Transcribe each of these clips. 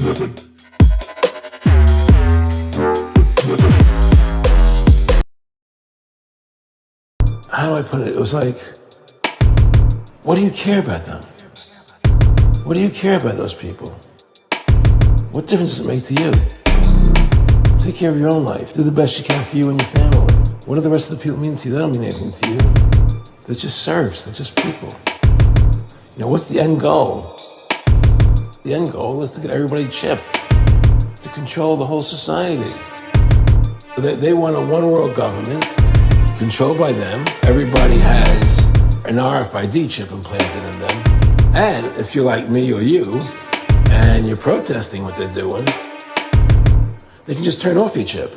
How do I put it? It was like, what do you care about them? What do you care about those people? What difference does it make to you? Take care of your own life. Do the best you can for you and your family. What do the rest of the people mean to you? They don't mean anything to you. They're just serfs. They're just people. You know, what's the end goal? The end goal is to get everybody chipped, to control the whole society. They want a one-world government controlled by them. Everybody has an RFID chip implanted in them. And if you're like me or you, and you're protesting what they're doing, they can just turn off your chip.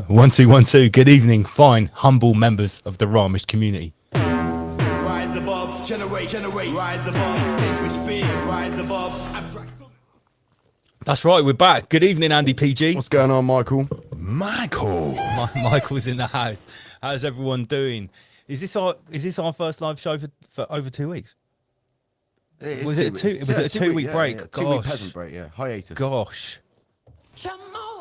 One, two, 1, 2. Good evening, fine, humble members of the Ramish community. Rise above, generate, rise above, extinguish fear, rise above, abstract. That's right, we're back. Good evening, Andy PG. What's going on, Michael? Michael's in the house. How's everyone doing? Is this our first live show for over 2 weeks? Was it a 2 week break? Yeah. 2 week peasant break, yeah. Hiatus. Gosh.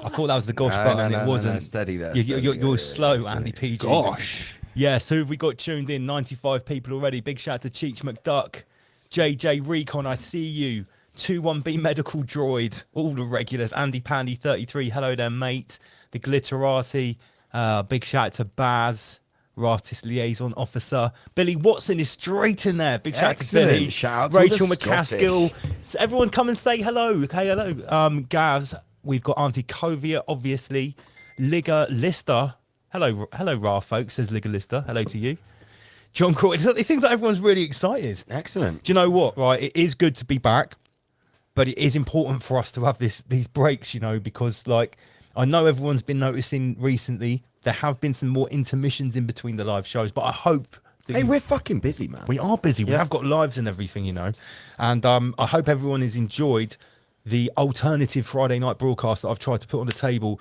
I thought that was the gosh button. It wasn't. No, steady there. You're slow, Andy PG. Gosh. Yeah, so we got tuned in. 95 people already. Big shout out to Cheech McDuck, JJ Recon. I see you. 21B Medical Droid. All the regulars. Andy Pandy 33. Hello there, mate. The Glitterati. Big shout out to Baz, Artist Liaison Officer. Billy Watson is straight in there. Big shout out to Billy. Shout out to Rachel the McCaskill. Scottish. So everyone come and say hello. Okay, hello. Gavs. We've got Auntie Covia, obviously. Ligger Lister. Hello, Ra, folks, says Ligger Lister. Hello to you. John Crawford. It seems like everyone's really excited. Excellent. Do you know what, right? It is good to be back, but it is important for us to have these breaks, you know, because, like, I know everyone's been noticing recently there have been some more intermissions in between the live shows, but I hope... Hey, we're fucking busy, man. We are busy. We have got lives and everything, you know. And I hope everyone has enjoyed the alternative Friday night broadcast that I've tried to put on the table,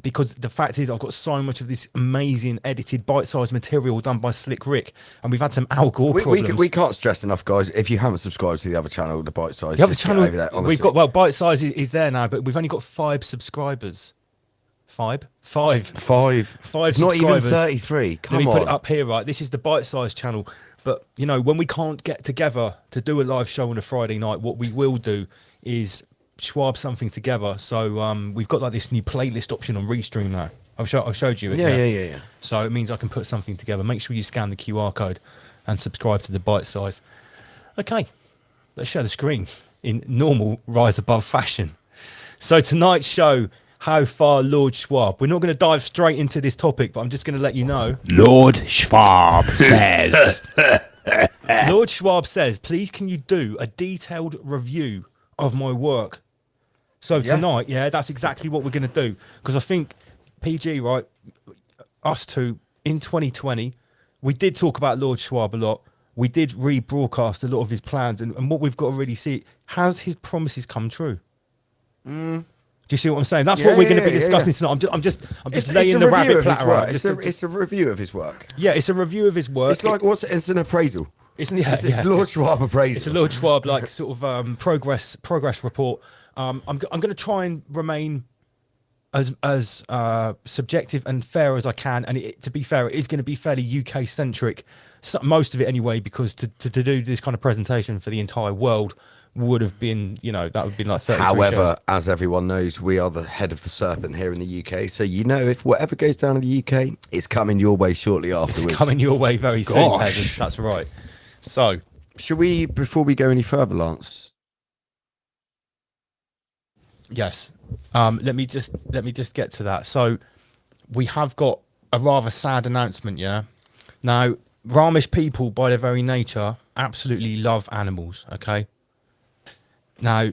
because the fact is I've got so much of this amazing edited bite-sized material done by Slick Rick, and we've had some Al Gore problems. We can't stress enough, guys. If you haven't subscribed to the other channel, the Bite Size, the other channel, over there, we've got, well, Bite Size is there now, but we've only got 5 subscribers. Five. It's not even 33. Come on. Let me put it up here, right? This is the Bite Size channel. But, you know, when we can't get together to do a live show on a Friday night, what we will do is Schwab something together. So we've got like this new playlist option on Restream now. I've showed you it. Yeah. So it means I can put something together. Make sure you scan the QR code and subscribe to the Bite Size. Okay, let's share the screen in normal Rise Above fashion. So tonight's show, how far Lord Schwab? We're not going to dive straight into this topic, but I'm just going to let you know. Lord Schwab says. Lord Schwab says, please can you do a detailed review of my work? So tonight, that's exactly what we're going to do. Because I think, PG, right, us two, in 2020, we did talk about Lord Schwab a lot. We did rebroadcast a lot of his plans. And what we've got to really see, has his promises come true? Do you see what I'm saying? That's what we're going to be discussing tonight. I'm just laying the rabbit platter out. It's a review of his work. Yeah, it's a review of his work. It's like it's an appraisal. It's Lord Schwab appraisal. It's a Lord Schwab like sort of progress report. I'm going to try and remain as subjective and fair as I can. And to be fair, it is going to be fairly UK centric, most of it anyway, because to do this kind of presentation for the entire world would have been, you know, that would have been like 33 However, shows. as everyone knows, we are the head of the serpent here in the UK. So, you know, if whatever goes down in the UK, it's coming your way shortly afterwards. It's coming your way very soon, peasants. That's right. So, should we, before we go any further, Lance? Yes. Let me just get to that. So, we have got a rather sad announcement, yeah? Now, Ramish people, by their very nature, absolutely love animals, okay? Now,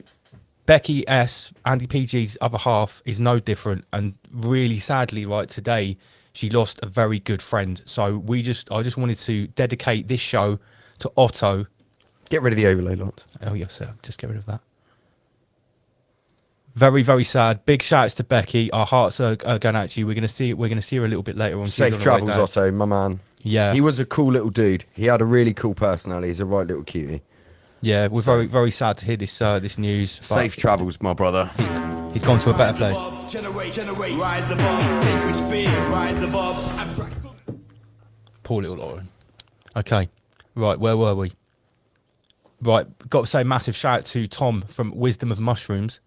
Becky S, Andy PG's other half, is no different, and really sadly, right, today, she lost a very good friend. So I just wanted to dedicate this show to Otto. Get rid of the overlay, Lance. Oh, yes, sir. Just get rid of that. Very, very sad. Big shouts to Becky. Our hearts are going out to you. We're going to see her a little bit later on. She's Safe on the way travels, down. Otto, my man. Yeah. He was a cool little dude. He had a really cool personality. He's a right little cutie. Yeah, we're very, very sad to hear this news. but Safe travels, my brother. He's gone to a better place. Generate, rise above, distinguish fear, rise above, abstract. Poor little Lauren. Okay, right, where were we? Right, got to say massive shout out to Tom from Wisdom of Mushrooms.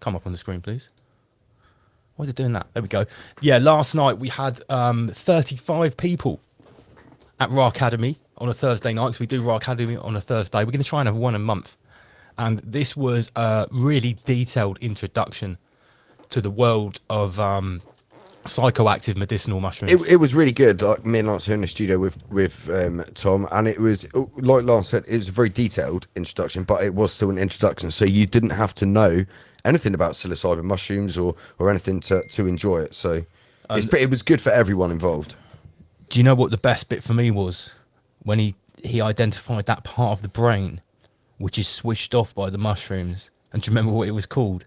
Come up on the screen, please. Why is it doing that? There we go. Yeah, last night we had 35 people at Raw Academy on a Thursday night, because we do Raw Academy on a Thursday. We're going to try and have one a month. And this was a really detailed introduction to the world of psychoactive medicinal mushrooms. It was really good. Like me and Lance were in the studio with Tom, and it was, like Lance said, it was a very detailed introduction, but it was still an introduction. So you didn't have to know anything about psilocybin mushrooms or anything to enjoy it. So it was good for everyone involved. Do you know what the best bit for me was? When he identified that part of the brain which is switched off by the mushrooms. And do you remember what it was called?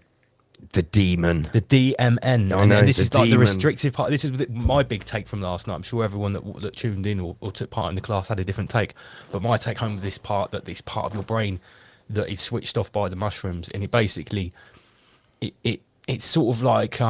The demon. The DMN. Oh, And no, then this the is like the demon. restrictive part. This is my big take from last night. I'm sure everyone that tuned in or took part in the class had a different take. But my take home was this part of your brain that is switched off by the mushrooms. And it basically, it's sort of like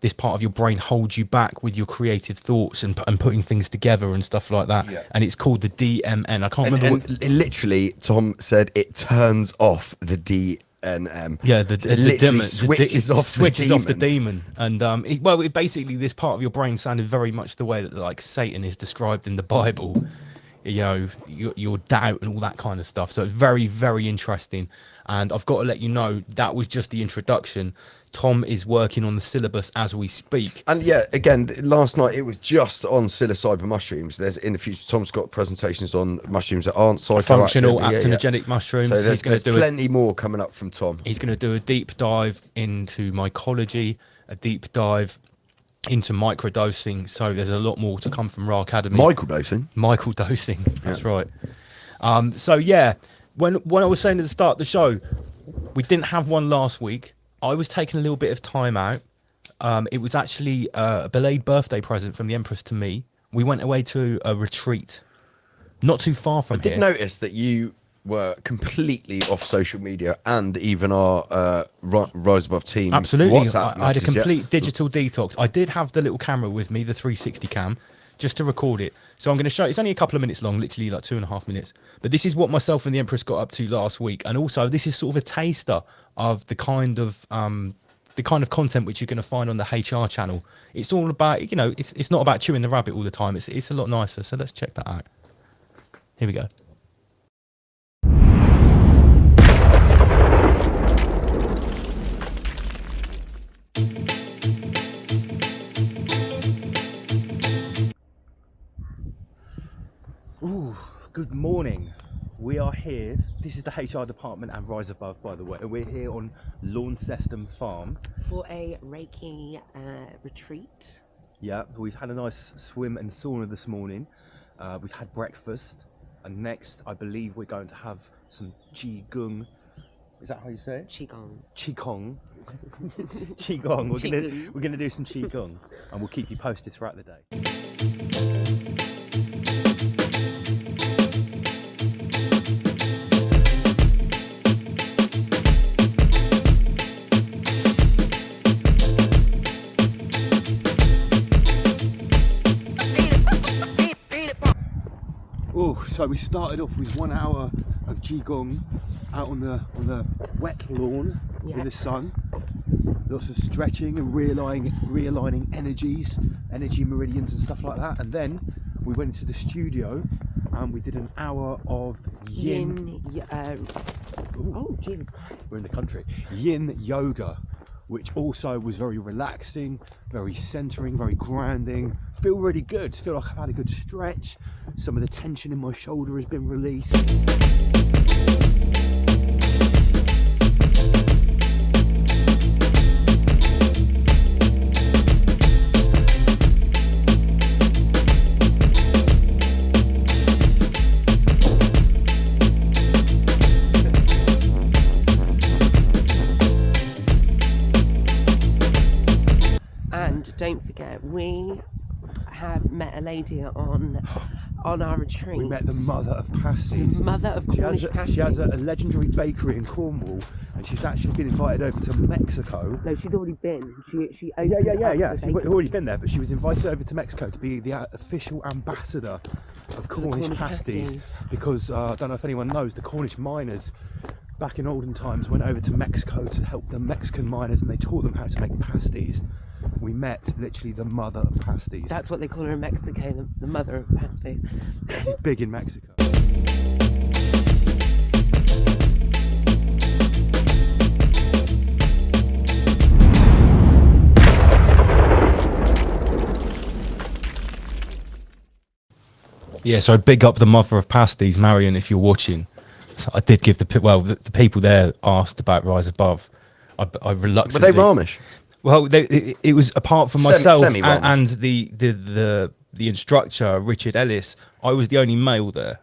this part of your brain holds you back with your creative thoughts and putting things together and stuff like that. Yeah. And it's called the DMN. I can't remember And literally, Tom said it turns off the DNM. Yeah, the literally demon switches off the demon, and it basically, this part of your brain sounded very much the way that like Satan is described in the Bible. You know, your doubt and all that kind of stuff. So it's very, very interesting. And I've got to let you know that was just the introduction. Tom is working on the syllabus as we speak. And yeah, again, last night it was just on psilocybin mushrooms. There's in the future, Tom's got presentations on mushrooms that aren't psychoactive. Functional Yeah, yeah. actinogenic mushrooms. So He's going to do plenty more coming up from Tom. He's going to do a deep dive into mycology, a deep dive into microdosing. So there's a lot more to come from Raw Academy. Microdosing. That's right. So yeah, when I was saying at the start of the show, we didn't have one last week. I was taking a little bit of time out. It was actually a belated birthday present from the Empress to me. We went away to a retreat, not too far from here. I did notice that you were completely off social media and even our Rise Above team. Absolutely. WhatsApp I had a messages, yeah. complete digital detox. I did have the little camera with me, the 360 cam, just to record it. So I'm going to show it's only a couple of minutes long, literally like 2.5 minutes. But this is what myself and the Empress got up to last week. And also this is sort of a taster of the kind of content which you're going to find on the HR channel. It's all about, you know, it's not about chewing the rabbit all the time. It's a lot nicer. So let's check that out. Here we go. Ooh, good morning. We are here. This is the HR department and Rise Above, by the way. And we're here on Launceston Farm for a Reiki retreat. Yeah, we've had a nice swim and sauna this morning. We've had breakfast, and next I believe we're going to have some Qigong. Is that how you say it? Qigong. Qigong. Qigong. We're gonna do some Qigong, and we'll keep you posted throughout the day. Oh, so we started off with 1 hour of Qigong out on the wet lawn in the sun. Lots of stretching and realigning energies, energy meridians and stuff like that. And then we went into the studio and we did an hour of yin. Oh, Jesus Christ. We're in the country. Yin yoga, which also was very relaxing, very centering, very grounding. Feel really good. Feel like I've had a good stretch. Some of the tension in my shoulder has been released. And don't forget, we have met a lady on our retreat. We met the mother of pasties. The mother of Cornish pasties. She has a legendary bakery in Cornwall, and she's actually been invited over to Mexico. No, she's already been. She opened Yeah. up the She's bakery. already been there, but she was invited over to Mexico to be the official ambassador of Cornish pasties. Because I don't know if anyone knows, the Cornish miners back in olden times went over to Mexico to help the Mexican miners, and they taught them how to make pasties. We met literally the mother of pasties. That's what they call her in Mexico, the mother of pasties. She's big in Mexico. Yeah, so big up the mother of pasties, Marion, if you're watching. So I did give the people there asked about Rise Above. I reluctantly. Were they Ramish? Well, it was apart from myself Semi-Ramish. and the instructor Richard Ellis. I was the only male there,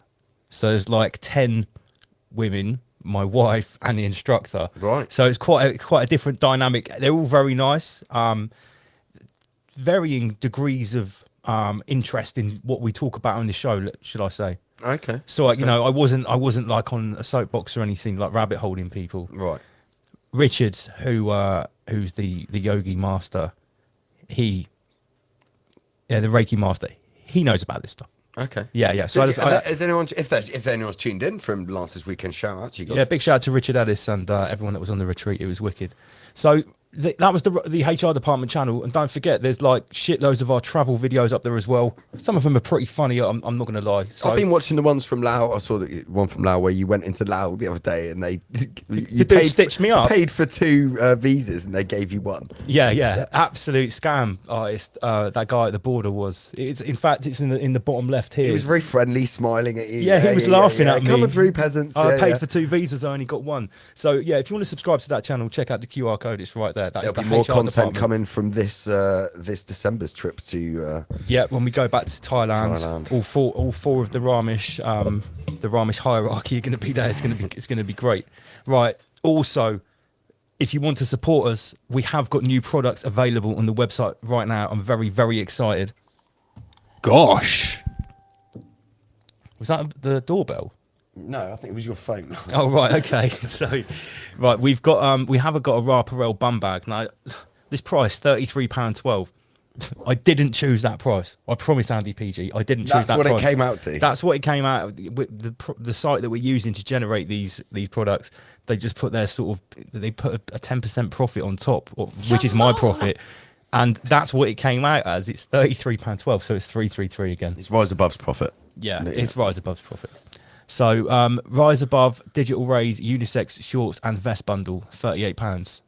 so there's like 10 women, my wife and the instructor. Right. So it's quite a different dynamic. They're all very nice, varying degrees of interest in what we talk about on the show, should I say? Okay. So like, you know, I wasn't like on a soapbox or anything, like rabbit holding people. Right. Richard, who's the yogi master, the Reiki master, he knows about this stuff. Okay. Yeah. So is anyone, if anyone's tuned in from Lance's weekend, shout out to you guys. yeah, big shout out to Richard Ellis and everyone that was on the retreat. It was wicked. So that was the HR department channel, and don't forget, there's like shitloads of our travel videos up there as well. Some of them are pretty funny. I'm not gonna lie. So I've been watching the ones from Laos. I saw the one from Laos where you went into Laos the other day, and they the dude stitched me up. Paid for 2 visas, and they gave you one. Yeah. Absolute scam artist. That guy at the border was. It's in fact it's in the bottom left here. He was very friendly, smiling at you. Yeah, he was laughing at me. Coming through, peasants. I paid for 2 visas. I only got 1. So yeah, if you want to subscribe to that channel, check out the QR code. It's right there. That is There'll the be more HR content department. coming from this December's trip to. Yeah, when we go back to Thailand. all four of the Ramesh hierarchy are going to be there. It's going to be great. Right. Also, if you want to support us, we have got new products available on the website right now. I'm very, very excited. Gosh. Was that the doorbell? No, I think it was your phone. Oh right, okay. So, right, we haven't got a Raparel bum bag now. This price £33.12. I didn't choose that price. I promise, Andy PG, I didn't choose that price. That's what it came out to. That's what it came out. The site that we're using to generate these products, they just put their they put a 10% profit on top, which is my profit, and that's what it came out as. It's £33.12, so it's 333 again. It's Rise Above's profit. Yeah, it's Rise Above's profit. So Rise Above Digital Rays unisex shorts and vest bundle, £38.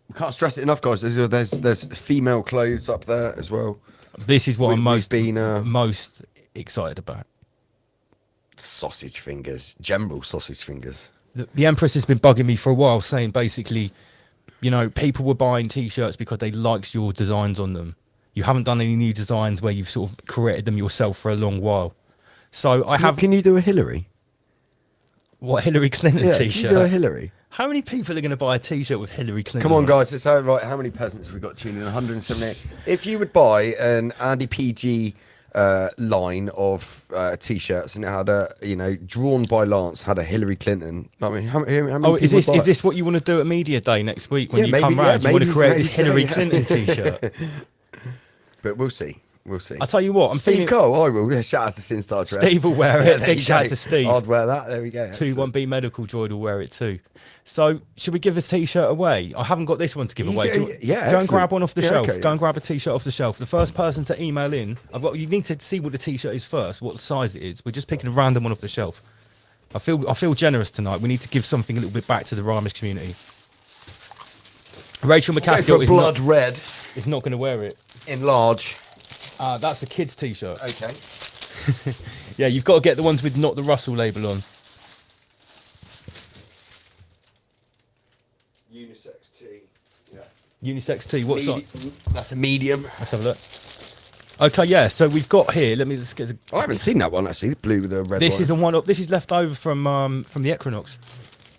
We can't stress it enough, guys. There's female clothes up there as well. This is what I'm most been excited about. Sausage fingers, general sausage fingers. The Empress has been bugging me for a while, saying basically, you know, people were buying T-shirts because they liked your designs on them. You haven't done any new designs where you've sort of created them yourself for a long while. So I have. Can you do a Hillary? What, Hillary Clinton T-shirt? Can you do a Hillary? How many people are going to buy a T-shirt with Hillary Clinton? Come on, guys. It's right. How many peasants have we got tuning in? 178. If you would buy an Andy PG line of T-shirts and it had a, drawn by Lance, had a Hillary Clinton. I mean, how many? Is this what you want to do at Media Day next week when you come round? You want to create this Hillary Clinton T-shirt? But we'll see. We'll see. I'll tell you what. Steve Cole, I will. Shout out to SinStar Trek. Steve will wear it. Big shout out to Steve. I'd wear that. There we go. 21B Medical Droid will wear it too. So, should we give this T-shirt away? I haven't got this one to give away. Go and grab one off the shelf. Okay, go and grab a T-shirt off the shelf. The first person to email in, you need to see what the T-shirt is first, what size it is. We're just picking a random one off the shelf. I feel generous tonight. We need to give something a little bit back to the Ramesh community. Rachel Go McCaskill for is blood not, red is not going to wear it. in large. That's a kid's t-shirt. Okay. Yeah, you've got to get the ones with not the Russell label on. Unisex tee. Yeah. Unisex tee. What size? That's a medium. Let's have a look. Okay, yeah. So we've got here. Let's get. I haven't seen that one actually. The blue with the red. This line. is a one up. This is left over from the Equinox.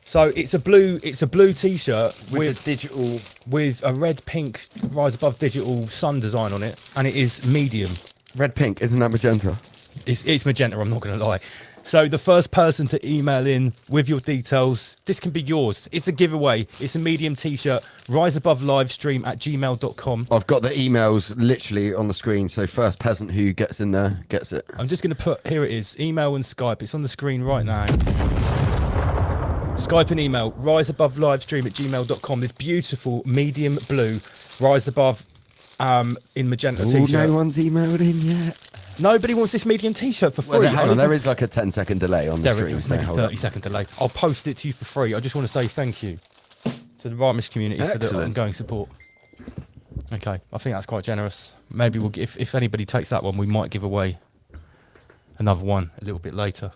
So it's a blue t-shirt with the digital. with a red pink Rise Above digital sun design on it, and it is medium. Red pink, isn't that magenta? It's magenta. I'm not going to lie. So the first person to email in with your details, this can be yours. It's a giveaway. It's a medium t-shirt. Rise Above livestream at gmail.com. I've got the emails literally on the screen, so first peasant who gets in there gets it. I'm just going to put, here it is, email and Skype. It's on the screen right now. Skype and email, Rise Above livestream at gmail.com. This beautiful medium blue Rise Above in magenta t-shirt. No one's emailed in yet. Nobody wants this medium t-shirt for free. Well, hang on, there is like a 10-second delay on the There stream. is so maybe hold 30-second delay. I'll post it to you for free. I just want to say thank you to the Ramish community for the Excellent. ongoing support. Okay, I think that's quite generous. Maybe we'll if anybody takes that one, we might give away another one a little bit later.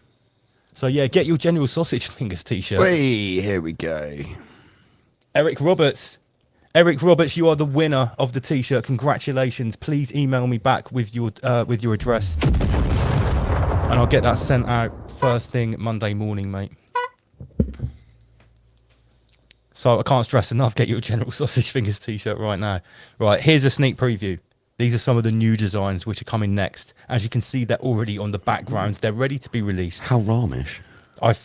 So yeah, get your General Sausage Fingers t-shirt. Hey, here we go. Eric Roberts. Eric Roberts, you are the winner of the t-shirt. Congratulations. Please email me back with your address. And I'll get that sent out first thing Monday morning, mate. So I can't stress enough, get your General Sausage Fingers t-shirt right now. Right, here's a sneak preview. These are some of the new designs which are coming next. As you can see, they're already on the backgrounds. They're ready to be released. How Ramish.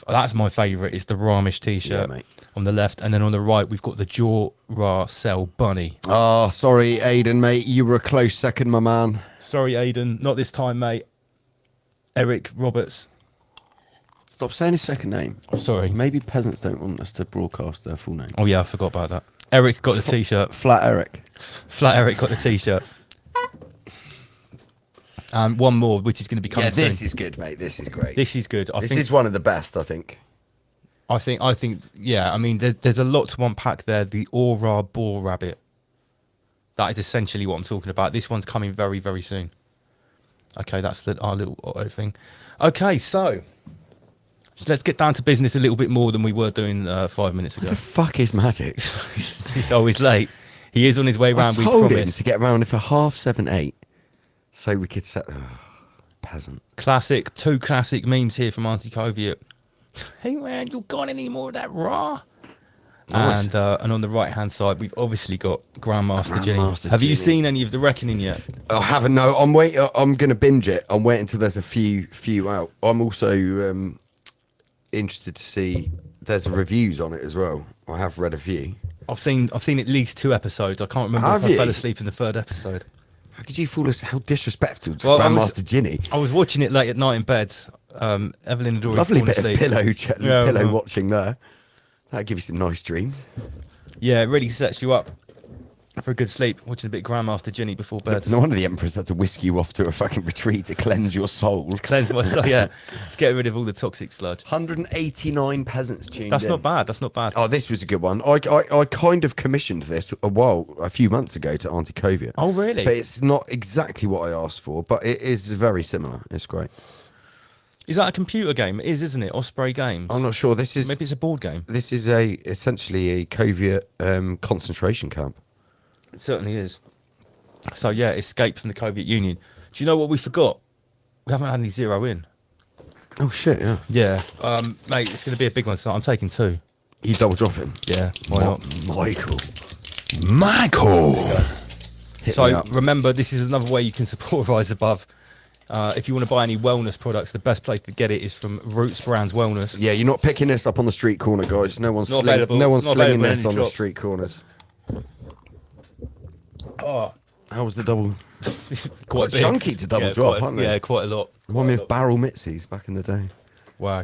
That's my favourite. It's the Ramish t-shirt Yeah, mate. on the left. And then on the right, we've got the Jaw Ra Cell Bunny. Oh, sorry, Aidan, mate. You were a close second, my man. Sorry, Aidan. Not this time, mate. Eric Roberts. Stop saying his second name. Sorry. Maybe peasants don't want us to broadcast their full name. Oh, yeah, I forgot about that. Eric got the t-shirt. Flat Eric. Flat Eric got the t-shirt. And one more, which is going to be coming soon. This is good, mate. This is great. This is good. This is one of the best, I think. I think, yeah. I mean, there's a lot to unpack there. The Aura Boar Rabbit. That is essentially what I'm talking about. This one's coming very, very soon. Okay, that's our little auto thing. Okay, so let's get down to business a little bit more than we were doing 5 minutes ago. What the fuck is Magic? He's always late. He is on his way round. I We told him promised. to get round for 7:30, so we could set. Peasant. Classic, two classic memes here from Auntie Coviet. Hey man, you got any more of that raw? Nice. And on the right hand side, we've obviously got Grandmaster Ginny. Grandmaster Have you Ginny. seen any of the Reckoning yet? I haven't. No, I'm waiting. I'm gonna binge it. I'm waiting until there's a few out. I'm also interested to see. There's reviews on it as well. I have read a few. I've seen at least 2 episodes. I can't remember Have if I you? fell asleep in the 3rd episode. How could you fool us? How disrespectful to Well, I was- Grandmaster Ginny. I was watching it late at night in bed. Evelyn had already Lovely fallen bit asleep. of Yeah, pillow well. watching there. That'd give you some nice dreams. Yeah, it really sets you up for a good sleep. Watching a bit of Grandmaster Ginny before bed. No wonder the Empress had to whisk you off to a fucking retreat to cleanse your soul. Cleanse myself, yeah. To get rid of all the toxic sludge. 189 peasants tuned That's in. not bad. That's not bad. Oh, this was a good one. I kind of commissioned this a few months ago to Auntie Covia. Oh, really? But it's not exactly what I asked for, but it is very similar. It's great. Is that a computer game? It is, isn't it? Osprey Games. I'm not sure. This is Maybe it's a board game. this is essentially a Covia concentration camp. It certainly is. So yeah, escape from the Soviet Union. Do you know what we forgot? We haven't had any zero in. Oh shit! Yeah, Yeah, mate, it's going to be a big one. So I'm taking 2. you double dropping. Yeah, why not? Michael? Hit me So up. remember, this is another way you can support Rise Above. If you want to buy any wellness products, the best place to get it is from Roots Brands Wellness. Yeah, you're not picking this up on the street corner, guys. No one's Not available. no one's Not slinging available in this any on the shops. street corners. Oh, How was the double? quite big. chunky to double drop, quite, aren't they? Yeah, quite a lot. Remind me of barrel mitzies back in the day. Wow.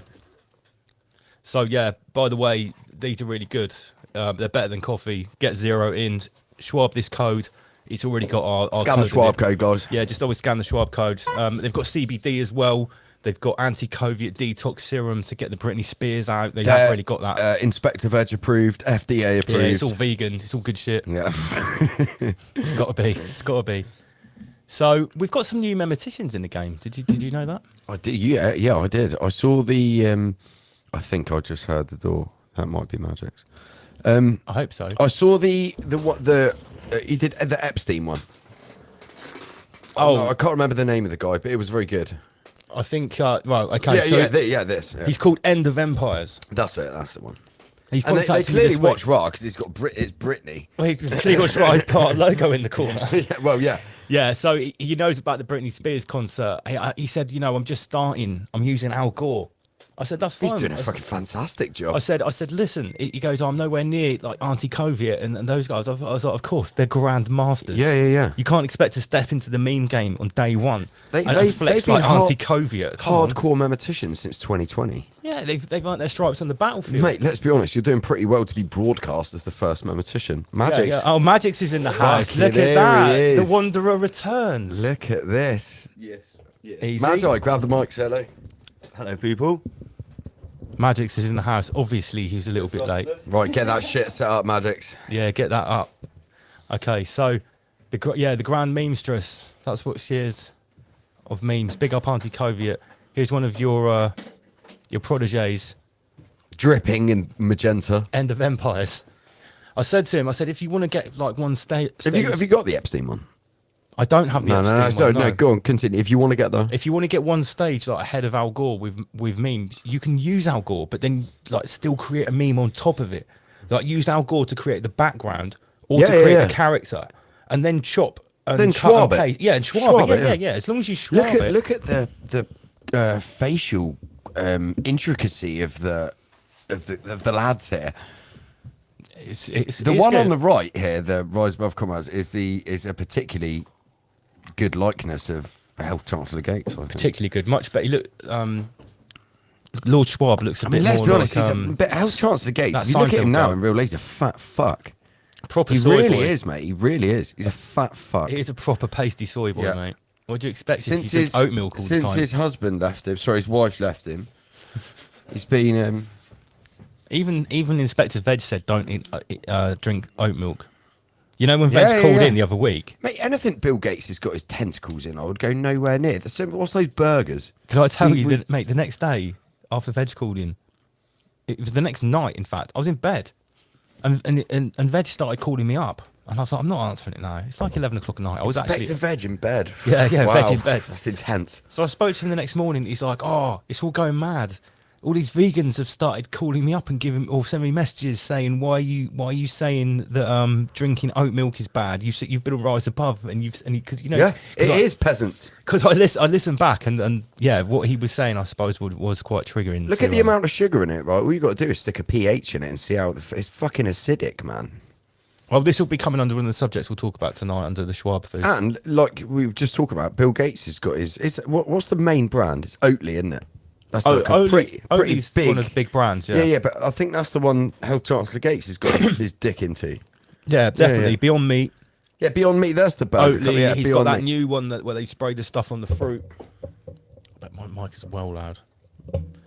So yeah, by the way, these are really good. They're better than coffee. Get 0 in. Schwab this code. It's already got our Scan the code in Schwab it. code, guys. Yeah, just always scan the Schwab code. They've got CBD as well. They've got anti-COVID detox serum to get the Britney Spears out. They have really got that. Inspector Veg approved, FDA approved. Yeah, it's all vegan. It's all good shit. Yeah. It's got to be. It's got to be. So we've got some new memeticians in the game. Did you know that? I did. Yeah, I did. I saw the. I think I just heard the door. That might be Magic's. I hope so. I saw the he did the Epstein one. Oh, No, I can't remember the name of the guy, but it was very good. I think. Well, okay. This. Yeah. He's called End of Empires. That's it. That's the one. He's And they contacted me clearly this week. watch Raw because it's Britney. Well, he's clearly watched right part logo in the corner. Yeah, well, yeah. Yeah, so he knows about the Britney Spears concert. He said, I'm just starting. I'm using Al Gore. I said, that's fine. He's doing a fucking fantastic job. I said, listen. He goes, I'm nowhere near like Auntie Koviet and those guys. I was like, of course, they're grand masters. Yeah. You can't expect to step into the meme game on day one. They've flex been like Auntie Koviet. hardcore memeticians since 2020. Yeah, they've earned their stripes on the battlefield. Mate, let's be honest. You're doing pretty well to be broadcast as the first memetician. Magic's. Yeah. Oh, Magic's is in the house. Fucking Look at there that. he The is. Wanderer returns. Look at this. Yes. Yeah. Easy. Magi, grab the mic, say hello. Hello, people. Magic's is in the house. Obviously, he's a little bit late. Right, get that shit set up, Magic's. Yeah, get that up. Okay, so the Grand Memestress. That's what she is of memes. Big up Auntie Koviet. Here's one of your proteges. Dripping in magenta. End of Empires. I said to him, if you want to get like one stage, Have you got the Epstein one? I don't have the Epstein one, No, go on, continue. If you want to get the... If you want to get one stage like ahead of Al Gore with memes, you can use Al Gore, but then like still create a meme on top of it. Like use Al Gore to create the background or to create a character, and then chop and Then cut Schwab and it. paste. Yeah, and Schwab it. Yeah. As long as you Schwab it. Look at the facial intricacy of the lads here. It's The one good. on the right here, the Rise Above Comrades, is a particularly good likeness of Health Chancellor Gates. I think. particularly good. Much better. Look, Lord Schwab looks a I bit mean, let's more be honest. like But Health Chancellor Gates, that if you look at Seinfeld him now guy. in real life, he's a fat fuck. proper He soy really boy. is, mate. He really is. He's a fat fuck. He is a proper pasty soy boy, Yeah. mate. What do you expect Since if you his drink oat milk all the since time? his husband left him, sorry, his wife left him. He's been Even Inspector Veg said don't drink oat milk. You know when Veg called in the other week? Mate, anything Bill Gates has got his tentacles in, I would go nowhere near. What's those burgers? Did I tell you we- that, mate? The next day after Veg called in, it was the next night. In fact, I was in bed, and Veg started calling me up, and I was like, I'm not answering it now. It's like 11 o'clock at night. I was Inspector actually Veg in bed. Yeah, Wow, Veg in bed. That's intense. So I spoke to him the next morning. He's like, "Oh, it's all going mad. All these vegans have started calling me up and sending me messages saying, why are you saying that drinking oat milk is bad? You've been a rise above, and because Yeah, it is peasants. Because I listened back and yeah, what he was saying, I suppose, was quite triggering. Look at the amount of sugar in it, right? All you got to do is stick a pH in it and see how it's fucking acidic, man. Well, this will be coming under one of the subjects we'll talk about tonight under the Schwab food. And like we were just talking about, Bill Gates has got what's the main brand? It's Oatly, isn't it? That's like a pretty Oatly's big. one of the big brands. Yeah, but I think that's the one Health Chancellor Gates has got his dick into. Yeah, definitely. yeah. Beyond Meat, Yeah, Beyond Meat, that's the burger. Oatly. Yeah, He's got Beyond that Meat. new one where they spray the stuff on the fruit. But my mic is well loud.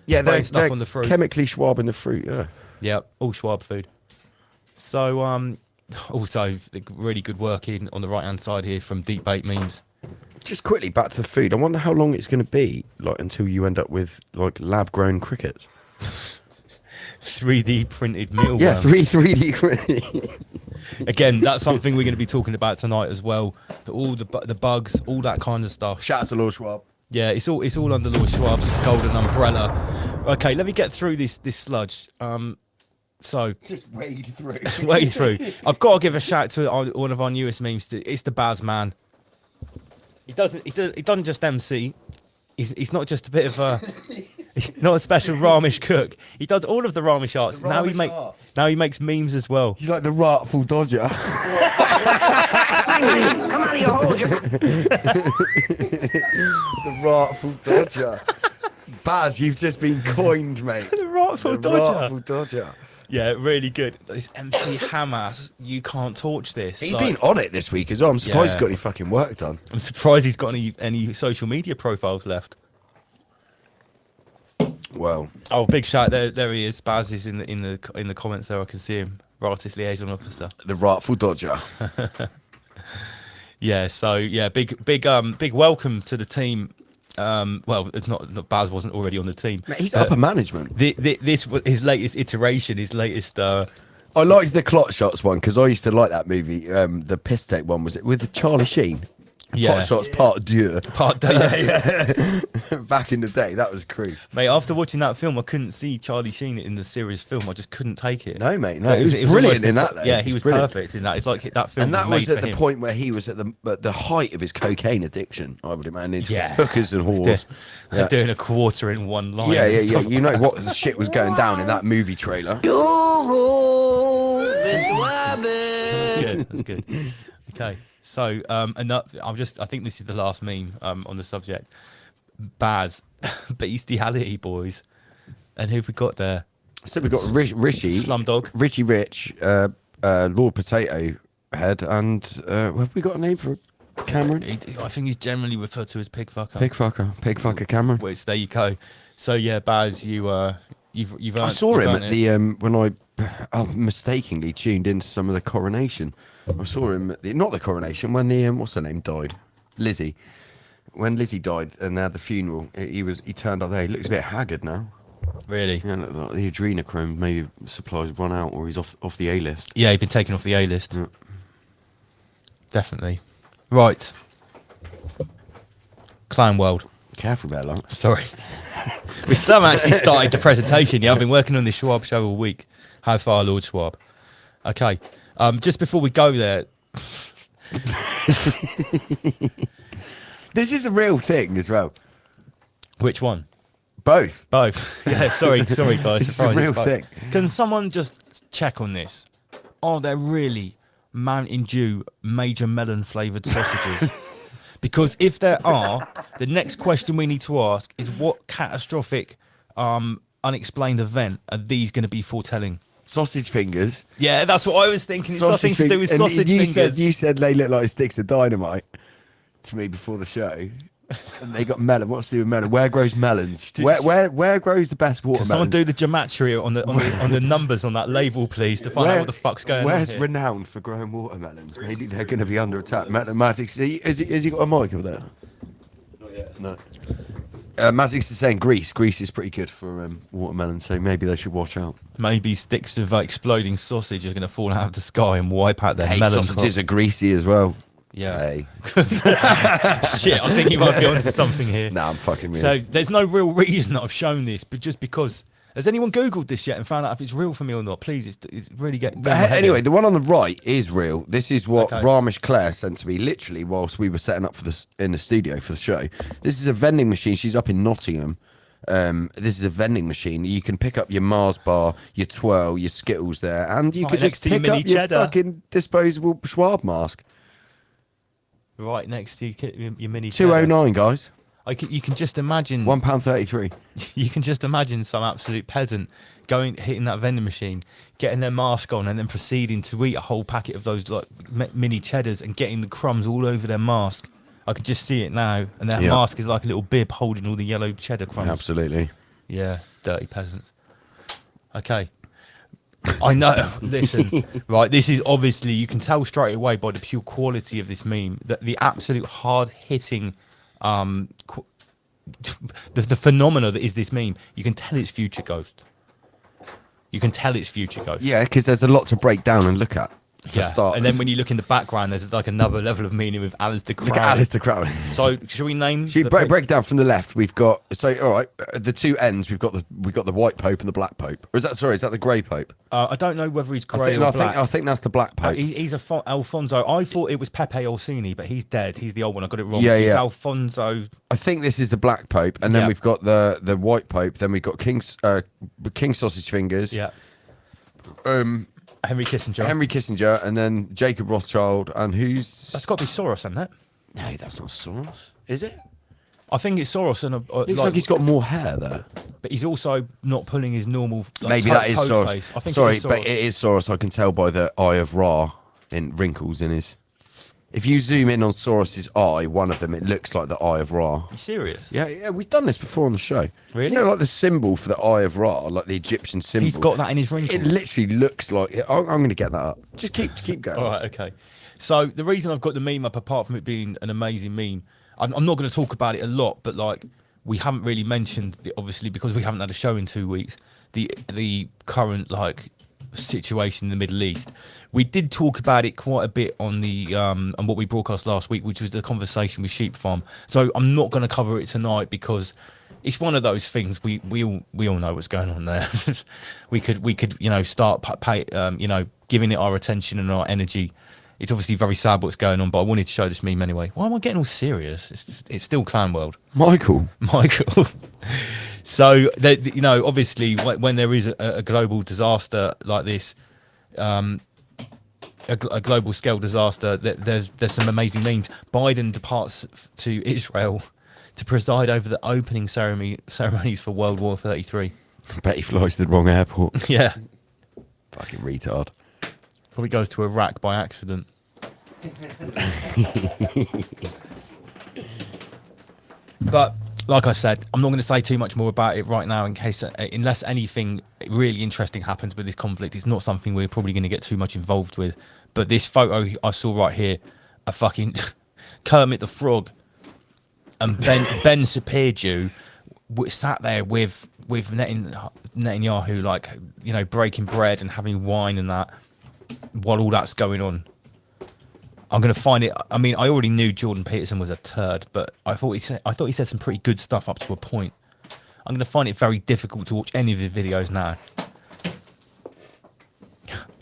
Yeah, spraying they're stuff on the fruit. chemically Schwab in the fruit. Yeah. Yeah, all Schwab food. So, also really good work on the right hand side here from Deep Bait Memes. Just quickly back to the food. I wonder how long it's going to be like until you end up with like lab grown crickets. 3D printed mealworms. Yeah, 3D crickets. Again, that's something we're going to be talking about tonight as well. All the bugs, all that kind of stuff. Shout out to Lord Schwab. Yeah, it's all under Lord Schwab's golden umbrella. Okay, let me get through this sludge. So Just wade through. way through. I've got to give a shout to one of our newest memes. It's the Baz man. He doesn't just MC. He's not just a bit of a he's not a special Ramesh cook. He does all of the Ramesh arts. The Now Ramesh arts. he makes memes as well. He's like the Ratful Dodger. Come out of your hole. The Ratful Dodger. Baz, you've just been coined, mate. The Ratful Dodger. Ratful Dodger. Yeah, really good. This MC Hamas, you can't torch this. He's Like, been on it this week as well. I'm surprised Yeah. he's got any fucking work done. I'm surprised he's got any social media profiles left. Well, Oh, big shout! There he is. Baz is in the comments there. I can see him. Artist liaison officer. the rightful Dodger. Yeah. So yeah, big welcome to the team. Well, it's not Baz wasn't already on the team. Mate, he's upper management. This was his latest iteration. His latest. I liked the Clot Shots one because I used to like that movie. The piss take one, was it with Charlie Sheen? Yeah. Clot Shots Part 2. Part two. Yeah. Back in the day, that was cruise. Mate, after watching that film, I couldn't see Charlie Sheen in the serious film. I just couldn't take it. No, mate, no. But He was brilliant almost in that, though. Yeah, he was brilliant. perfect in that. It's like that film. And that was made at for the him. point where he was at the height of his cocaine addiction, I would imagine. Yeah. Hookers and whores. Yeah. Doing a quarter in one line. Yeah, and yeah, yeah. stuff. You know what shit was going down in that movie trailer. That's good. Okay, so I think this is the last meme on the subject. Baz, bestiality boys, and who've we got there? So we've got Rishi, Slumdog. Richie Rich, Lord Potato Head, and have we got a name for Cameron? I think he's generally referred to as Pig Fucker. Pig fucker Cameron. Which there you go. So yeah, Baz, you've I earned, saw you've him earned at it. the when I mistakenly tuned into some of the coronation. I saw him at not the coronation, when the what's her name died, Lizzie. When Lizzie died and they had the funeral, he turned up there. He looks a bit haggard now. Really? Yeah, like the adrenochrome maybe supplies run out, or he's off the A list. Yeah, he'd been taken off the A list. Yeah. Definitely. Right. Clown World. Careful there, lot. Sorry. We still haven't actually started the presentation yet. I've been working on this Schwab show all week. How far, Lord Schwab? Okay. Just before we go there, This is a real thing as well. which one? Both. Both. Yeah, sorry guys. It's a Surprise, real it's both. thing. Can someone just check on this? Are there really Mountain Dew major melon flavoured sausages? Because if there are, the next question we need to ask is what catastrophic, unexplained event are these going to be foretelling? Sausage fingers. Yeah, that's what I was thinking. It's nothing to do with and sausage you fingers. You said they look like sticks of dynamite to me before the show. And they got melon. What's to do with melon? Where grows melons? Where grows the best watermelons? Can someone do the geometry on the numbers on that label, please, to find out what the fuck's going on Where's here? renowned for growing watermelons? Maybe they're going to be under attack. Mathematics. Has he got a mic over there? Not yet. No. Mathematics is saying Greece. Greece is pretty good for watermelon, so maybe they should watch out. Maybe sticks of exploding sausage are going to fall out of the sky and wipe out their Hey, melon. sausages are greasy as well. Yeah. Hey. Shit, I think you might be onto something here. Nah, I'm fucking with So you. there's no real reason that I've shown this, but just because. Has anyone Googled this yet and found out if it's real for me or not? Please, it's really getting. But anyway, the one on the right is real. This is what Okay. Ramesh Claire sent to me literally whilst we were setting up for this in the studio for the show. This is a vending machine. She's up in Nottingham. This is a vending machine. You can pick up your Mars bar, your Twirl, your Skittles there, and you Right could next just to your pick mini up your cheddar. fucking disposable Schwab mask. Right next to your mini. 209, guys. You can just imagine. £1.33. You can just imagine some absolute peasant hitting that vending machine, getting their mask on, and then proceeding to eat a whole packet of those like mini cheddars and getting the crumbs all over their mask. I could just see it now, and their Yeah. mask is like a little bib holding all the yellow cheddar crumbs. Absolutely. Yeah, dirty peasants. Okay. I know. Listen, right. This is obviously, you can tell straight away by the pure quality of this meme that the absolute hard hitting, the phenomena that is this meme. You can tell it's Future Ghost. You can tell it's Future Ghost. Yeah, because there's a lot to break down and look at. For starters. And then when you look in the background, there's like another level of meaning with Alistair Crowley. Look at Alistair Crowley. So should we name? Should we the break, pic- break down from the left? We've got all right. The two ends. We've got the white pope and the black pope. Or is that the grey pope? I don't know whether he's grey or black. I think that's the black pope. He's Alfonso. I thought it was Pepe Orsini, but he's dead. He's the old one. I got it wrong. Yeah, He's yeah. Alfonso. I think this is the black pope, and then Yeah. we've got the white pope. Then we've got King Sausage Fingers. Yeah. Henry Kissinger. Henry Kissinger, and then Jacob Rothschild, and who's? That's got to be Soros, isn't it? No, that's not Soros. Is it? I think it's Soros, and Looks like he's got more hair there. but he's also not pulling his normal. Like, Maybe that is toe Soros. face. I think Sorry, it is Soros. but it is Soros. I can tell by the Eye of Ra in wrinkles in his If you zoom in on Soros's eye, one of them, it looks like the Eye of Ra. You serious? Yeah, we've done this before on the show. Really? You know, like the symbol for the Eye of Ra, like the Egyptian symbol. He's got that in his ring. It literally looks like it. I'm going to get that up. Just keep going. All right, okay. So the reason I've got the meme up, apart from it being an amazing meme, I'm not going to talk about it a lot, but like we haven't really mentioned, obviously, because we haven't had a show in 2 weeks, the current like situation in the Middle East. We did talk about it quite a bit on the on what we broadcast last week, which was the conversation with Sheep Farm. So I'm not going to cover it tonight because it's one of those things we all know what's going on there. we could start giving it our attention and our energy. It's obviously very sad what's going on, but I wanted to show this meme anyway. Why am I getting all serious? It's still Clan World. Michael. So obviously when there is a global disaster like this, a global scale disaster, there's some amazing memes. Biden departs to Israel to preside over the opening ceremonies for World War 33. I bet he flies to the wrong airport. Yeah. Fucking retard. Probably goes to Iraq by accident. But like I said, I'm not going to say too much more about it right now, in case, unless anything really interesting happens with this conflict. It's not something we're probably going to get too much involved with. But this photo I saw right here, a fucking Kermit the Frog and Ben Sapirju sat there with Netanyahu, like, breaking bread and having wine and that, while all that's going on. I'm going to find it. I mean, I already knew Jordan Peterson was a turd, but I thought he said some pretty good stuff up to a point. I'm going to find it very difficult to watch any of his videos now.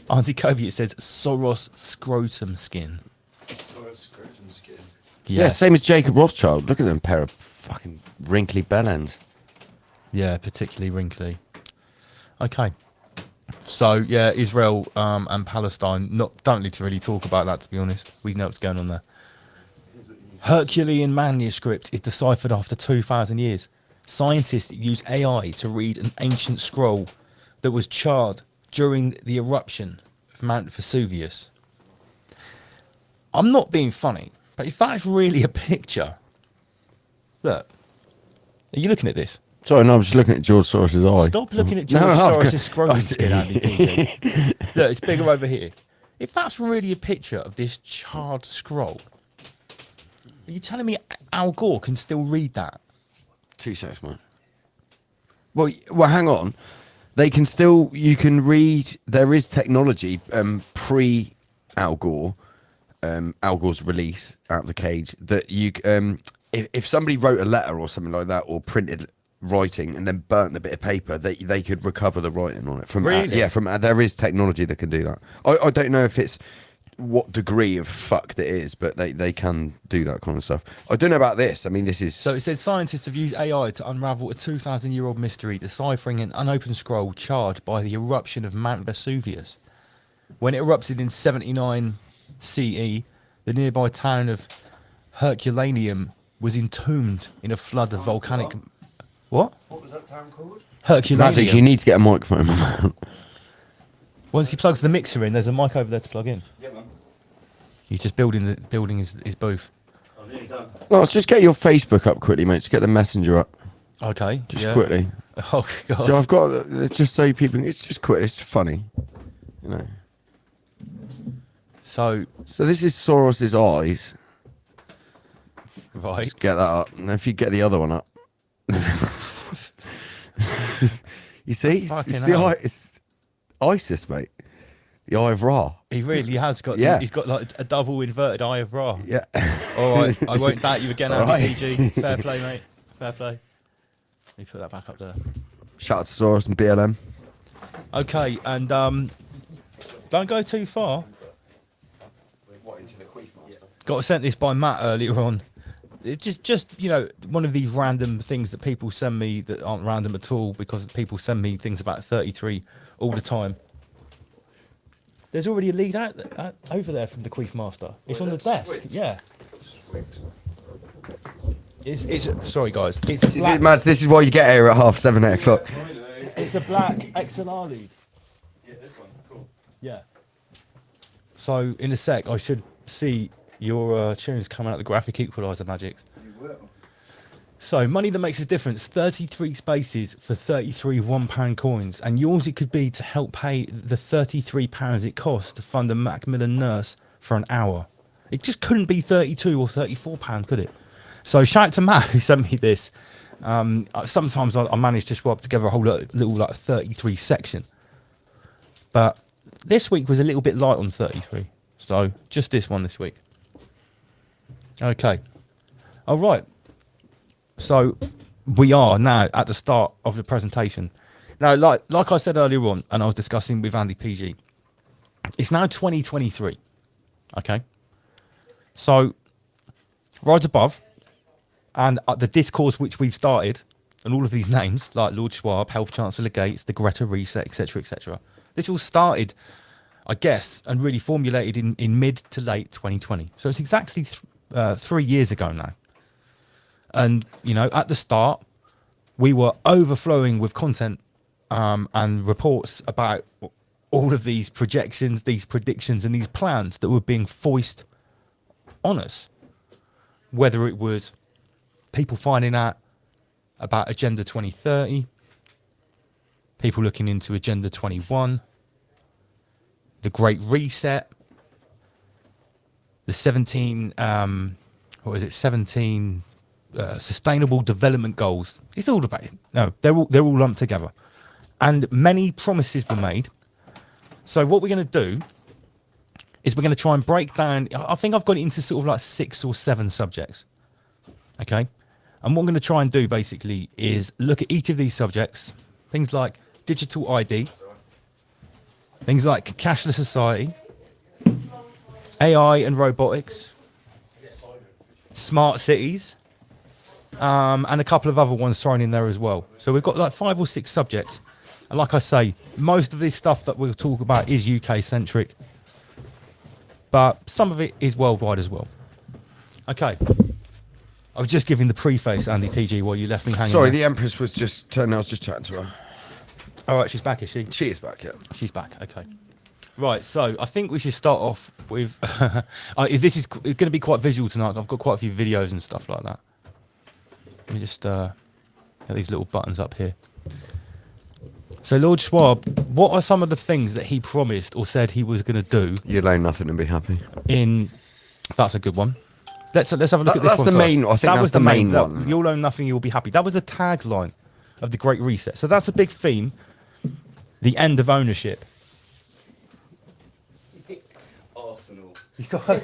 Auntie Kobe, it says Soros scrotum skin. Soros scrotum skin. Yeah, same as Jacob Rothschild. Look at them pair of fucking wrinkly bellends. Yeah, particularly wrinkly. Okay. So yeah, Israel and Palestine. Don't need to really talk about that, to be honest. We know what's going on there. Herculean manuscript is deciphered after 2,000 years. Scientists use AI to read an ancient scroll that was charred during the eruption of Mount Vesuvius. I'm not being funny, but if that's really a picture, look. Are you looking at this? Sorry, no, I'm just looking at George Soros's eye. Stop looking at George Soros's scrotum skin, Andy. PG. Look, it's bigger over here. If that's really a picture of this charred scroll, are you telling me Al Gore can still read that? 2 seconds, man. Well, hang on. They can still. You can read. There is technology pre Al Gore, Al Gore's release out of the cage, that you if somebody wrote a letter or something like that, or printed writing and then burnt the bit of paper, they could recover the writing on it from really? From there is technology that can do that. I don't know if it's what degree of fucked it is, but they can do that kind of stuff. I don't know about this. I mean, this is... So it said scientists have used AI to unravel a 2,000-year-old mystery, deciphering an unopened scroll charred by the eruption of Mount Vesuvius. When it erupted in 79 CE, the nearby town of Herculaneum was entombed in a flood of volcanic... What? What was that town called? Herculaneum. Magic, you need to get a microphone. Once he plugs the mixer in, there's a mic over there to plug in. Yeah, man. He's just building his booth. I'm nearly done. No, let's just get your Facebook up quickly, mate. Just get the messenger up. Okay. Just yeah. quickly. Oh, God. So I've got... just so people... It's just quick. It's funny. You know. So this is Soros's eyes. right. Just get that up. And if you get the other one up... You see? Fucking It's the hell. eye... It's ISIS, mate. The Eye of Ra. He really has got. Yeah. He's got like a double inverted eye of Ra. Yeah. All right. I won't doubt you again, All Andy right. PG. Fair play, mate. Fair play. Let me put that back up there. Shout out to Soros and BLM. Okay, and don't go too far. What, into the Queef Master? Got sent this by Matt earlier on. It just one of these random things that people send me that aren't random at all, because people send me things about 33 all the time. There's already a lead out over there from the Queef Master. It's on the desk. Sweet. Yeah. Sweet. It's sorry guys. It's a black, Mads, this is why you get here at 7:30, 8 o'clock. it's a black XLR lead. Yeah, this one. Cool. Yeah. So in a sec, I should see Your tune's coming out the graphic equalizer magics. So, money that makes a difference, 33 spaces for 33 £1 coins. And yours it could be to help pay the £33 it costs to fund a Macmillan nurse for an hour. It just couldn't be 32 or £34, could it? So, shout out to Matt who sent me this. Sometimes I manage to swap together a whole little like 33 section. But this week was a little bit light on 33. So, just this one this week. Okay. All right. So we are now at the start of the presentation. Now, like I said earlier on, and I was discussing with Andy PG, it's now 2023. Okay. So right above, and the discourse which we've started, and all of these names like Lord Schwab, Health Chancellor Gates, the Greta Reset, etc., this all started, I guess, and really formulated in mid to late 2020. So it's exactly 3 years ago now. And, you know, at the start, we were overflowing with content and reports about all of these projections, these predictions, and these plans that were being foisted on us. Whether it was people finding out about Agenda 2030, people looking into Agenda 21, the Great Reset, the 17 Sustainable Development Goals. It's all about it. No, they're all lumped together, and many promises were made. So what we're going to do is we're going to try and break down. I think I've got it into sort of like 6 or 7 subjects. Okay, and what I'm going to try and do basically is look at each of these subjects. Things like digital ID, things like cashless society, AI and robotics, smart cities. And a couple of other ones thrown in there as well. So we've got like 5 or 6 subjects. And like I say, most of this stuff that we'll talk about is UK centric, but some of it is worldwide as well. Okay. I was just giving the preface, Andy PG, while you left me hanging. Sorry, there. the Empress was just turning. I was just chatting to her. All right, she's back, is she? She is back, yeah. She's back, okay. Right, so I think we should start off with... this is going to be quite visual tonight. I've got quite a few videos and stuff like that. Let me just get these little buttons up here. So Lord Schwab, what are some of the things that he promised or said he was going to do? You'll own nothing and be happy. That's a good one. Let's have a look at this that's one the first. main. I think that that's was the main one. You'll own nothing, you'll be happy. That was the tagline of the Great Reset. So that's a big theme. The end of ownership. Arsenal. You got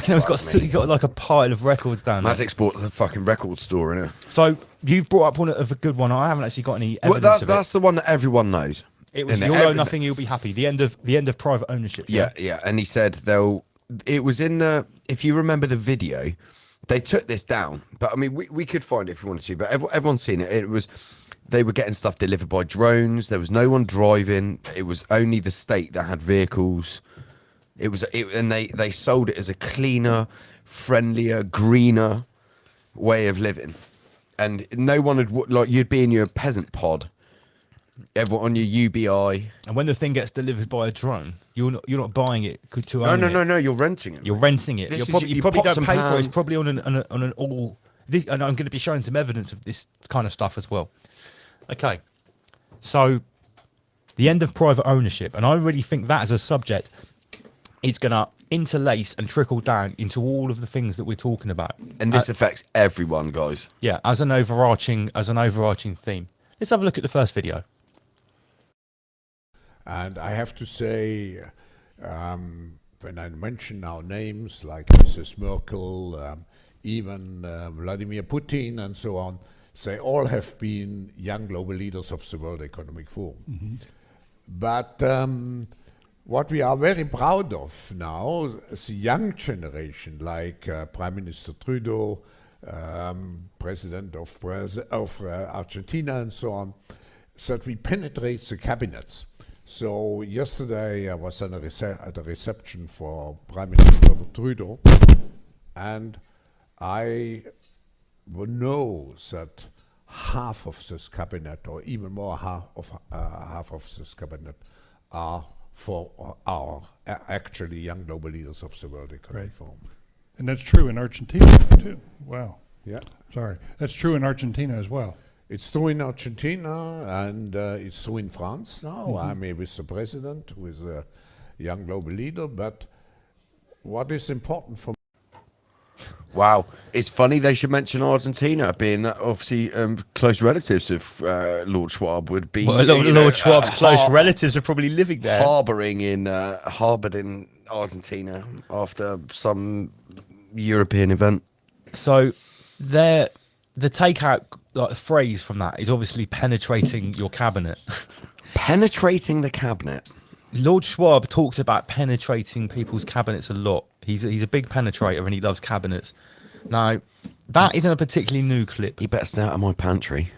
he's got like a pile of records down there. Magic's bought the fucking record store in it. So you've brought up one of a good one. I haven't actually got any evidence Well, of that's the one that everyone knows. it. It was Isn't it? you'll own Everything. nothing, you'll be happy. The end of private ownership. Yeah. And he said it was in the, if you remember the video, they took this down. But I mean, we could find it if you wanted to, but everyone's seen it. It was, they were getting stuff delivered by drones. There was no one driving. It was only the state that had vehicles. And they sold it as a cleaner, friendlier, greener way of living. And no one had, like, you'd be in your peasant pod, everyone on your UBI. And when the thing gets delivered by a drone, you're not buying it to own it. No, you're renting it. You're renting it. This You is- probably pop don't some pay for it. It's pounds. probably on an all. And I'm going to be showing some evidence of this kind of stuff as well. Okay, so the end of private ownership, and I really think that as a subject, it's going to interlace and trickle down into all of the things that we're talking about. And this affects everyone, guys. Yeah, as an overarching theme. Let's have a look at the first video. And I have to say, when I mention now names like Mrs. Merkel, even Vladimir Putin and so on, they all have been young global leaders of the World Economic Forum. Mm-hmm. But what we are very proud of now, the young generation, like Prime Minister Trudeau, President of Argentina and so on, that we penetrate the cabinets. So yesterday I was at a reception for Prime Minister Trudeau, and I know that half of this cabinet, or even more half of this cabinet, are actually young global leaders of the World Economic Forum. And that's true in Argentina too. Wow. Yeah. Sorry. That's true in Argentina as well. It's true in Argentina, and it's true in France now. I mean, with the president, with a young global leader. But what is important for Wow, it's funny they should mention Argentina, being that obviously close relatives of Lord Schwab would be. Well, a lot of Lord Schwab's close relatives are probably living there. Harbored in Argentina after some European event. So the takeout like phrase from that is obviously penetrating your cabinet. Penetrating the cabinet. Lord Schwab talks about penetrating people's cabinets a lot. He's a big penetrator and he loves cabinets. Now, that isn't a particularly new clip. You better stay out of my pantry.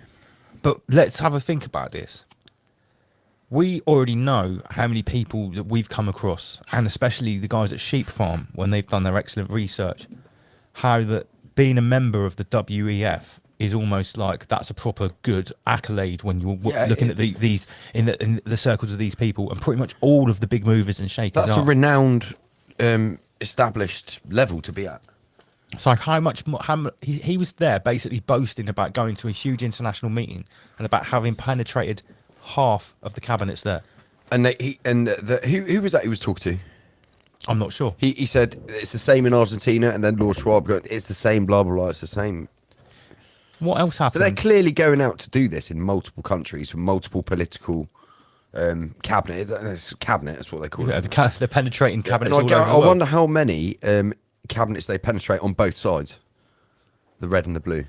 But let's have a think about this. We already know how many people that we've come across, and especially the guys at Sheep Farm, when they've done their excellent research, how that being a member of the WEF is almost like that's a proper good accolade when you're looking at these in the circles of these people, and pretty much all of the big movers and shakers. That's a renowned, established level to be at. So how much he was there basically boasting about going to a huge international meeting and about having penetrated half of the cabinets there. And who was that he was talking to? I'm not sure. He said it's the same in Argentina, and then Lord Schwab going, it's the same, blah blah blah, it's the same. What else happened? So they're clearly going out to do this in multiple countries with multiple political cabinet. It's cabinet is what they call it. They're penetrating cabinets. And all over the I world. wonder how many cabinets they penetrate on both sides, the red and the blue.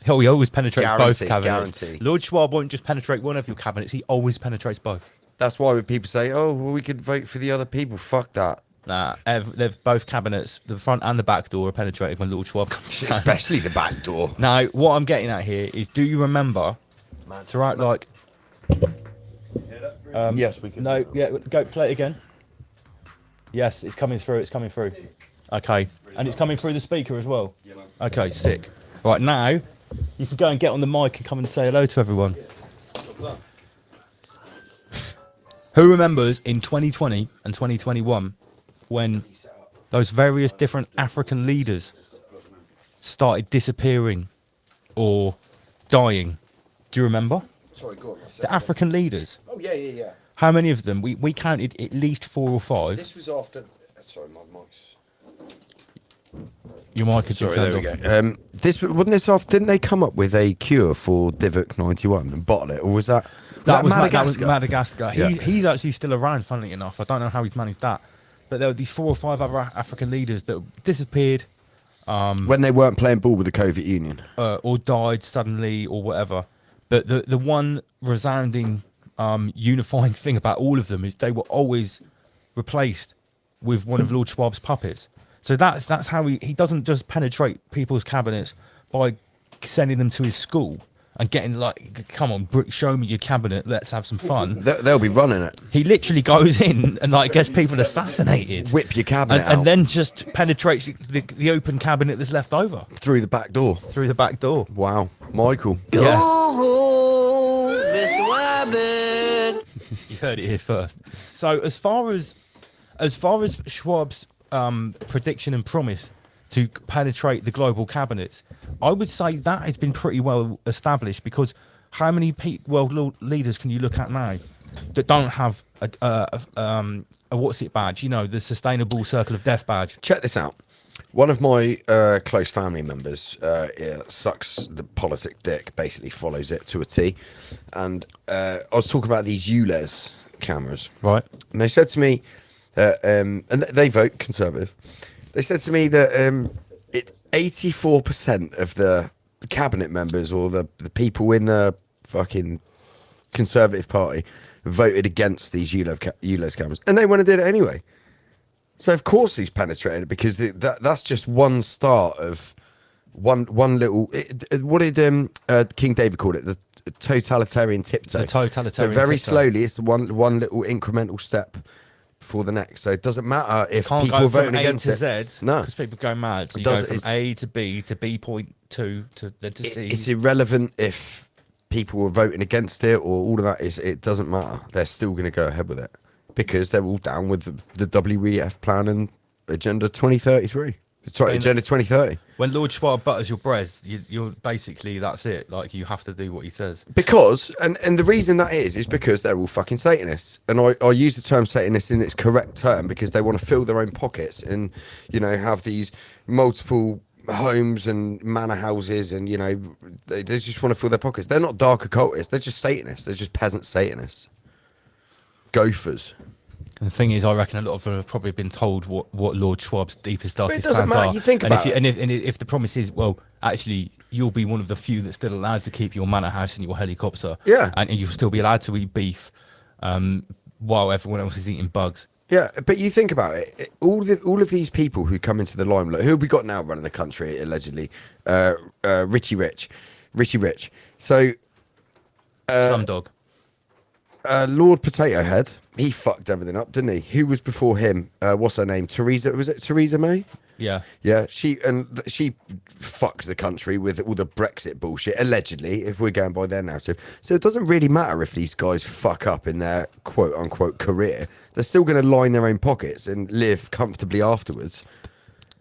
Oh, he always penetrates both Guarantee, cabinets. guarantee. Lord Schwab won't just penetrate one of your cabinets; he always penetrates both. That's why when people say, "Oh, well, we could vote for the other people," fuck that. Nah, they're both cabinets, the front and the back door, are penetrated when Lord Schwab comes down. Especially the back door. Now, what I'm getting at here is, do you remember throughout like? Yes, we can. No, yeah, go play it again. Yes, it's coming through. It's coming through. Okay, and it's coming through the speaker as well. Okay, sick. Right now, you can go and get on the mic and come and say hello to everyone. Who remembers in 2020 and 2021 when those various different African leaders started disappearing or dying? Do you remember? Sorry, go on. The African leaders. Oh yeah. How many of them? We counted at least 4 or 5. This was after. Sorry, my mic's. Your mic had been Sorry, there we turned go. off. This wasn't this off. Didn't they come up with a cure for Divock 91 and bottle it, or was that? That was Madagascar? Madagascar. Yeah. He's actually still around, funnily enough. I don't know how he's managed that. But there were these 4 or 5 other African leaders that disappeared. When they weren't playing ball with the Soviet Union. Or died suddenly or whatever. But the one resounding unifying thing about all of them is they were always replaced with one of Lord Schwab's puppets. So that's how he doesn't just penetrate people's cabinets by sending them to his school and getting like, come on, Brick, show me your cabinet, let's have some fun. They'll be running it. He literally goes in and like gets people assassinated. Whip your cabinet out. And then just penetrates the open cabinet that's left over. Through the back door. Through the back door. Wow. Michael. Yeah. Mr. Wabbit. You heard it here first. So as far as Schwab's prediction and promise to penetrate the global cabinets, I would say that has been pretty well established, because how many world leaders can you look at now that don't have a what's it badge? You know, the Sustainable Circle of Death badge. Check this out. One of my close family members sucks the politic dick, basically follows it to a T. And I was talking about these ULEZ cameras. Right. And they said to me, and they vote Conservative. They said to me that 84% of the cabinet members or the people in the fucking Conservative Party voted against these ULEZ cameras. And they went and did it anyway. So of course he's penetrated, because that's just one start of one little. What did King David call it? The totalitarian tiptoe. The totalitarian. So very tiptoe. slowly, it's one little incremental step for the next. So it doesn't matter if Can't people go voting from A against to it. Z. No, because people go mad. So It you go doesn't- from it's- A to B to B.2 to then to C. it's irrelevant if people were voting against it or all of that. It doesn't matter. They're still going to go ahead with it because they're all down with the WEF plan and Agenda 2033. Sorry, Agenda 2030. When Lord Schwab butters your bread, you're basically, that's it. Like, you have to do what he says. Because, and the reason that is because they're all fucking Satanists. And I use the term Satanist in its correct term because they want to fill their own pockets and, you know, have these multiple homes and manor houses and, you know, they just want to fill their pockets. They're not dark occultists. They're just Satanists. They're just peasant Satanists. Gophers. And the thing is, I reckon a lot of them have probably been told what Lord Schwab's deepest, darkest But it doesn't plans matter. are. You think and about if it. And if the promise is, well, actually, you'll be one of the few that's still allowed to keep your manor house and your helicopter. Yeah. And you'll still be allowed to eat beef while everyone else is eating bugs. Yeah, but you think about it. All of these people who come into the limelight, who have we got now running the country allegedly? Richie Rich. So Slumdog. Lord Potato Head, he fucked everything up, didn't he? Who was before him? What's her name? Theresa? Was it Theresa May? Yeah. Yeah, she fucked the country with all the Brexit bullshit, allegedly, if we're going by their narrative. So it doesn't really matter if these guys fuck up in their quote unquote career. They're still going to line their own pockets and live comfortably afterwards.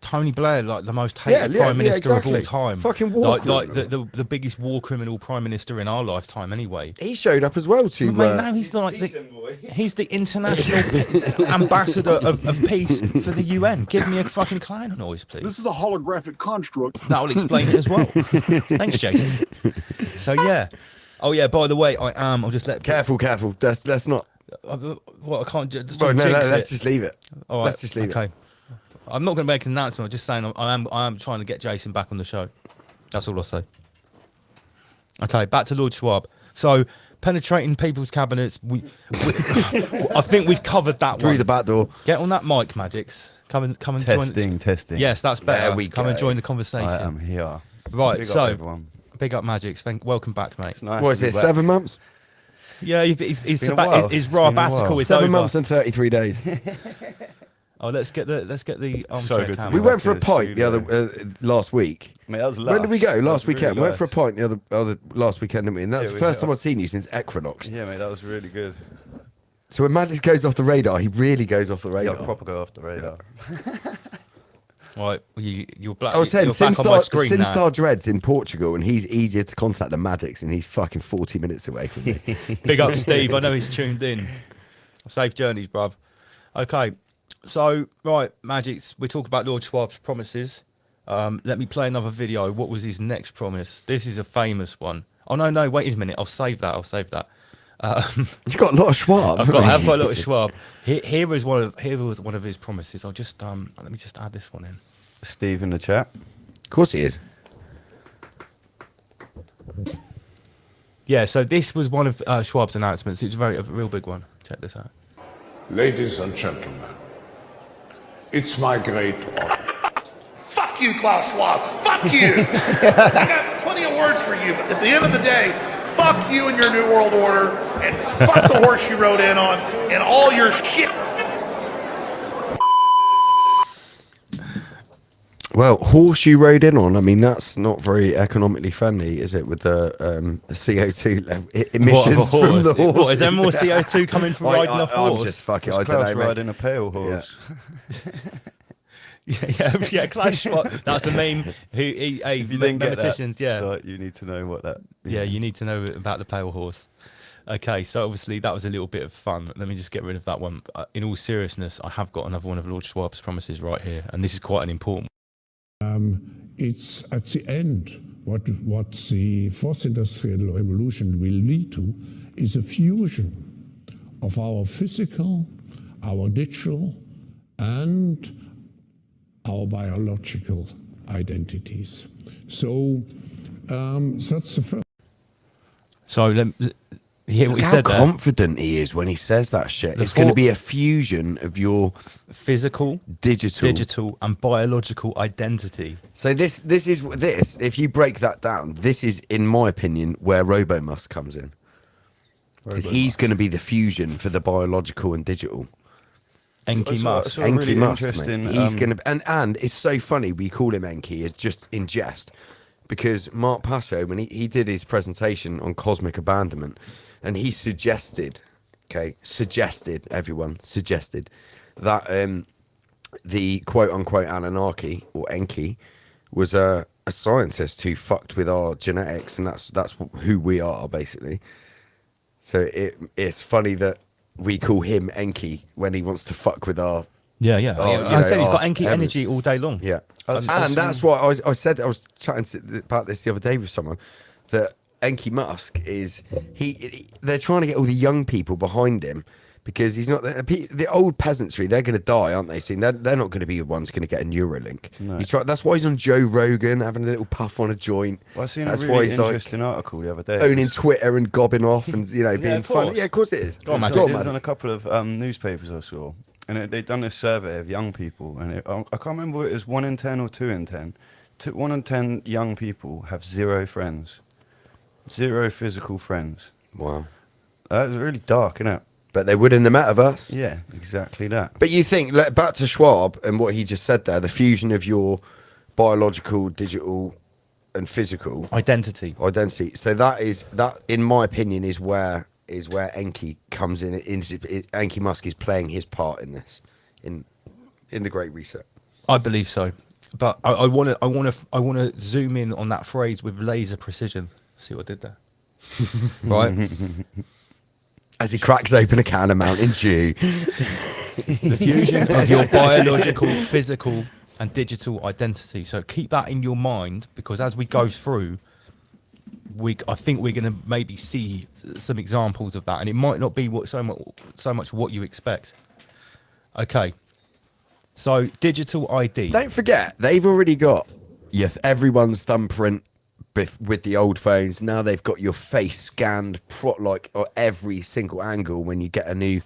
Tony Blair, like the most hated prime minister of all time. Fucking war like criminal. the biggest war criminal prime minister in our lifetime, anyway. He showed up as well to. Mate, now he's like he's the international ambassador of peace for the UN. Give me a fucking clown noise, please. This is a holographic construct. That'll explain it as well. Thanks, Jason. So yeah. Oh yeah. By the way, I'll just let. Careful. Let's not. What I can't just. Well, no, jinx let's it. just leave it. All right, Let's just leave okay. it. I'm not going to make an announcement. I'm just saying I am trying to get Jason back on the show. That's all I'll say. Okay, back to Lord Schwab. So, penetrating people's cabinets. I think we've covered that Through one. the back door. Get on that mic, Magix. Come and join. Testing. Yes, that's better. There we Come go. and join the conversation. I am here. Right, Big up, so everyone. big up, Magix. Welcome back, mate. It's nice What to is be it? back. 7 months? Yeah, his been a while. his It's been a rabbatical while. is 7 over. months and 33 days. Oh, let's get the So armchair good to camera. We back went for a in the pint the studio. other last week. Mate, that was When did we go? lush. Last That was weekend. really We went for a lush. pint the other last weekend, didn't we? And that's Yeah, the we first did. time I've seen you since Equinox. Yeah, mate, that was really good. So when Magic goes off the radar, he really goes off the Yeah, radar. proper go off the radar. Right, you're black. I was saying, you're back on my screen now. Sinstar Dread's in Portugal, and he's easier to contact than Maddox, and he's fucking 40 minutes away from me. Big up, Steve. I know he's tuned in. Safe journeys, bruv. Okay, so, right, Magix, we talk about Lord Schwab's promises. Let me play another video. What was his next promise? This is a famous one. Oh, no, wait a minute. I'll save that. You've got a lot of Schwab. I've got a lot of Schwab. Here was one of his promises. I'll just let me just add this one in. Steve in the chat. Of course he is. Yeah, so this was one of Schwab's announcements. It's a real big one. Check this out. Ladies and gentlemen, it's my great honor. Fuck you, Klaus Schwab. Fuck you. I got plenty of words for you, but at the end of the day, fuck you and your New World Order, and fuck the horse you rode in on, and all your shit. Well, horse you rode in on, I mean, that's not very economically friendly, is it, with the CO2 emissions from the horse? What, is there more CO2 coming from riding a horse? I'm just fucking, I Was don't Klaus know, mate. riding a pale horse? Yeah, Klaus Schwab. That's a meme. If you didn't get mathematicians, that, yeah. like, you need to know what that. Yeah, you need to know about the pale horse. Okay, so obviously that was a little bit of fun. Let me just get rid of that one. In all seriousness, I have got another one of Lord Schwab's promises right here, and this is quite an important one. It's at the end what the fourth industrial revolution will lead to is a fusion of our physical, our digital, and our biological identities. So that's the first. So you hear what he How said there? confident he is when he says that shit. It's going to be a fusion of your Physical, digital. and biological identity. So this is if you break that down, this is, in my opinion, where RoboMusk comes in. Because he's going to be the fusion for the biological and digital. Enki Musk. That's a really Enki Musk, interesting, mate. He's going to, and it's so funny we call him Enki, is just in jest, because Mark Passo, when he did his presentation on cosmic abandonment, and he suggested that the quote unquote Anunnaki or Enki was a scientist who fucked with our genetics, and that's who we are basically. So it's funny that we call him Enki when he wants to fuck with our Yeah. I said he's got Enki every- energy all day long. Yeah, and that's why I said I was chatting about this the other day with someone that Enki Musk is they're trying to get all the young people behind him because he's not the old peasantry. They're going to die, aren't they? Soon they're not going to be the ones going to get a Neuralink. No. That's why he's on Joe Rogan having a little puff on a joint. Well, I seen that's a why really he's interesting article the other day. owning Twitter and gobbing off and being of funny. course. Yeah, of course it is. Go on, It Magic. was on a couple of newspapers I saw, and they'd done a survey of young people, and I can't remember if it was 1 in 10 or 2 in 10. 1 in 10 young people have 0 friends, 0 physical friends. Wow, That was really dark, isn't it? but they would in the metaverse. Yeah, exactly that. But you think, back to Schwab and what he just said there, the fusion of your biological, digital, and physical Identity. So that, in my opinion, is where Enki comes in. Enki Musk is playing his part in this, in the Great Reset. I believe so, but I want to zoom in on that phrase with laser precision. See what I did there, right? As he cracks open a can of Mountain Dew. The fusion of your biological, physical, and digital identity. So keep that in your mind, because as we go through, I think we're going to maybe see some examples of that, and it might not be so much what you expect. Okay. So digital ID. Don't forget, they've already got everyone's thumbprint with the old phones. Now they've got your face scanned or every single angle when you get a new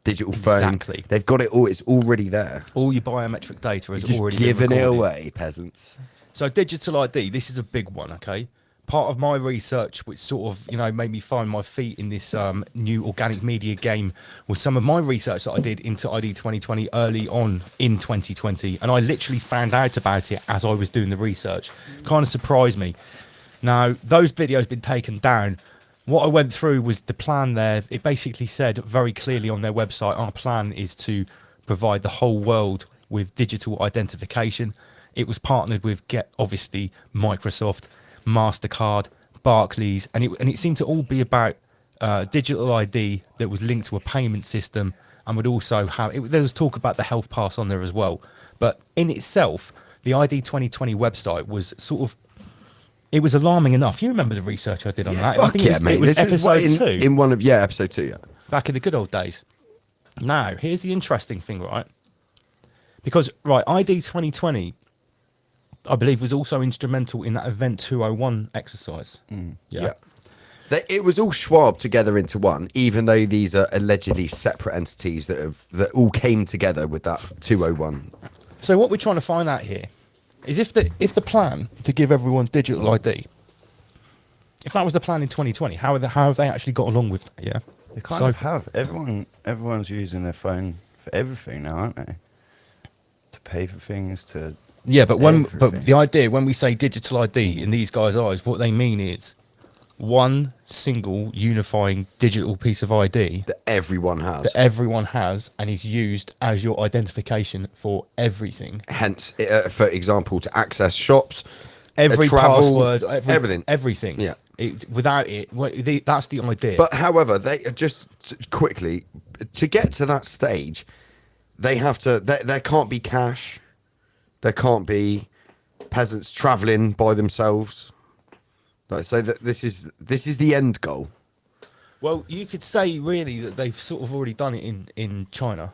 digital phone. Exactly. They've got it all. It's already there. All your biometric data is Just already giving been it recorded. away, peasants. So digital ID, this is a big one, okay? Part of my research, which sort of, made me find my feet in this new organic media game, was some of my research that I did into ID 2020 early on in 2020. And I literally found out about it as I was doing the research. Kind of surprised me. Now, those videos have been taken down. What I went through was the plan there. It basically said very clearly on their website, our plan is to provide the whole world with digital identification. It was partnered with, obviously, Microsoft, MasterCard, Barclays, and it seemed to all be about digital ID that was linked to a payment system, and would also have, there was talk about the health pass on there as well. But in itself, the ID 2020 website was sort of, it was alarming enough. You remember the research I did on that? I think it was episode 2. In one of episode 2. Yeah. Back in the good old days. Now, here's the interesting thing, right? Because ID 2020, I believe, was also instrumental in that Event 201 exercise. Yeah. It was all Schwab together into one, even though these are allegedly separate entities that all came together with that 201. So what we're trying to find out here is if the plan to give everyone digital ID, if that was the plan in 2020, how have they actually got along with that? Yeah, They kind of have. Everyone's using their phone for everything now, aren't they? To pay for things, to but the idea when we say digital ID in these guys' eyes, what they mean is one single unifying digital piece of ID that everyone has and is used as your identification for everything. Hence, for example, to access shops, every travel, password, everything. Yeah. Without it, that's the idea. But however, they just quickly to get to that stage, they have to. There can't be cash. There can't be peasants traveling by themselves. So that this is the end goal. Well, you could say really that they've sort of already done it in China.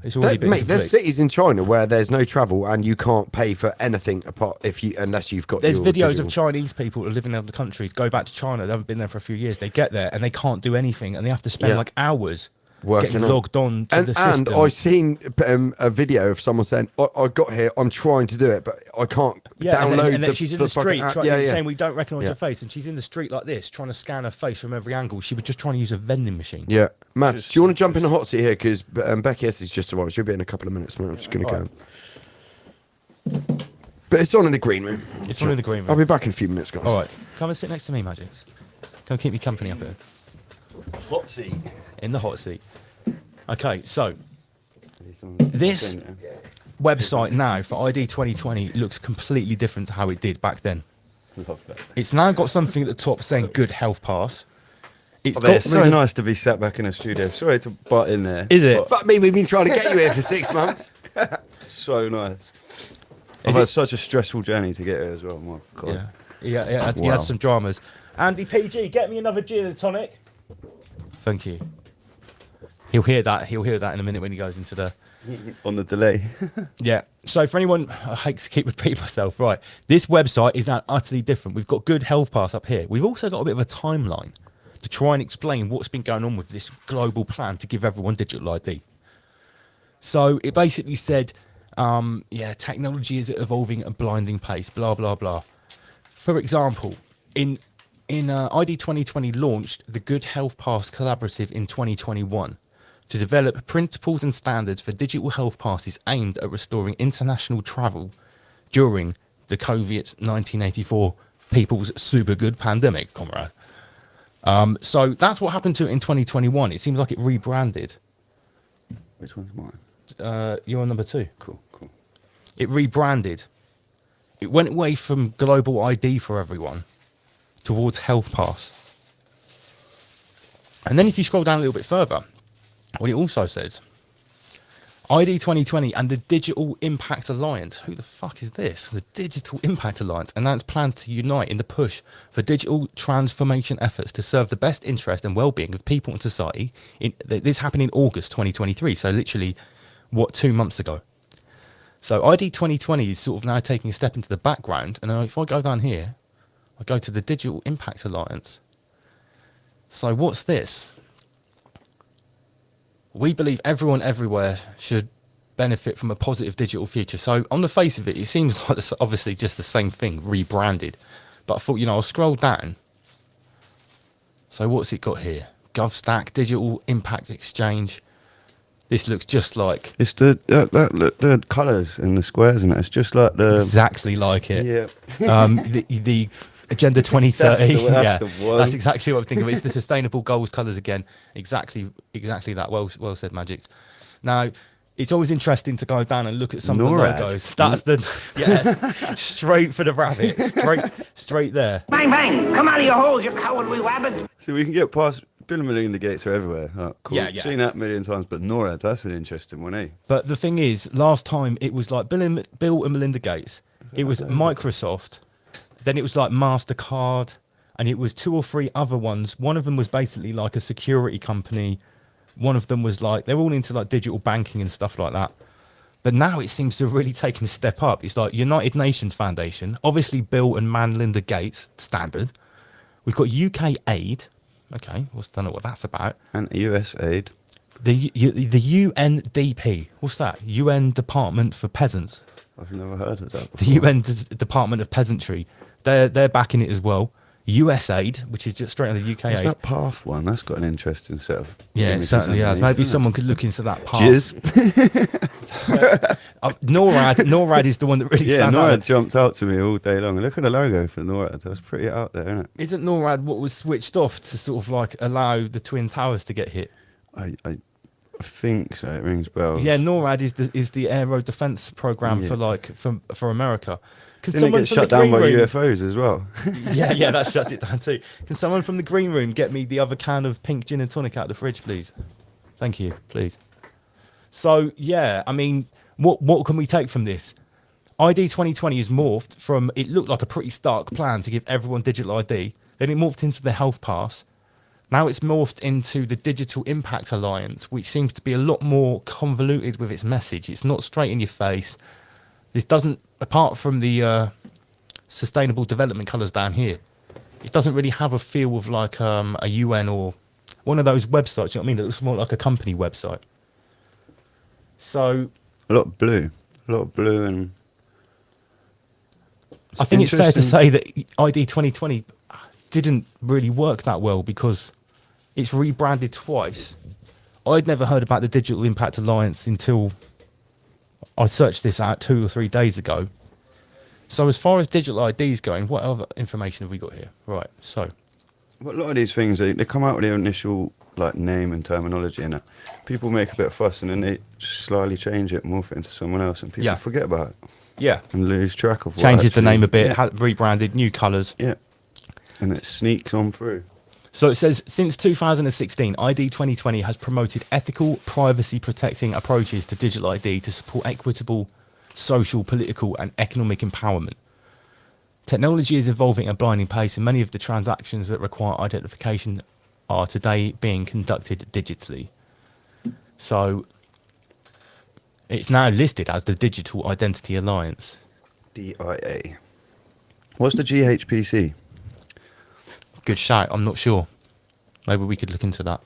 It's already been Mate, there's complete. cities in China where there's no travel and you can't pay for anything unless you've got. There's your videos digital. of Chinese people who are living in other countries go back to China. They haven't been there for a few years. They get there and they can't do anything, and they have to spend like hours getting logged on to the system. And I seen a video of someone saying, I got here, I'm trying to do it, but I can't download and then she's in the street saying we don't recognise Yeah. your face, and she's in the street like this trying to scan her face from every angle. She was just trying to use a vending machine. Yeah, Matt, do you want to jump in the hot seat here? Because Becky S is just arrived. She'll be in a couple of minutes, man. I'm just going to go. But it's on in the green room. It's on in the green room. I'll be back in a few minutes, guys. All right, come and sit next to me, Magic. Come keep me company up here. Hot seat. In the hot seat. Okay, so this website now for ID 2020 looks completely different to how it did back then. Love that. It's now got something at the top saying good health pass. It's It's so nice to be sat back in a studio. Sorry to butt in there. Is it? but Fuck me, we've been trying to get you here for 6 months. So nice. I've had such a stressful journey to get here as well. My God. Yeah. He Wow. had some dramas. Andy PG, get me another gin and tonic. Thank you. He'll hear that. He'll hear that in a minute when he goes into the. On the delay. Yeah. So for anyone, I hate to keep repeating myself. Right. This website is now utterly different. We've got good health pass up here. We've also got a bit of a timeline to try and explain what's been going on with this global plan to give everyone digital ID. So it basically said, technology is evolving at a blinding pace, blah, blah, blah. For example, in ID 2020 launched the Good Health Pass Collaborative in 2021 to develop principles and standards for digital health passes aimed at restoring international travel during the COVID 1984 People's Super Good Pandemic, comrade. So that's what happened to it in 2021. It seems like it rebranded. Which one's mine? You're on number 2. Cool. It rebranded. It went away from global ID for everyone towards Health Pass. And then if you scroll down a little bit further, what it also says, ID 2020 and the Digital Impact Alliance. Who the fuck is this? The Digital Impact Alliance announced plans to unite in the push for digital transformation efforts to serve the best interest and well-being of people and society. This happened in August 2023, so literally, 2 months ago. So ID 2020 is sort of now taking a step into the background, and if I go down here, I go to the Digital Impact Alliance. So what's this? We believe everyone everywhere should benefit from a positive digital future. So on the face of it, it seems like it's obviously just the same thing, rebranded. But I thought, I'll scroll down. So what's it got here? GovStack, Digital Impact Exchange. This looks just like... It's the colours in the squares, and it's just like the... Exactly like it. Yeah. The Agenda 2030. That's the one. That's exactly what I'm thinking of. It's the Sustainable Goals colours again. Exactly that. Well said, Magic. Now, it's always interesting to go down and look at some NORAD. of the logos. That's the... Yes. Straight for the rabbit. Straight there. Bang, bang! Come out of your holes, you cowardly wabbit! So we can get past... Bill and Melinda Gates are everywhere. Oh, cool. Yeah. Seen that a million times, but NORAD, that's an interesting one, eh? But the thing is, last time it was like Bill and Melinda Gates. It was Microsoft. Then it was like MasterCard. And it was 2 or 3 other ones. One of them was basically like a security company. One of them was like, they're all into like digital banking and stuff like that. But now it seems to have really taken a step up. It's like United Nations Foundation. Obviously Bill and Melinda Gates, standard. We've got UK Aid. Okay, don't know what that's about. And US Aid. The UNDP. What's that? UN Department for Peasants. I've never heard of that The before. UN Department of Peasantry. They're backing it as well. USAID, which is just straight on the UK What's aid. that path one? That's got an interesting set of... Yeah, it images certainly has. underneath, Maybe isn't someone could look into that path. Jizz. NORAD is the one that really Yeah, stands NORAD out. jumped out to me all day long. Look at the logo for NORAD. That's pretty out there, isn't it? Isn't NORAD what was switched off to sort of like allow the Twin Towers to get hit? I think so. It rings bells. Yeah, NORAD is the aero defense program Yeah. for America. Can Didn't it get shut down by UFOs as well? yeah, that shuts it down too. Can someone from the green room get me the other can of pink gin and tonic out of the fridge, please? Thank you, please. So yeah, I mean, what can we take from this? ID 2020 is morphed from, it looked like a pretty stark plan to give everyone digital ID. Then it morphed into the health pass. Now it's morphed into the Digital Impact Alliance, which seems to be a lot more convoluted with its message. It's not straight in your face. This doesn't, apart from the sustainable development colours down here, it doesn't really have a feel of like a UN or one of those websites, you know what I mean? It looks more like a company website. So... A lot of blue. And... I think it's fair to say that ID 2020 didn't really work that well because it's rebranded twice. I'd never heard about the Digital Impact Alliance until I searched this out 2 or 3 days ago. So as far as digital IDs going, what other information have we got here? Right, so... But a lot of these things, they come out with their initial like name and terminology in it, people make a bit of fuss and then they just slightly change it, morph it into someone else, and people forget about it. Yeah. And lose track of what Changes the name a bit, Yeah. rebranded, new colours. Yeah. And it sneaks on through. So it says, since 2016, ID 2020 has promoted ethical, privacy-protecting approaches to digital ID to support equitable social, political and economic empowerment. Technology is evolving at a blinding pace, and many of the transactions that require identification are today being conducted digitally. So it's now listed as the Digital Identity Alliance. DIA. What's the GHPC? Good shout. I'm not sure. Maybe we could look into that.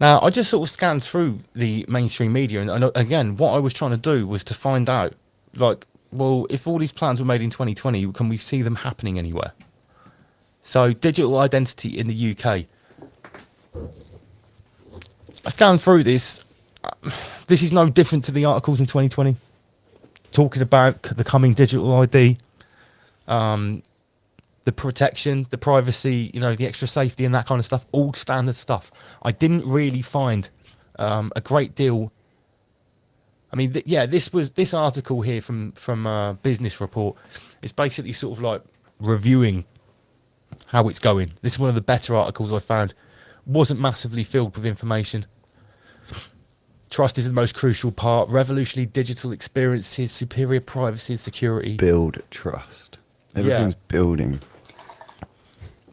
Now, I just sort of scanned through the mainstream media, and again, what I was trying to do was to find out, like, well, if all these plans were made in 2020, can we see them happening anywhere? So, digital identity in the UK. I scanned through this. This is no different to the articles in 2020, talking about the coming digital ID. The protection, the privacy, you know, the extra safety and that kind of stuff, all standard stuff. I didn't really find a great deal. I mean, this article here from Business Report is basically sort of like reviewing how it's going. This is one of the better articles I found. Wasn't massively filled with information. Trust is the most crucial part. Revolutionary digital experiences, superior privacy and security. Build trust. Everything's building.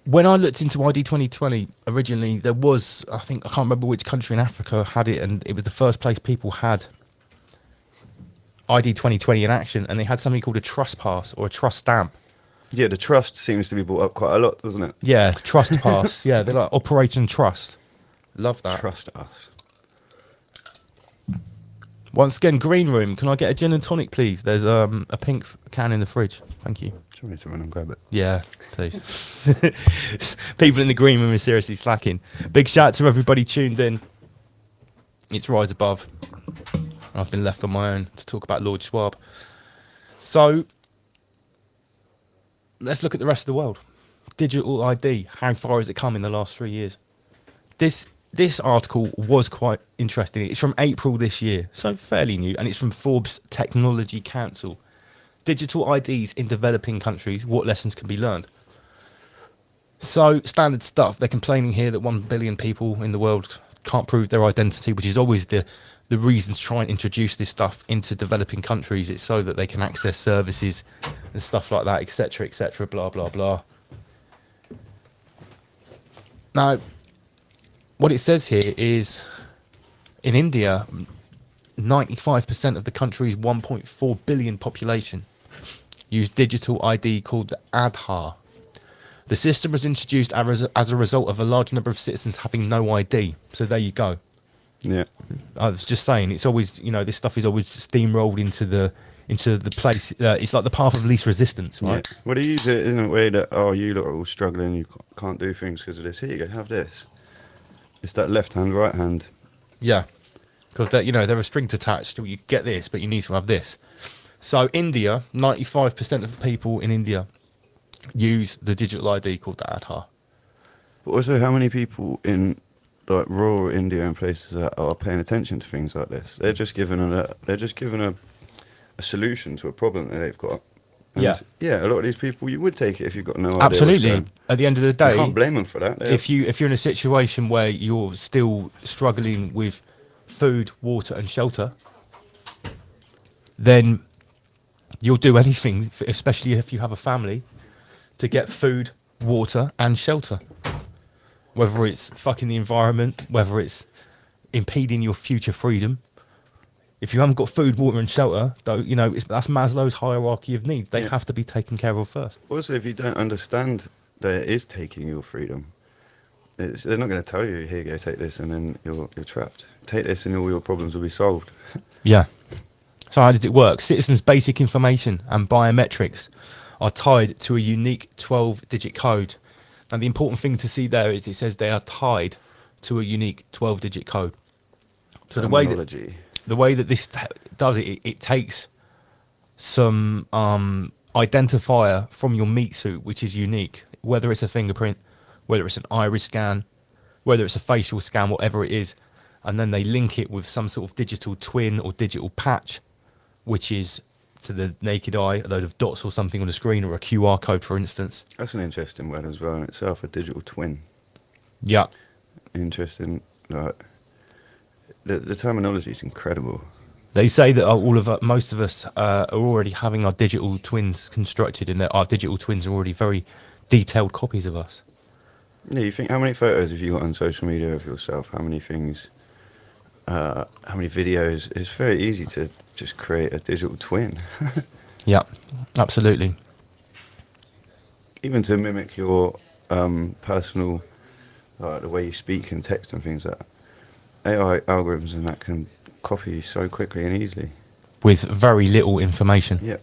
When I looked into ID 2020 originally, there was, I can't remember which country in Africa had it, and it was the first place people had ID 2020 in action, and they had something called a trust pass or a trust stamp. Yeah, the trust seems to be brought up quite a lot, doesn't it? Yeah, trust pass. Yeah, they're like Operation Trust. Love that. Trust us. Once again, green room. Can I get a gin and tonic, please? There's a pink can in the fridge. Thank you. Do you want me to run and grab it? Yeah, please. People in the green room are seriously slacking. Big shout to everybody tuned in. It's Rise Above. I've been left on my own to talk about Lord Schwab. So, let's look at the rest of the world. Digital ID. How far has it come in the last 3 years? This article was quite interesting. It's from April this year, so fairly new, and it's from Forbes Technology Council. Digital IDs in developing countries, what lessons can be learned? So, standard stuff. They're complaining here that 1 billion people in the world can't prove their identity, which is always the reason to try and introduce this stuff into developing countries. It's so that they can access services and stuff like that, etc., blah, blah, blah. Now, what it says here is, in India, 95% of the country's 1.4 billion population use digital ID called the Aadhaar. The system was introduced as a result of a large number of citizens having no ID. So there you go. Yeah. I was just saying, it's always, you know, this stuff is always steamrolled into the place. It's like the path of least resistance, right? Yeah. Well, they use it in a way that, oh, you lot are all struggling, you can't do things because of this. Here you go, have this. It's that left hand, right hand. Yeah, because you know there are strings attached. You get this, but you need to have this. So India, 95% of the people in India use the digital ID called the Aadhaar. But also, how many people in like rural India and places are paying attention to things like this? They're just given a solution to a problem that they've got. And yeah, a lot of these people, you would take it if you've got no idea. Absolutely. At the end of the day, you can't blame them for that. If you're in a situation where you're still struggling with food, water, and shelter, then you'll do anything, especially if you have a family, to get food, water, and shelter. Whether it's fucking the environment, whether it's impeding your future freedom. If you haven't got food, water, and shelter, though, you know, that's Maslow's hierarchy of needs. They have to be taken care of first. Also, if you don't understand that it is taking your freedom, they're not going to tell you, here you go, take this, and then you're trapped. Take this and all your problems will be solved. Yeah. So how does it work? Citizens' basic information and biometrics are tied to a unique 12-digit code. And the important thing to see there is it says they are tied to a unique 12-digit code. So the way that this does it, it takes some identifier from your meat suit, which is unique, whether it's a fingerprint, whether it's an iris scan, whether it's a facial scan, whatever it is, and then they link it with some sort of digital twin or digital patch, which is to the naked eye a load of dots or something on the screen, or a QR code, for instance. That's an interesting word as well in itself, a digital twin. Yeah. Interesting. Like, the terminology is incredible. They say that most of us are already having our digital twins constructed, and that our digital twins are already very detailed copies of us. Yeah, you think, how many photos have you got on social media of yourself? How many things, how many videos? It's very easy to just create a digital twin. Yeah, absolutely. Even to mimic your personal, the way you speak and text and things like that. AI algorithms and that can copy you so quickly and easily. With very little information. Yeah.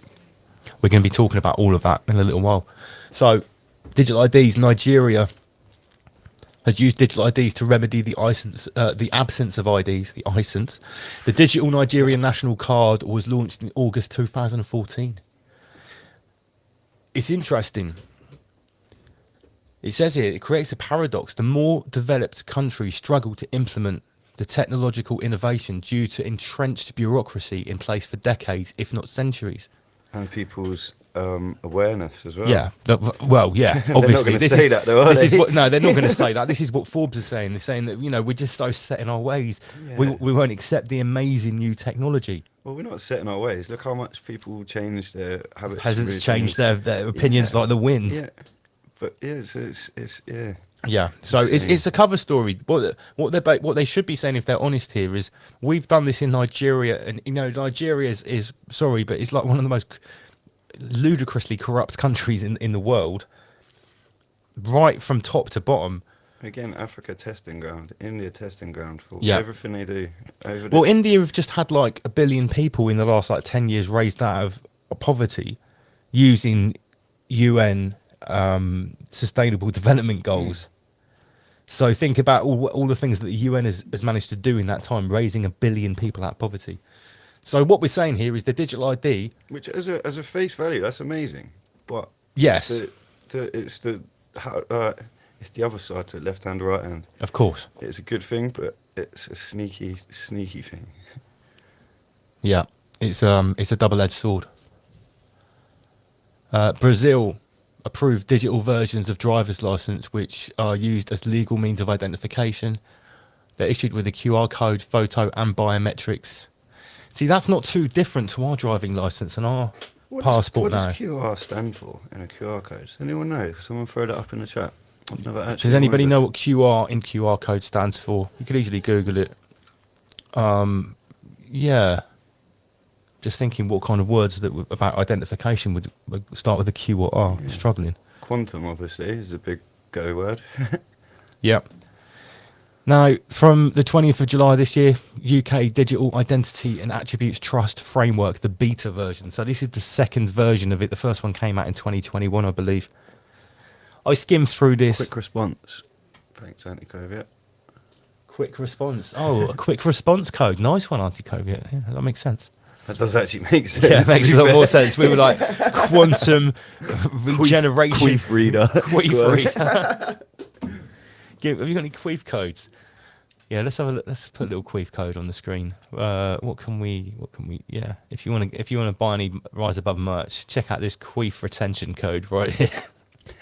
We're going to be talking about all of that in a little while. So, digital IDs, Nigeria has used digital IDs to remedy the absence of IDs, the ISINs. The digital Nigerian national card was launched in August 2014. It's interesting. It says here, it creates a paradox. The more developed countries struggle to implement the technological innovation due to entrenched bureaucracy in place for decades, if not centuries. And people's awareness as well. Yeah, well, yeah, obviously. They're not going to say that, though, are they? No, they're not going to say that. This is what Forbes is saying. They're saying that, we're just so set in our ways. Yeah. We won't accept the amazing new technology. Well, we're not set in our ways. Look how much people change their habits. Hasn't changed their opinions like the wind. Yeah, but yeah, it's yeah. Yeah, so it's a cover story. What they should be saying, if they're honest here, is we've done this in Nigeria, and Nigeria is sorry, but it's like one of the most ludicrously corrupt countries in the world, right from top to bottom. Again, Africa testing ground, India testing ground for everything they do. Well, India have just had like 1 billion people in the last 10 years raised out of poverty using UN sustainable development goals. So think about all the things that the UN has managed to do in that time, raising 1 billion people out of poverty. So what we're saying here is the digital ID, which as a face value, that's amazing. But yes, it's the other side to left hand, right hand. Of course, it's a good thing, but it's a sneaky thing. Yeah, it's a double-edged sword. Brazil approved digital versions of driver's license, which are used as legal means of identification. They're issued with a QR code, photo, and biometrics. See, that's not too different to our driving license and our passport now. What does QR stand for in a QR code? Does anyone know? Someone throw that up in the chat. I've never actually. Does anybody know what QR in QR code stands for? You could easily Google it. Yeah. Just thinking what kind of words about identification would start with a Q or R. Yeah. Struggling. Quantum, obviously, is a big go word. Yep. Now, from the 20th of July this year, UK Digital Identity and Attributes Trust Framework, the beta version. So this is the second version of it. The first one came out in 2021, I believe. I skimmed through this. Quick response. Thanks, anti-COVID. Quick response. Oh, a quick response code. Nice one, anti-COVID. Yeah, that makes sense. That does actually make sense. Yeah, it makes a lot more sense. We were like quantum regeneration. Queef reader. Queef reader. Have you got any queef codes? Yeah, let's have a look. Let's put a little queef code on the screen. What can we? Yeah, if you want to buy any Rise Above merch, check out this queef retention code right here.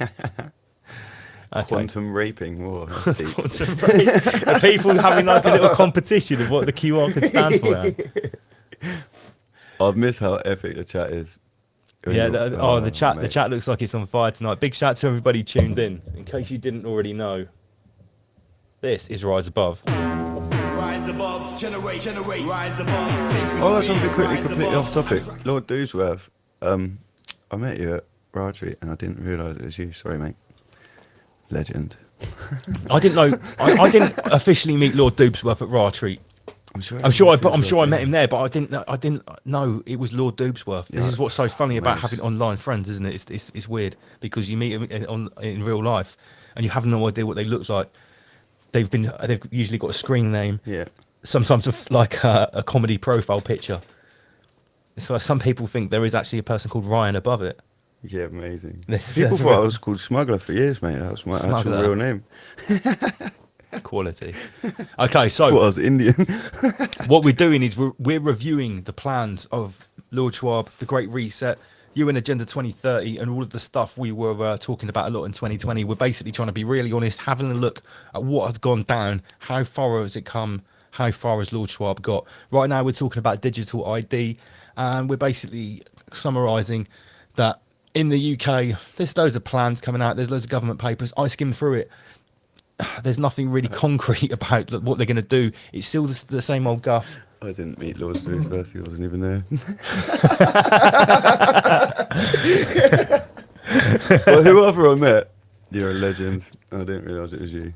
Okay. Quantum raping. Whoa, that's deep. Quantum rape. Are people having like a little competition of what the QR could stand for? I've missed how epic the chat is. Yeah, the chat looks like it's on fire tonight. Big shout to everybody tuned in case you didn't already know. This is Rise Above. Rise above, generate, rise above. Oh, that's something quickly, completely off topic. Lord Dewsworth, I met you at Rotary and I didn't realise it was you. Sorry, mate. Legend. I didn't know. I didn't officially meet Lord Dewsworth at Rotary. I'm sure I met him there, but I didn't know it was Lord Dewsworth. This is what's so funny about having online friends, isn't it? It's weird because you meet them in real life and you have no idea what they look like. They've usually got a screen name. Yeah. Sometimes a comedy profile picture. So some people think there is actually a person called Ryan above it. Yeah, amazing. People thought I was called Smuggler for years, mate. That was my actual real name. Quality. Okay, so Thought I was Indian. what we're doing is we're reviewing the plans of Lord Schwab, the Great Reset, UN Agenda 2030, and all of the stuff we were talking about a lot in 2020. We're basically trying to be really honest, having a look at what has gone down, how far has it come, how far has Lord Schwab got. Right now we're talking about digital ID, and we're basically summarising that in the UK, there's loads of plans coming out, there's loads of government papers. I skimmed through it. There's nothing really concrete about what they're going to do. It's still the same old guff. I didn't meet Lord to his birthday. I wasn't even there. Well, whoever I met, you're a legend. I didn't realise it was you.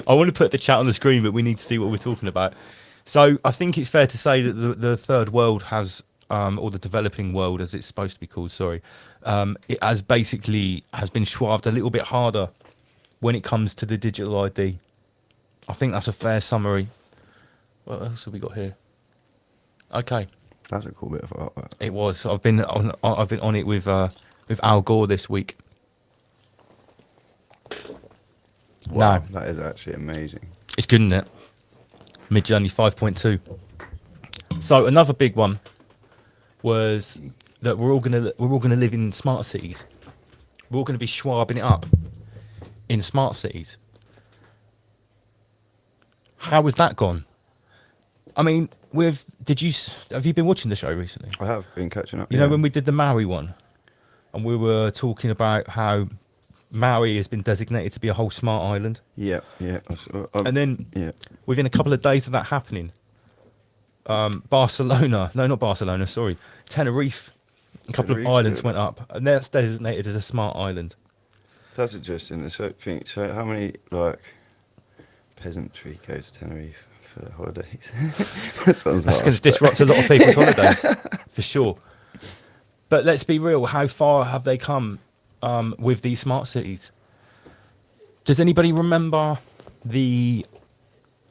I want to put the chat on the screen, but we need to see what we're talking about. So I think it's fair to say that the third world has, or the developing world, as it's supposed to be called, it has been schwabbed a little bit harder when it comes to the digital ID. I think that's a fair summary. What else have we got here? Okay, that's a cool bit of artwork. It was. I've been on it with Al Gore this week. Wow, No, that is actually amazing. it's good, isn't it? Midjourney 5.2. So another big one was that we're all gonna live in smart cities. We're all gonna be schwabbing it up in smart cities. How has that gone? I mean, have you been watching the show recently? I have been catching up. You know when we did the Maui one, and we were talking about how Maui has been designated to be a whole smart island. Yeah. And then within a couple of days of that happening, Tenerife, a couple of islands went up, and that's designated as a smart island. That's interesting. So how many peasantry goes to Tenerife for the holidays? That's going to disrupt a lot of people's holidays, for sure. But let's be real. How far have they come with these smart cities? Does anybody remember the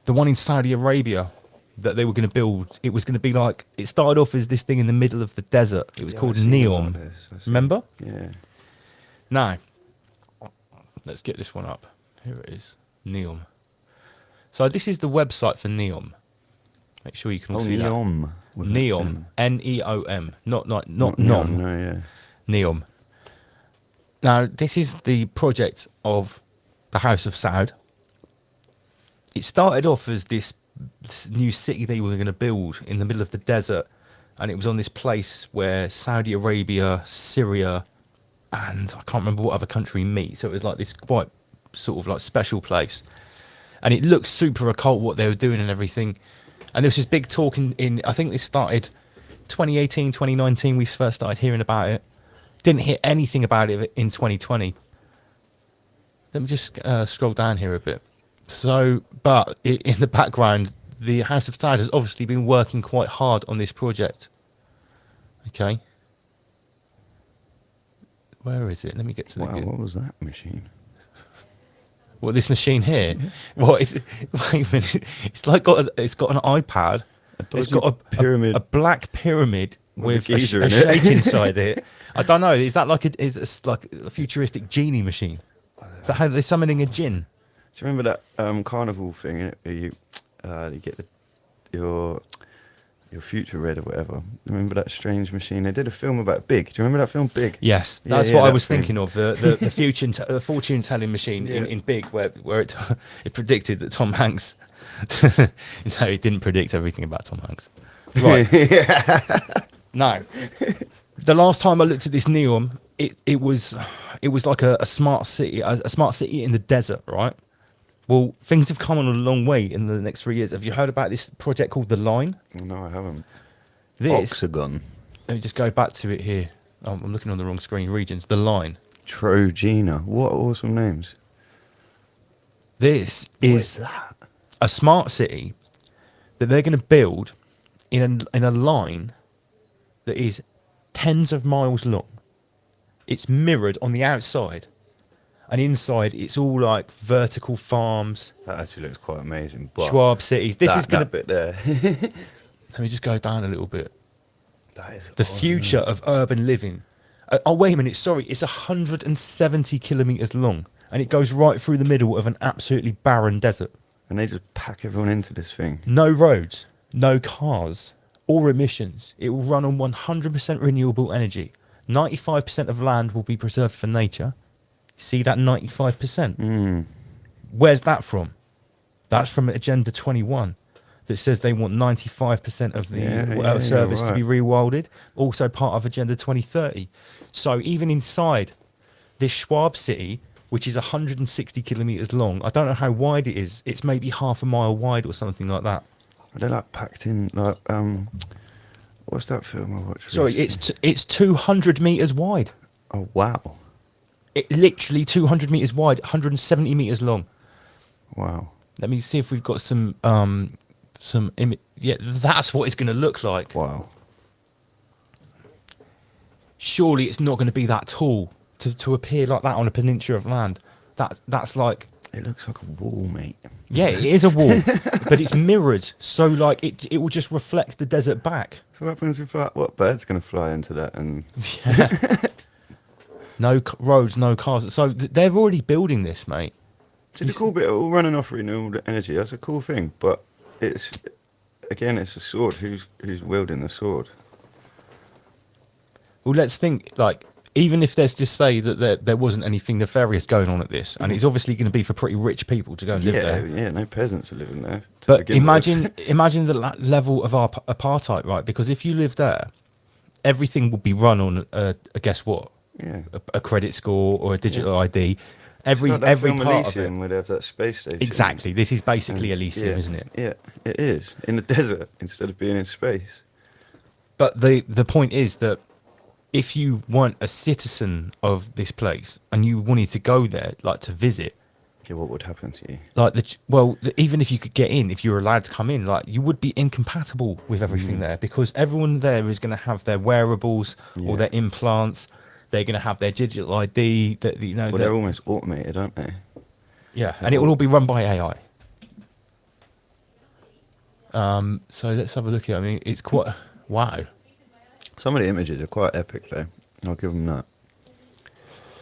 one in Saudi Arabia that they were going to build? It was going to be it started off as this thing in the middle of the desert. It was called Neom. Remember? Yeah. Now, let's get this one up. Here it is. Neom. So this is the website for Neom. Make sure you can all see Neom. that. Neom. Neom. Not Nom. No, yeah. Neom. Now, this is the project of the House of Saud. It started off as this new city they were going to build in the middle of the desert, and it was on this place where Saudi Arabia, Syria, and I can't remember what other country meet. So it was like this quite sort of special place, and it looked super occult what they were doing and everything. And there was this big talk in I think this started 2018, 2019. We first started hearing about it. Didn't hear anything about it in 2020. Let me just scroll down here a bit. So, but in the background, the House of Saud has obviously been working quite hard on this project. Okay. Where is it? Let me get to the... Wow, what was that machine? What, this machine here? What is it? Wait a minute. It's it's got an iPad. It's got a pyramid, a black pyramid with a shake inside it. I don't know. Is that like a futuristic genie machine? Is that how they're summoning a djinn? Do you remember that carnival thing? You get your future read or whatever. Remember that strange machine? They did a film about Big. Do you remember that film Big? Yes, that's what I was thinking of. The fortune telling machine in Big, where it predicted that Tom Hanks. No, it didn't predict everything about Tom Hanks. Right. No. The last time I looked at this Neom, it was like a smart city, in the desert, right? Well, things have come on a long way in the next 3 years. Have you heard about this project called The Line? No, I haven't. Oxagon. Let me just go back to it here. I'm looking on the wrong screen. Regions. The Line. Trojena. What awesome names. This is a smart city that they're going to build in a line that is tens of miles long. It's mirrored on the outside, and inside it's all like vertical farms. That actually looks quite amazing. But Schwab cities. This is going to bit there. Let me just go down a little bit. That is the future of urban living. Oh wait a minute, sorry, it's 170 kilometers long. and it goes right through the middle of an absolutely barren desert. And they just pack everyone into this thing. No roads, no cars, or emissions. It will run on 100% renewable energy. 95% of land will be preserved for nature. See that 95%? Where's that from? That's from Agenda 21 that says they want 95% of the service to be rewilded. Also part of Agenda 2030. So even inside this Schwab city, which is 160 kilometers long, I don't know how wide it is. It's maybe half a mile wide or something like that. They're like packed in like what's that film I watched? Sorry, it's 200 meters wide. Oh wow! It literally 200 meters wide, 170 meters long. Wow. Let me see if we've got some yeah, that's what it's going to look like. Wow. Surely it's not going to be that tall to appear like that on a peninsula of land. That's like, it looks like a wall, mate. Yeah, it is a wall, but it's mirrored, so like it will just reflect the desert back. So what happens if what bird's going to fly into that and? No roads, no cars. So they're already building this, mate. See, the cool bit, all running off renewable energy. That's a cool thing, but it's a sword. Who's wielding the sword? Well, let's think, like, even if there's just say that there wasn't anything nefarious going on at this, and it's obviously going to be for pretty rich people to go and live there. Yeah, no peasants are living there. But imagine the level of our apartheid, right? Because if you live there, everything would be run on guess what? Yeah, a credit score or a digital ID. Every part of it. Where they have that space station. Exactly. This is basically Elysium, isn't it? Yeah, it is in the desert instead of being in space. But the point is that if you weren't a citizen of this place and you wanted to go there, like to visit, yeah, what would happen to you? Like even if you could get in, if you were allowed to come in, like you would be incompatible with everything there, because everyone there is going to have their wearables or their implants. They're going to have their digital ID. That Well, they're almost automated, aren't they? Yeah, and it will all be run by AI. So let's have a look here. I mean, it's quite wow. Some of the images are quite epic, though. I'll give them that.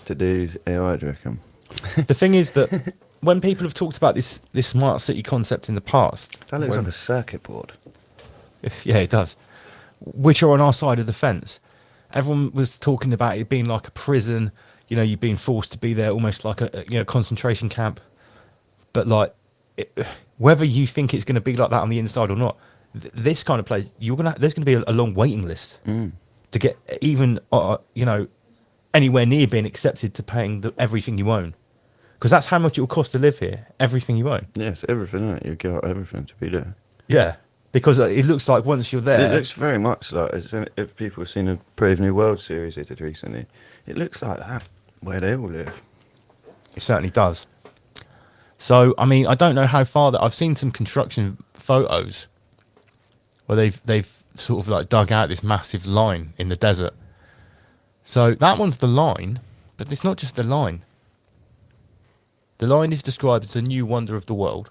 Today's AI, do you reckon? The thing is that when people have talked about this smart city concept in the past, that looks like a circuit board. Yeah, it does. Which are on our side of the fence. Everyone was talking about it being like a prison. You know, you've been forced to be there, almost like a concentration camp. But like, whether you think it's going to be like that on the inside or not, this kind of place, there's going to be a long waiting list to get even anywhere near being accepted to paying everything you own, because that's how much it will cost to live here. Everything you own. Yes, everything. Isn't it? You get everything to be there. Yeah, because it looks like once you're there, it looks very much like if people have seen a Brave New World series they did recently. It looks like that where they all live. It certainly does. So I mean, I don't know how far that I've seen some construction photos where they've sort of like dug out this massive line in the desert. So that one's the line, but it's not just the line. The line is described as a new wonder of the world.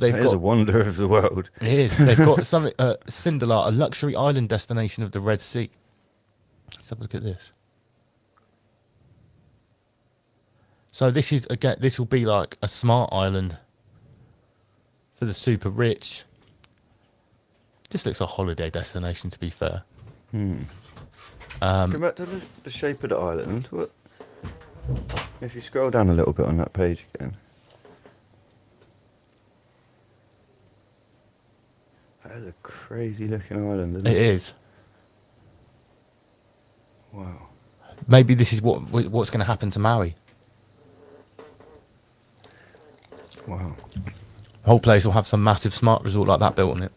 It is a wonder of the world. It is. They've got something, Sindalar, a luxury island destination of the Red Sea. Let's have a look at this. So this is this will be like a smart island for the super rich. This looks a holiday destination, to be fair. Go back to the shape of the island. What? If you scroll down a little bit on that page again. That is a crazy looking island, isn't it? It is. Wow. Maybe this is what's going to happen to Maui. Wow. The whole place will have some massive smart resort like that built on it.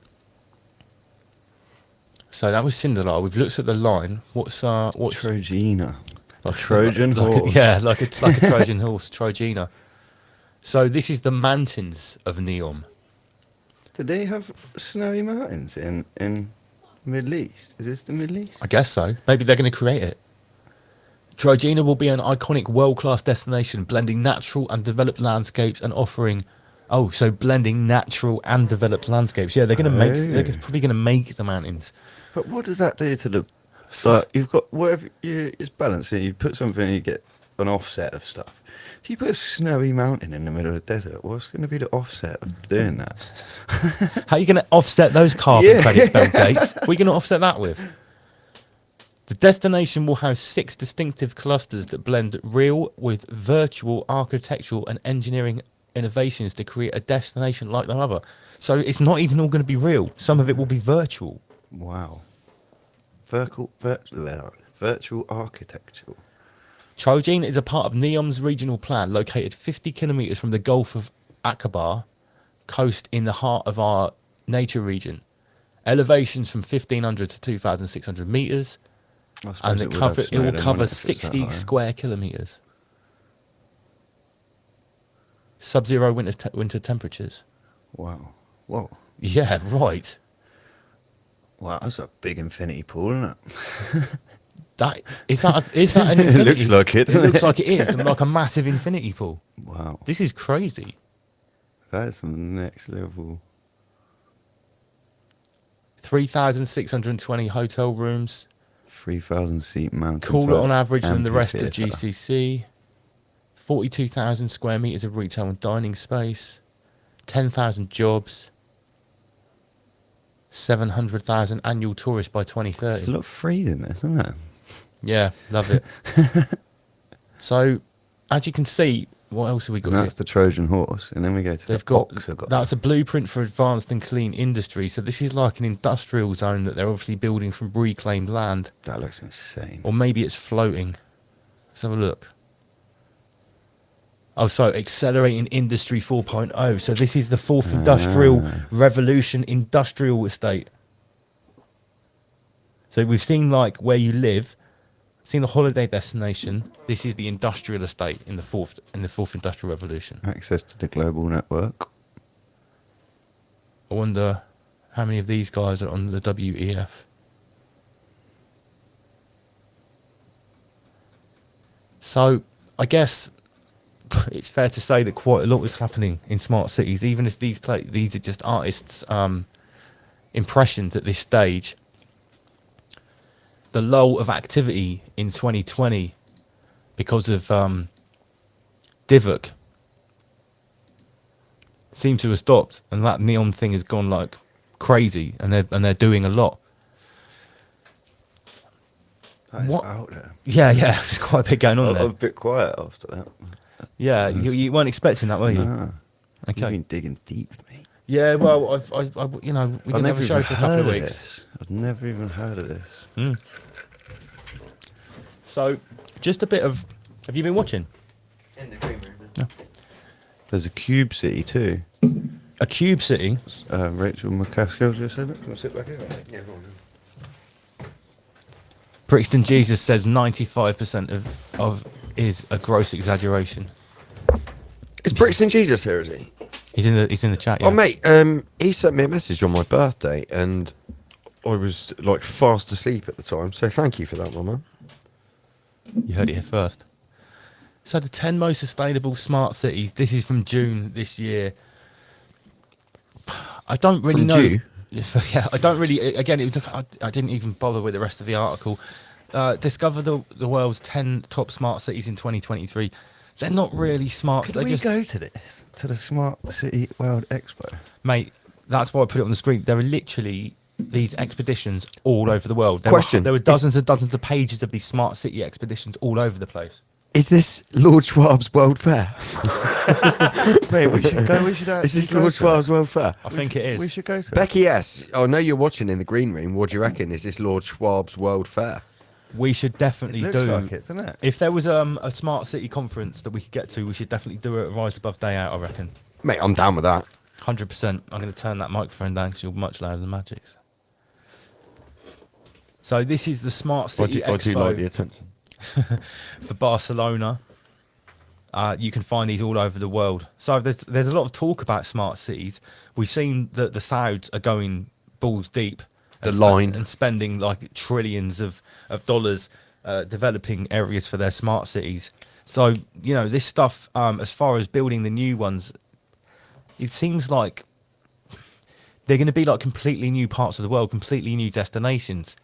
So that was Sindalar. We've looked at the line. What's Trojena? Like Trojan horse. Like a Trojan horse, Trojena. So this is the mountains of Neom. Do they have snowy mountains in Middle East? Is this the Middle East? I guess so. Maybe they're going to create it. Trojena will be an iconic world-class destination, blending natural and developed landscapes and offering... Oh, so blending natural and developed landscapes. Yeah, they're going to make... They're probably going to make the mountains. But what does that do to the... Like, you've got... Whatever... It's balancing. You put something and you get an offset of stuff. If you put a snowy mountain in the middle of the desert, what's going to be the offset of doing that? How are you going to offset those carbon credits, Bill Gates? What are you going to offset that with? The destination will have 6 distinctive clusters that blend real with virtual architectural and engineering innovations to create a destination like no other. So it's not even all going to be real. Some of it will be virtual. Wow. Virtual architecture. Trojane is a part of NEOM's regional plan located 50 kilometers from the Gulf of Aqaba coast in the heart of our nature region. Elevations from 1,500 to 2,600 meters. And it will cover 60 square kilometers. Sub-zero winter temperatures. Wow. Whoa. Yeah, right. Wow, that's a big infinity pool, isn't it? Is that an infinity? It looks like it. It looks like it is, like a massive infinity pool. Wow. This is crazy. That is some next level. 3,620 hotel rooms. 3,000 seat mountain. Cooler on average than the rest of GCC. 42,000 square meters of retail and dining space. 10,000 jobs. 700,000 annual tourists by 2030. There's a lot of freezing there, isn't there? Yeah, love it. So, as you can see, what else have we got? That's the Trojan horse, and then we go to the box. That's a blueprint for advanced and clean industry. So this is like an industrial zone that they're obviously building from reclaimed land. That looks insane. Or maybe it's floating. Let's have a look. Oh, so accelerating industry 4.0. So this is the fourth industrial revolution industrial estate. So we've seen like where you live, seen the holiday destination. This is the industrial estate in the fourth industrial revolution. Access to the global network. I wonder how many of these guys are on the WEF. So I guess it's fair to say that quite a lot is happening in smart cities, even if these are just artists' impressions at this stage. The lull of activity in 2020 because of Divok seemed to have stopped, and that neon thing has gone like crazy, and they're doing a lot. That is out there. Yeah, it's quite a bit going on there. I'm a bit quiet after that. Yeah, you weren't expecting that, were you? Nah. Okay. You've been digging deep, mate. Yeah, well, we didn't have a show for a couple of weeks. I've never even heard of this. Mm. So, just a bit of. Have you been watching? In the green room. Yeah. There's a Cube City too. A Cube City? Rachel McCaskill just said it. Can I sit back here? Yeah, go on. Brixton Jesus says 95% of is a gross exaggeration. Is Brixton Jesus here, is he? He's in the chat, yeah. Oh, mate, he sent me a message on my birthday, and I was, like, fast asleep at the time, so thank you for that, my man. You heard it here first. So the 10 most sustainable smart cities, this is from June this year. I don't really know. June? Yeah, I don't really, again, it was, I didn't even bother with the rest of the article. Discover the world's 10 top smart cities in 2023. They're not really smart. Could we go to this? To the Smart City World Expo? Mate, that's why I put it on the screen. There are literally these expeditions all over the world. There were dozens and dozens of pages of these smart city expeditions all over the place. Is this Lord Schwab's World Fair? Mate, we should go. Is this Lord Schwab's World Fair? I think it is. We should go to Becky S. I know you're watching in the green room. What do you reckon? Is this Lord Schwab's World Fair? We should definitely it do. Like it, doesn't it? If there was a smart city conference that we could get to, we should definitely do it at Rise Above Day Out, I reckon. Mate, I'm down with that. 100%. I'm going to turn that microphone down because you're much louder than Magic's. So this is the Smart City Expo. I do like the attention. For Barcelona. You can find these all over the world. So there's a lot of talk about smart cities. We've seen that the Sauds are going balls deep. And spending like trillions of dollars developing areas for their smart cities. So, this stuff, as far as building the new ones, it seems like they're going to be like completely new parts of the world, completely new destinations.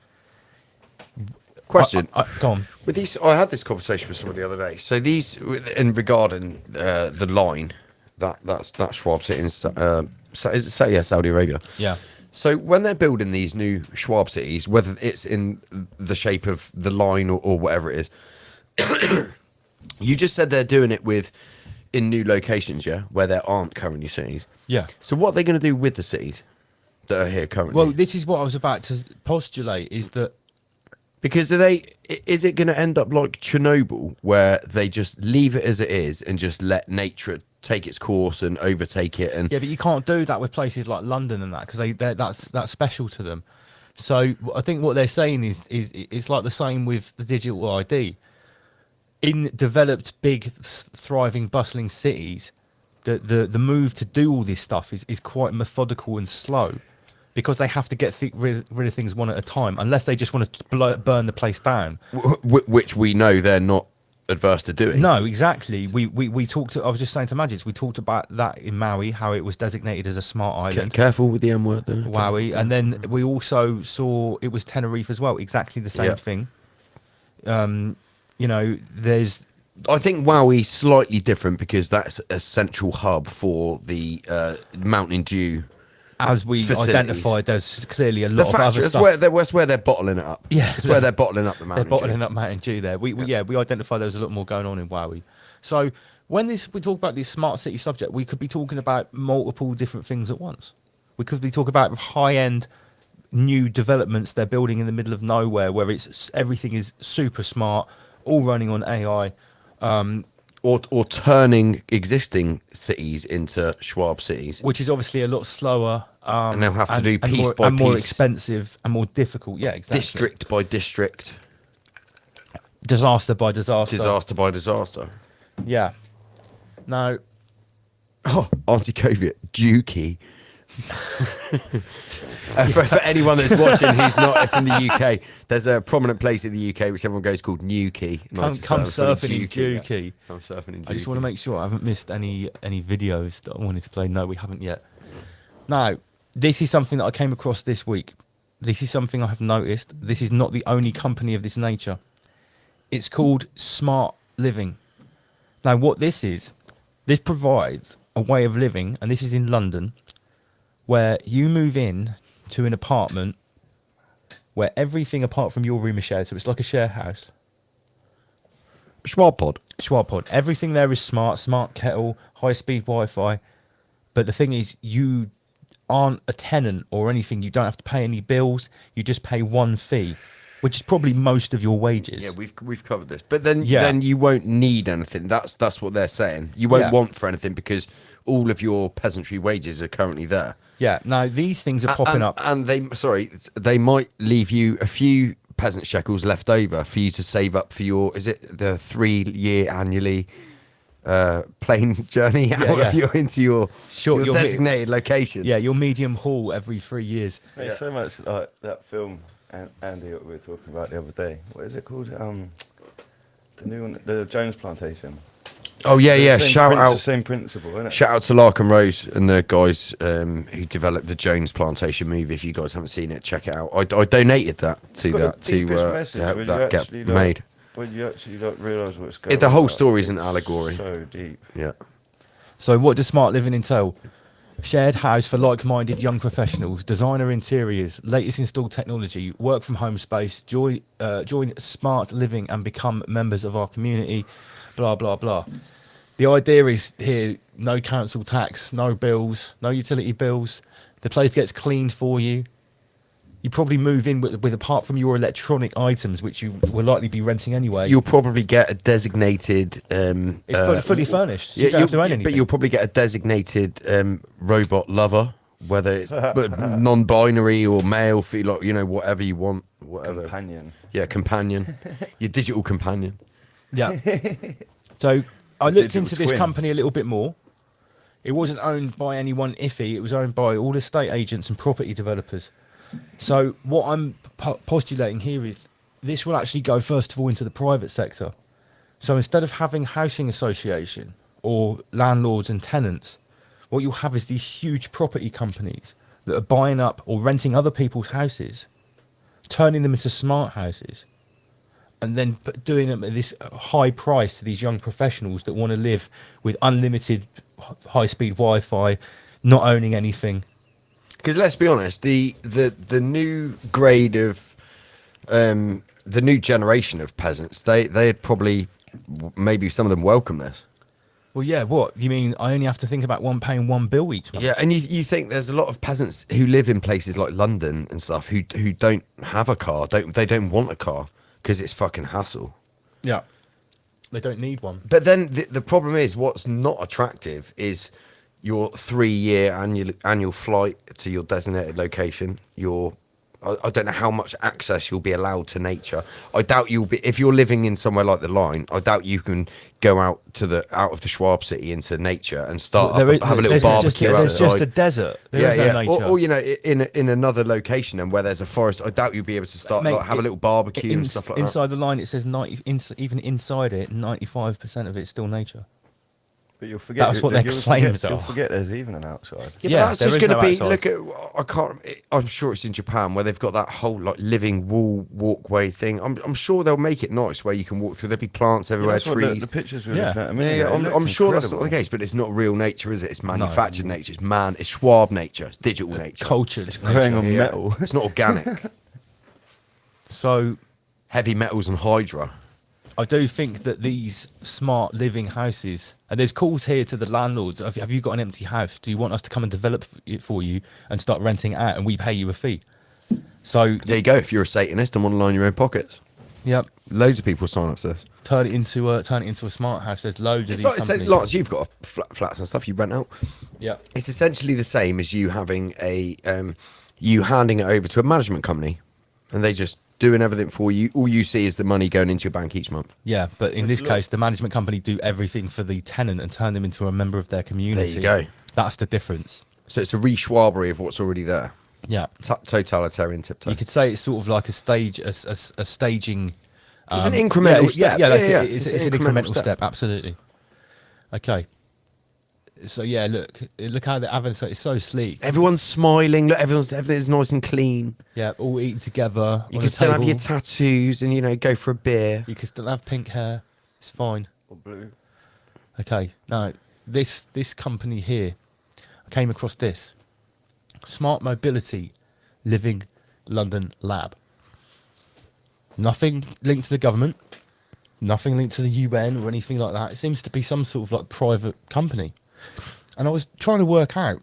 Question. Go on. With these, I had this conversation with someone the other day. So these, in regarding the line, that's Schwab City in Saudi Arabia. Yeah. So when they're building these new Schwab cities, whether it's in the shape of the line or whatever it is, you just said they're doing it in new locations, yeah, where there aren't currently cities. Yeah. So what are they going to do with the cities that are here currently? Well, this is what I was about to postulate, is that because is it going to end up like Chernobyl, where they just leave it as it is and just let nature take its course and overtake it? And yeah, but you can't do that with places like London and that, because that's special to them. So I think what they're saying is it's like the same with the digital ID. In developed, big, thriving, bustling cities, the move to do all this stuff is quite methodical and slow, because they have to get rid of things one at a time, unless they just want to burn the place down. Which we know they're not adverse to doing. No, exactly. We talked. I was just saying to Magic, we talked about that in Maui, how it was designated as a smart island. Careful with the M word there. Maui, and then we also saw it was Tenerife as well. Exactly the same thing. You know, I think Maui slightly different because that's a central hub for the Mountain Dew. As we facilities. Identified, there's clearly a lot of other stuff. That's where they're bottling it up. Yeah, it's where they're bottling up the Mountain Dew. They're bottling up Mountain Dew there. We identified there was a lot more going on in Maui. So when we talk about this smart city subject, we could be talking about multiple different things at once. We could be talking about high-end new developments they're building in the middle of nowhere, where everything is super smart, all running on AI. Or turning existing cities into Schwab cities, which is obviously a lot slower, and they'll have to do piece by piece, more expensive and more difficult. Yeah, exactly. District by district, disaster by disaster, disaster by disaster. Yeah. Now, anti-COVID dukey. For anyone that's watching who's not from the UK, there's a prominent place in the UK which everyone goes called Newquay. Come surfing in Newquay. Yeah. Come surfing in Newquay. I just want to make sure I haven't missed any videos that I wanted to play. No, we haven't yet. Now, this is something that I came across this week. This is something I have noticed. This is not the only company of this nature. It's called Smart Living. Now, what this provides a way of living, and this is in London, where you move in to an apartment where everything apart from your room is shared. So it's like a share house. Schwab pod. Everything there is smart kettle, high-speed Wi-Fi. But the thing is, you aren't a tenant or anything. You don't have to pay any bills. You just pay one fee, which is probably most of your wages. Yeah, we've covered this. But then you won't need anything. That's what they're saying. You won't want for anything because all of your peasantry wages are currently there. Yeah, now these things are popping up. And they might leave you a few peasant shekels left over for you to save up for your, is it the 3-year annually plane journey into your designated location? Yeah, your medium haul every 3 years. It's so much like that film, Andy, what we were talking about the other day. What is it called? The new one, the Jones Plantation. Oh yeah. Same principle, isn't it? Shout out to Lark and Rose and the guys who developed the Jones Plantation movie. If you guys haven't seen it, check it out. I donated that to help that get made. When you actually realise what's going on. The whole story is an allegory. So deep. Yeah. So what does smart living entail? Shared house for like-minded young professionals, designer interiors, latest installed technology, work from home space, join smart living and become members of our community. Blah, blah, blah. The idea is here, no council tax, no bills, no utility bills. The place gets cleaned for you. You probably move in with apart from your electronic items, which you will likely be renting anyway. You'll probably get a designated... it's fully furnished. You don't have to own anything. But you'll probably get a designated robot lover, whether it's non-binary or male, whatever you want. Whatever. Companion. Yeah, companion. Your digital companion. Yeah. So I looked into this company a little bit more. It wasn't owned by anyone iffy. It was owned by all estate agents and property developers. So what I'm postulating here is this will actually go first of all into the private sector. So instead of having housing association or landlords and tenants, what you'll have is these huge property companies that are buying up or renting other people's houses, turning them into smart houses, and then doing them at this high price to these young professionals that want to live with unlimited high-speed Wi-Fi, not owning anything. Because let's be honest, the new grade of the new generation of peasants, they'd probably, maybe some of them welcome this. Well, yeah, what? You mean I only have to think about paying one bill each month? Yeah, and you think there's a lot of peasants who live in places like London and stuff who don't have a car, they don't want a car because it's fucking hassle. Yeah. They don't need one. But then the problem is, what's not attractive is your 3-year annual flight to your designated location, I don't know how much access you'll be allowed to nature. I doubt you'll be, if you're living in somewhere like the Line, I doubt you can go out of the Schwab city into nature and start have a little barbecue outside. There's just a desert. There's no nature. Or you know, in another location and where there's a forest, I doubt you'll be able to start have a little barbecue and stuff like that. Inside the Line, it says 90. Even inside it, 95% of it's still nature. But you'll forget that's what their claims are. You'll forget there's even an outside. Yeah, but that's just going to be. Look at. I'm sure it's in Japan where they've got that whole like living wall walkway thing. I'm sure they'll make it nice where you can walk through. There'll be plants everywhere, trees. The pictures were yeah. looking at. I'm sure that's not the case, but it's not real nature, is it? It's manufactured nature. It's Schwab nature. It's digital nature. Cultured. It's growing on metal. It's not organic. So heavy metals and hydra. I do think that these smart living houses, and there's calls here to the landlords, have you got an empty house? Do you want us to come and develop it for you and start renting it out and we pay you a fee? So there you go. If you're a Satanist and want to line your own pockets. Yep. Loads of people sign up to this. Turn it into a smart house. There's loads of these companies. Lots, you've got flats and stuff you rent out. Yeah. It's essentially the same as you having you handing it over to a management company and they just doing everything for you. All you see is the money going into your bank each month. Yeah, but in this case, the management company do everything for the tenant and turn them into a member of their community. There you go. That's the difference. So it's a re-Schwabery of what's already there. Yeah. Totalitarian tiptoe. You could say it's sort of like a staging. It's an incremental step. Yeah, it's an incremental step. Absolutely. Okay. So yeah, look how the avatar is so sleek. Everyone's smiling. Look, everything's nice and clean. Yeah, all eating together. You can still have your tattoos and go for a beer. You can still have pink hair. It's fine. Or blue. Okay. Now this company here, I came across this Smart Mobility Living London Lab. Nothing linked to the government. Nothing linked to the UN or anything like that. It seems to be some sort of like private company. And I was trying to work out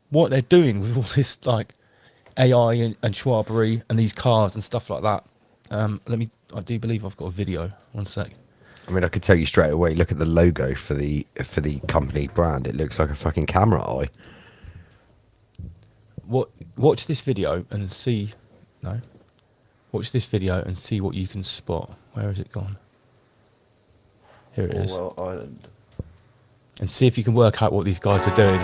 what they're doing with all this like AI and Schwabery and these cars and stuff like that. I do believe I've got a video. One sec. I mean, I could tell you straight away. Look at the logo for the company brand. It looks like a fucking camera eye. Watch this video and see. No. Watch this video and see what you can spot. Where has it gone? Here it is. Orwell Island. And see if you can work out what these guys are doing.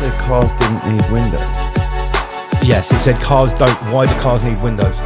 So cars didn't need windows. Yes, it said cars don't. Why do cars need windows?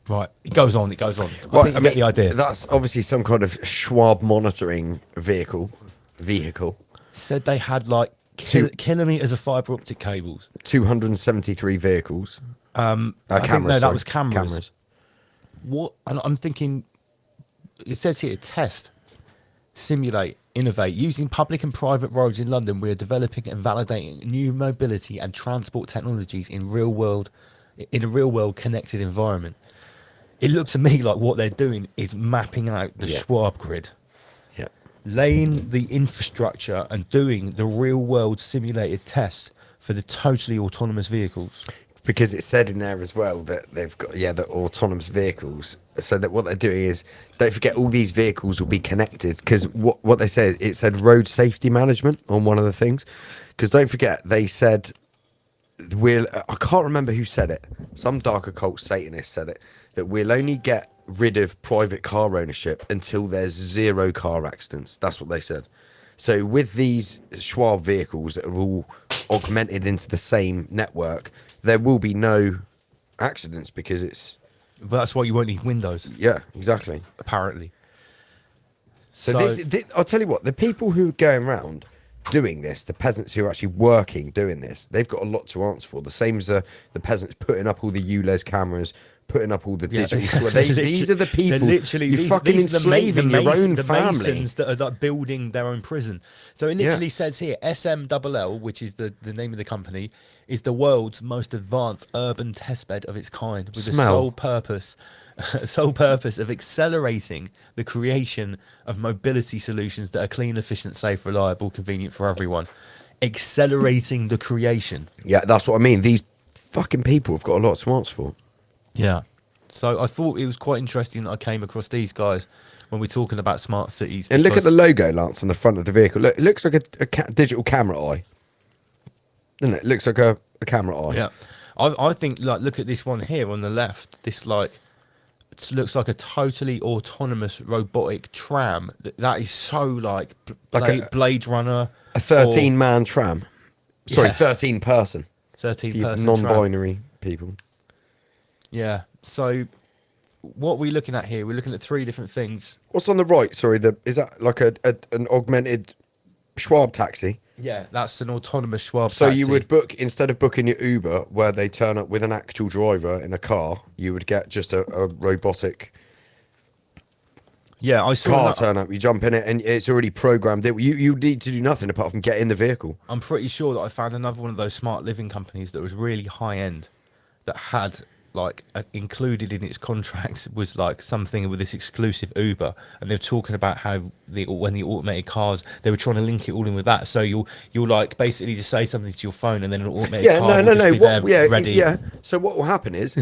Right, it goes on. Well, I think you get the idea. That's obviously some kind of Schwab monitoring vehicle. Said they had like kilometers of fiber optic cables. 273 vehicles. I think, no, that was cameras. What? And I'm thinking, it says here, test, simulate, innovate. Using public and private roads in London, we are developing and validating new mobility and transport technologies in a real world connected environment. It looks to me like what they're doing is mapping out the Schwab grid, laying the infrastructure and doing the real world simulated tests for the totally autonomous vehicles. Because it said in there as well that they've got the autonomous vehicles. So that what they're doing is, don't forget, all these vehicles will be connected. Because what they said, it said road safety management on one of the things. Because don't forget, they said I can't remember who said it. Some dark occult Satanist said it, that we'll only get rid of private car ownership until there's 0 car accidents. That's what they said. So with these Schwab vehicles that are all augmented into the same network, there will be no accidents because it's... But that's why you won't need windows. Yeah, exactly. Apparently. So this, I'll tell you what, the people who are going around doing this, the peasants who are actually working doing this, they've got a lot to answer for. The same as the peasants putting up all the ULEZ cameras, putting up all the digital... these are the people you're fucking enslaving your own family. The masons that are like building their own prison. So it literally says here, SMLL, which is the name of the company, is the world's most advanced urban testbed of its kind, with the sole purpose of accelerating the creation of mobility solutions that are clean, efficient, safe, reliable, convenient for everyone. Accelerating the creation. Yeah, that's what I mean. These fucking people have got a lot to answer for. Yeah. So I thought it was quite interesting that I came across these guys when we're talking about smart cities. And look at the logo, Lance, on the front of the vehicle. Look, it looks like a digital camera eye. Doesn't it? It looks like a camera eye. Yeah. I think, like, look at this one here on the left. This, like, it looks like a totally autonomous robotic tram. That is so, like Blade Runner. A 13-man tram. Sorry, 13-person. 13-person non-binary people. Yeah. So what we're looking at here, we're looking at 3 different things. What's on the right? Sorry, is that like an augmented Schwab taxi? Yeah, that's an autonomous Schwab taxi. So you would book, instead of booking your Uber, where they turn up with an actual driver in a car, you would get just a robotic I saw car turn up. You jump in it and it's already programmed. You need to do nothing apart from get in the vehicle. I'm pretty sure that I found another one of those smart living companies that was really high end, that had like included in its contracts was like something with this exclusive Uber, and they're talking about how when the automated cars, they were trying to link it all in with that. So you'll like basically just say something to your phone, and then an automated car will just be there ready. Yeah. So what will happen is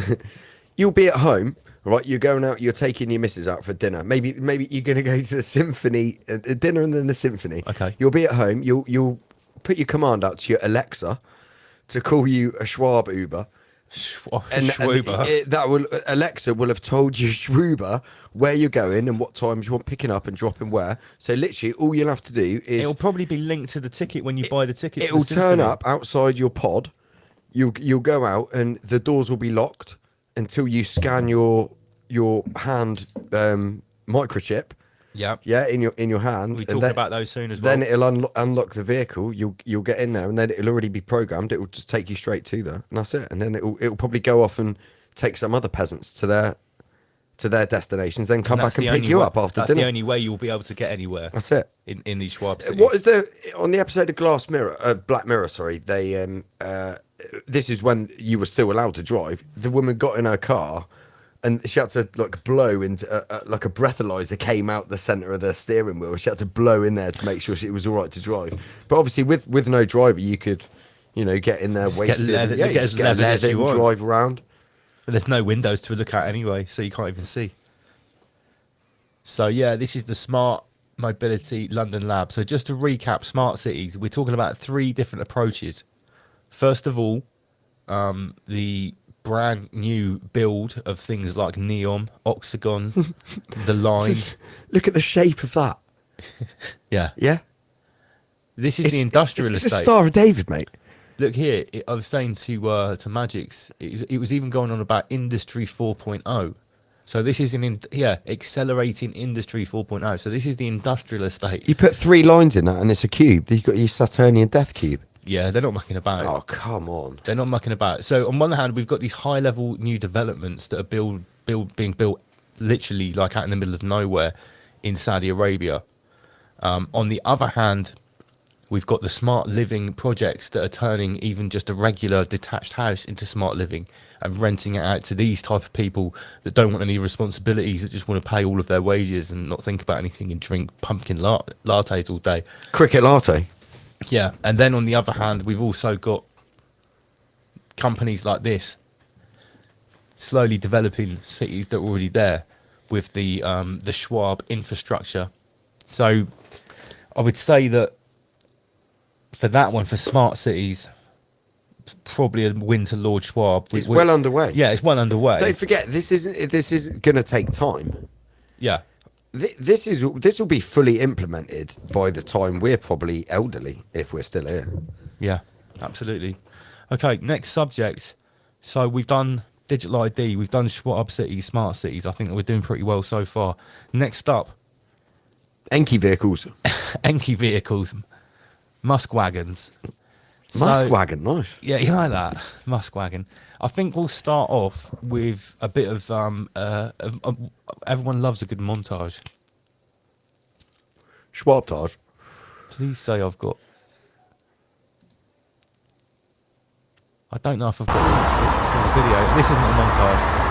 you'll be at home, right? You're going out, you're taking your missus out for dinner. Maybe you're going to go to the symphony, dinner and then the symphony. Okay. You'll be at home. You'll put your command out to your Alexa to call you a Schwab Uber. Alexa will have told you, Schwuber, where you're going and what times you want picking up and dropping where. So literally all you'll have to do is... It'll probably be linked to the ticket when you buy the ticket. It'll turn up outside your pod. You'll go out and the doors will be locked until you scan your hand microchip. Yeah. Yeah, in your hand. We talk about those soon as well. Then it'll unlock the vehicle. You'll get in there, and then it'll already be programmed. It will just take you straight to there, and that's it. And then it'll probably go off and take some other peasants to their destinations, then come back and pick you up after dinner. That's the only way you'll be able to get anywhere. That's it. In these Schwab cities. What is on the episode of Black Mirror? Sorry, they this is when you were still allowed to drive. The woman got in her car. And she had to like blow into like a breathalyzer came out the center of the steering wheel. She had to blow in there to make sure it was all right to drive. But obviously, with no driver, you could, get in there, wasted, get as leather as you want, drive around. But there's no windows to look at anyway, so you can't even see. So yeah, this is the Smart Mobility London Lab. So just to recap, smart cities, we're talking about 3 different approaches. First of all, the brand new build of things like Neon, Octagon, the Line. Look at the shape of that. Yeah. Yeah. This is the industrial estate. It's a Star of David, mate. Look here. I was saying to Magix, it was even going on about Industry 4.0. So this is accelerating industry 4.0. So this is the industrial estate. You put 3 lines in that, and it's a cube. You've got your Saturnian death cube. Yeah, they're not mucking about. Oh, come on. They're not mucking about. So on one hand, we've got these high-level new developments that are being built literally like out in the middle of nowhere in Saudi Arabia. On the other hand, we've got the smart living projects that are turning even just a regular detached house into smart living and renting it out to these type of people that don't want any responsibilities, that just want to pay all of their wages and not think about anything and drink pumpkin lattes all day. Cricket latte. Yeah, and then on the other hand, we've also got companies like this slowly developing cities that are already there with the Schwab infrastructure. So I would say that for that one, for smart cities, it's probably a win to Lord Schwab. It's well underway. Yeah, it's well underway. Don't forget, this is going to take time. Yeah. This will be fully implemented by the time we're probably elderly, if we're still here. Yeah, absolutely. Okay, next subject. So we've done digital ID, we've done Schwab cities, smart cities. I think that we're doing pretty well so far. Next up, Enki vehicles. Enki vehicles, Musk wagons. Musk wagon, nice. Yeah, you like that, Musk wagon. I think we'll start off with a bit of everyone loves a good montage. Schwabtage. Please say I've got. I don't know if I've got the video. This isn't a montage.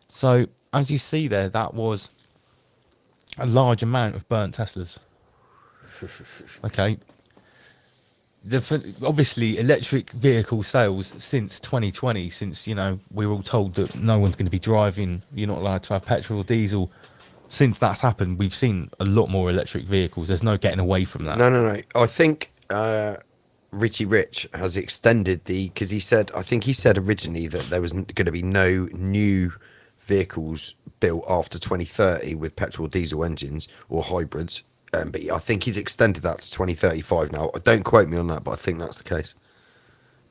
So, as you see there, that was a large amount of burnt Teslas. Okay. Obviously, electric vehicle sales since 2020, since, we were all told that no one's going to be driving, you're not allowed to have petrol or diesel. Since that's happened, we've seen a lot more electric vehicles. There's no getting away from that. No. I think Richie Rich has extended because he said originally that there was going to be no new vehicles built after 2030 with petrol diesel engines or hybrids, but I think he's extended that to 2035 now. Don't quote me on that, but I think that's the case.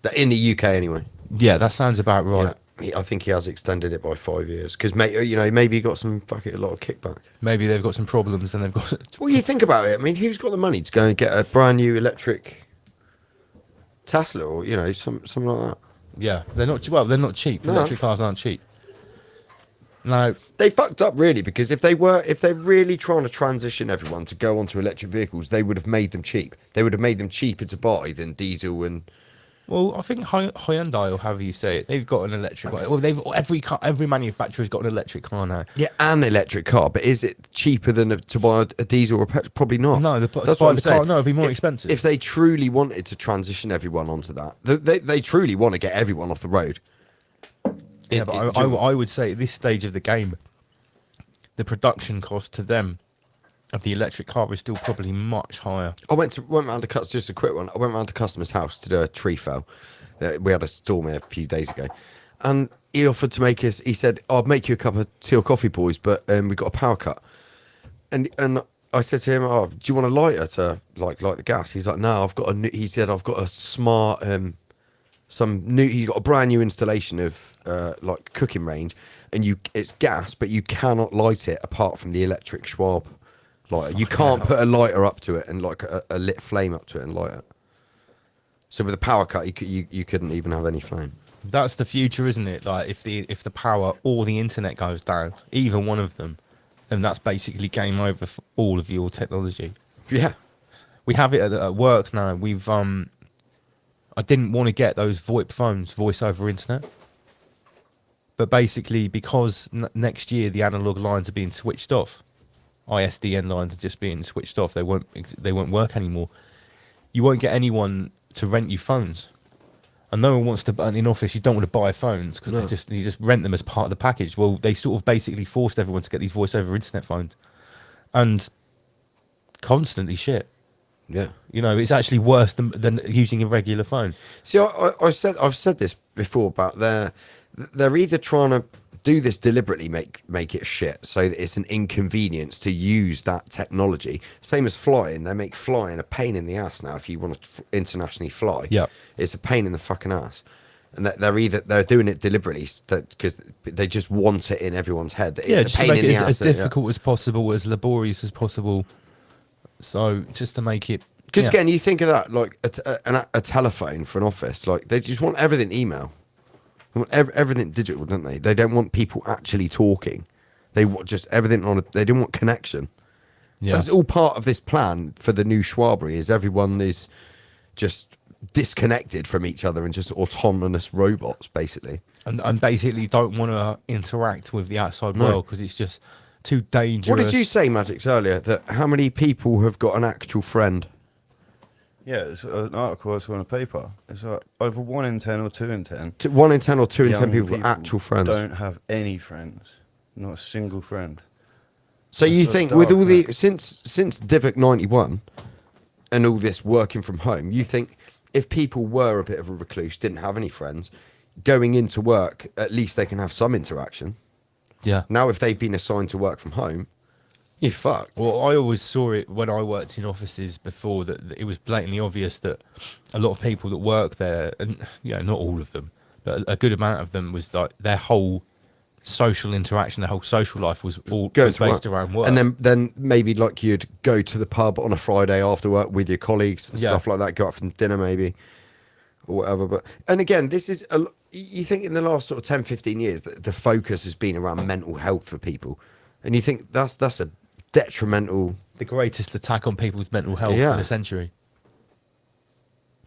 That in the UK anyway. Yeah, that sounds about right. Yeah, I think he has extended it by 5 years because maybe he got a lot of kickback. Maybe they've got some problems and they've got. Well, you think about it. I mean, who's got the money to go and get a brand new electric Tesla or something like that? Yeah, they're not. Well, they're not cheap. No. Electric cars aren't cheap. No, they fucked up really, because if they're really trying to transition everyone to go onto electric vehicles, they would have made them cheap. They would have made them cheaper to buy than diesel and. Well, I think Hyundai, or however you say it, they've got an electric. Well, every manufacturer's got an electric car now. Yeah, an electric car, but is it cheaper than to buy a diesel or a petrol? Probably not. No, that's what I'm saying. Car, no, it'd be more expensive. If they truly wanted to transition everyone onto that, they truly want to get everyone off the road. Yeah, but I would say at this stage of the game, the production cost to them of the electric car is still probably much higher. I went round to just a quick one. I went round to customer's house to do a tree fell. We had a storm here a few days ago, and he offered to make us. He said, "I'll make you a cup of tea or coffee, boys, but we've got a power cut." And I said to him, "Oh, do you want a lighter to light the gas?" He's like, "No, I've got a." He said, "I've got a smart He got a brand new installation of cooking range, and it's gas, but you cannot light it apart from the electric Schwab lighter. You can't put a lighter up to it and a lit flame up to it and light it. So with a power cut, you couldn't even have any flame. That's the future, isn't it? Like if the power or the internet goes down, either one of them, then that's basically game over for all of your technology. Yeah, we have it at work now. We've I didn't want to get those VoIP phones, voice over internet. But basically, because next year the analog lines are being switched off, ISDN lines are just being switched off. They won't work anymore. You won't get anyone to rent you phones, and no one wants to. In office, you don't want to buy phones because you just rent them as part of the package. Well, they sort of basically forced everyone to get these voice over internet phones, and constantly shit. Yeah, it's actually worse than using a regular phone. See, I've said this before about they're either trying to do this deliberately, make it shit, so that it's an inconvenience to use that technology. Same as flying, they make flying a pain in the ass now. If you want to internationally fly, Yeah. it's a pain in the fucking ass. And they're doing it deliberately because they just want it in everyone's head. That Yeah, it's just a to pain make in it the as ass. difficult as possible, as laborious as possible. So just to make it. Because again, you think of that like a telephone for an office. Like they just want everything email. They want everything digital, don't they? They don't want people actually talking. They want just everything on. They don't want connection. Yeah. That's all part of this plan for the new Schwabry. Is everyone is just disconnected from each other and just autonomous robots, basically. And basically don't want to interact with the outside No. world because it's just too dangerous. What did you say, Magix, earlier? That how many people have got an actual friend? Yeah, it's an article I saw in a paper. It's like over 1 in 10 or 2 in 10. 1 in 10 or 2 in 10 young people got actual friends. Don't have any friends. Not a single friend. So you That's think so with dark, all the man. since Divock 91 and all this working from home, you think if people were a bit of a recluse, didn't have any friends, going into work, at least they can have some interaction. Yeah. Now, if they've been assigned to work from home, you're fucked. Well, I always saw it when I worked in offices before that it was blatantly obvious that a lot of people that work there, and not all of them, but a good amount of them, was like their whole social interaction, their whole social life was all Goes based to around work. And then maybe like you'd go to the pub on a Friday after work with your colleagues and Yeah. stuff like that, go out for dinner maybe or whatever. But and again, this is you think in the last sort of 10, 15 years that the focus has been around mental health for people, and you think that's a detrimental, the greatest attack on people's mental health Yeah. in a century.